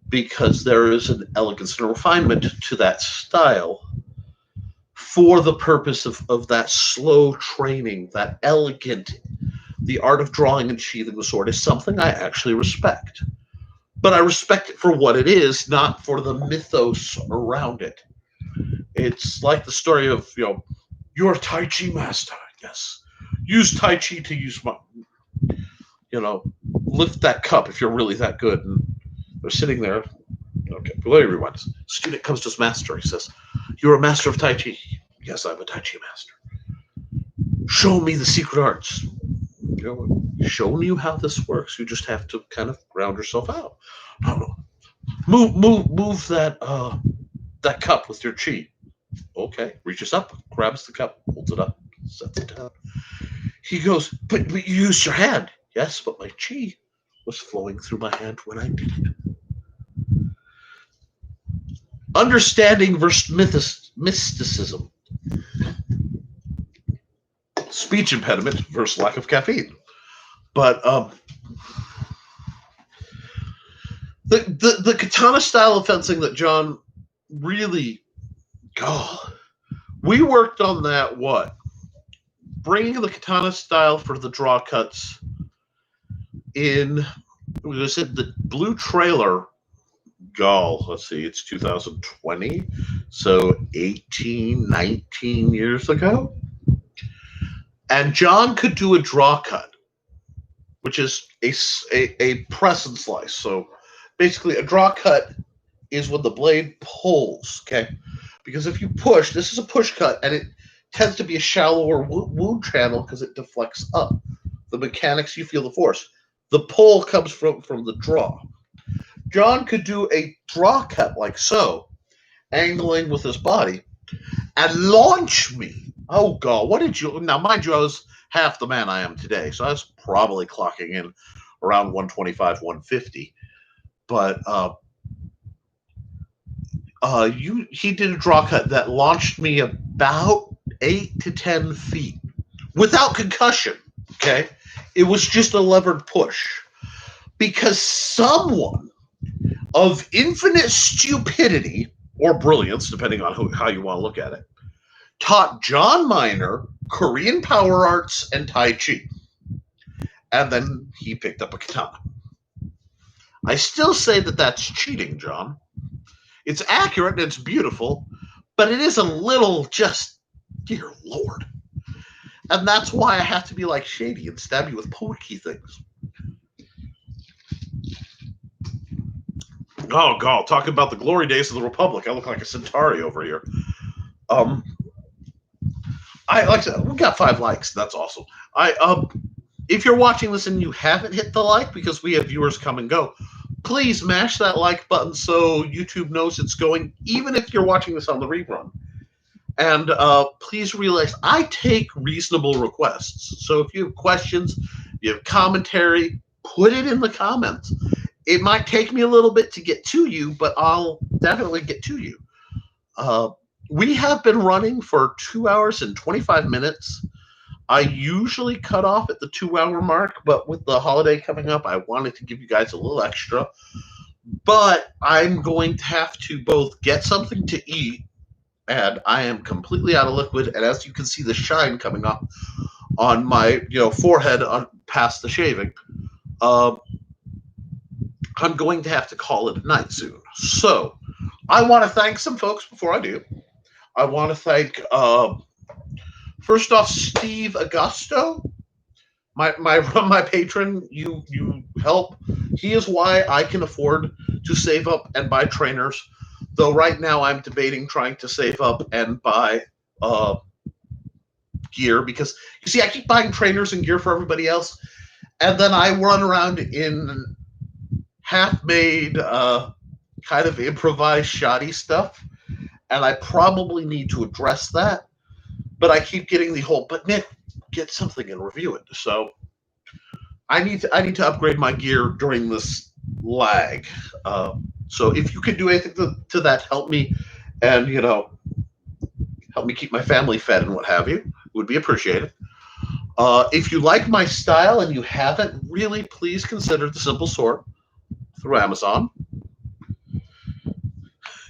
because there is an elegance and a refinement to that style for the purpose of that slow training, that elegant, the art of drawing and sheathing the sword is something I actually respect. But I respect it for what it is, not for the mythos around it. It's like the story of, you're a Tai Chi master. Yes. Use Tai Chi to use my, lift that cup if you're really that good. And they're sitting there. Okay, let me rewind. Student comes to his master. He says, "You're a master of Tai Chi." "Yes, I'm a Tai Chi master." "Show me the secret arts." Showing you how this works. You just have to kind of ground yourself out. No. Move that cup with your chi. Okay, reaches up, grabs the cup, holds it up, sets it down. He goes, but you used your hand. Yes, but my chi was flowing through my hand when I did it. Understanding versus mysticism. Speech impediment versus lack of caffeine. But the katana style of fencing that John really, we worked on that, bringing the katana style for the draw cuts in, we said the blue trailer, let's see, it's 2020, so 18, 19 years ago. And John could do a draw cut, which is a press and slice. So basically a draw cut is when the blade pulls, okay? Because if you push, this is a push cut, and it tends to be a shallower wound channel because it deflects up. The mechanics, you feel the force. The pull comes from the draw. John could do a draw cut like so, angling with his body, and launch me. Oh, God, what did you... Now, mind you, I was half the man I am today, so I was probably clocking in around 125, 150. But he did a draw cut that launched me about 8 to 10 feet without concussion, okay? It was just a levered push. Because someone of infinite stupidity, or brilliance, depending on how you want to look at it, taught John Minor Korean power arts and Tai Chi. And then he picked up a katana. I still say that that's cheating, John. It's accurate and it's beautiful, but it is a little just, dear Lord. And that's why I have to be like shady and stab you with pokey things. Oh god, talking about the glory days of the Republic. I look like a Centauri over here. I like I said, we got 5 likes. That's awesome. If you're watching this and you haven't hit the like because we have viewers come and go, please mash that like button so YouTube knows it's going, even if you're watching this on the rerun. And please realize I take reasonable requests. So if you have questions, if you have commentary, put it in the comments. It might take me a little bit to get to you, but I'll definitely get to you. We have been running for 2 hours and 25 minutes. I usually cut off at the 2-hour mark, but with the holiday coming up, I wanted to give you guys a little extra. But I'm going to have to both get something to eat, and I am completely out of liquid, and as you can see the shine coming up on my forehead past the shaving, I'm going to have to call it a night soon. So I want to thank some folks before I do. I want to thank first off Steve Augusto, my patron. You help. He is why I can afford to save up and buy trainers. Though right now I'm debating trying to save up and buy gear, because you see I keep buying trainers and gear for everybody else, and then I run around in half-made kind of improvised shoddy stuff, and I probably need to address that. But I keep getting the whole, but Nick, get something and review it. So I need to upgrade my gear during this lag. So if you could do anything to that, help me, and help me keep my family fed and what have you, would be appreciated. If you like my style and you haven't, really please consider the Simple Sword through Amazon.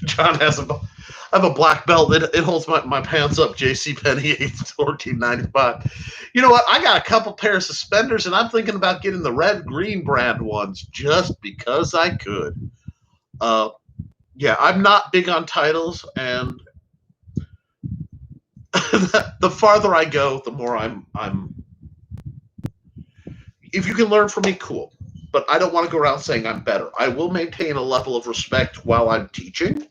John has I have a black belt. It holds my pants up. JCPenney, $14.95. You know what? I got a couple pair of suspenders, and I'm thinking about getting the red green brand ones just because I could. Yeah, I'm not big on titles, and the farther I go, the more I'm. If you can learn from me, cool. But I don't want to go around saying I'm better. I will maintain a level of respect while I'm teaching.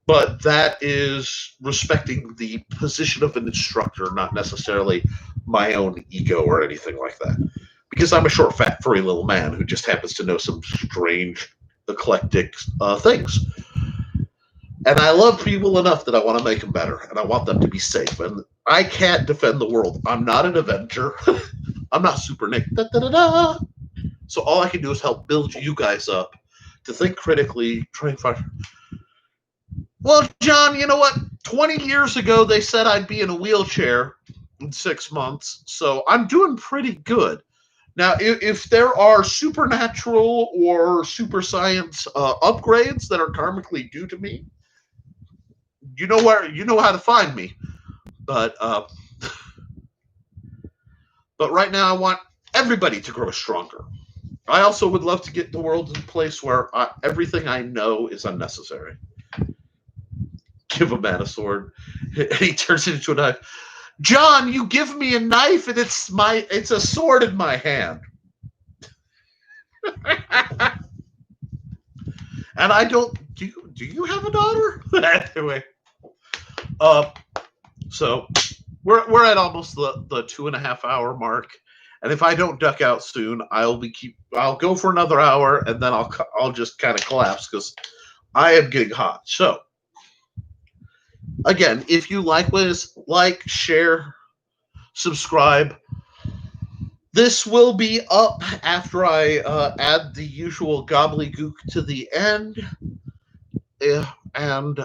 But that is respecting the position of an instructor, not necessarily my own ego or anything like that. Because I'm a short, fat, furry little man who just happens to know some strange, eclectic things. And I love people enough that I want to make them better, and I want them to be safe. And I can't defend the world. I'm not an Avenger. I'm not Super Nick. Da, da, da, da. So all I can do is help build you guys up to think critically, try and find. Well, John, you know what? 20 years ago, they said I'd be in a wheelchair in 6 months, so I'm doing pretty good. Now, if there are supernatural or super science upgrades that are karmically due to me, you know how to find me. But right now, I want everybody to grow stronger. I also would love to get the world in a place where everything I know is unnecessary. Give a man a sword, and he turns it into a knife. John, you give me a knife, and it's a sword in my hand. And I don't. Do you have a daughter? Anyway, so we're at almost the 2.5 hour mark, and if I don't duck out soon, I'll go for another hour, and then I'll just kind of collapse because I am getting hot. So. Again, if you like share, subscribe. This will be up after I add the usual gobbledygook to the end. And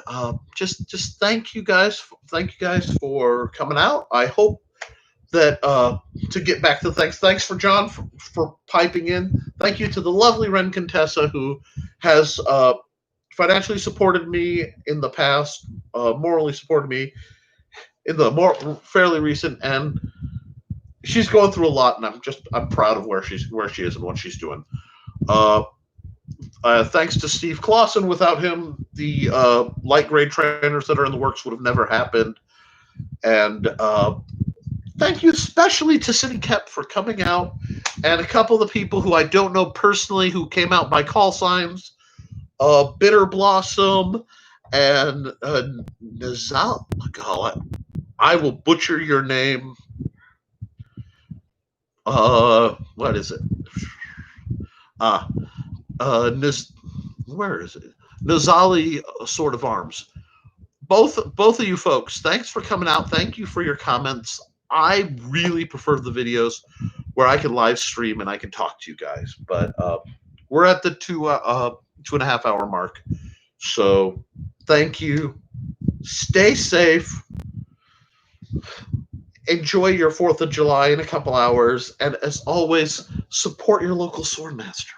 just thank you guys. Thank you guys for coming out. I hope that to get back to thanks for John for piping in. Thank you to the lovely Ren Contessa, who has financially supported me in the past, morally supported me in the more fairly recent, and she's going through a lot, and I'm proud of where she is and what she's doing. Thanks to Steve Clausen. Without him, the light grade trainers that are in the works would have never happened. And Thank you especially to City Kep for coming out, and a couple of the people who I don't know personally who came out by call signs. Bitter Blossom and Nazal. God, I will butcher your name. What is it? Ah, Naz. Where is it? Nazali Sword of Arms. Both of you folks, thanks for coming out. Thank you for your comments. I really prefer the videos where I can live stream and I can talk to you guys. But we're at the 2.5 hour mark. So thank you. Stay safe. Enjoy your 4th of July in a couple hours. And as always, support your local swordmaster.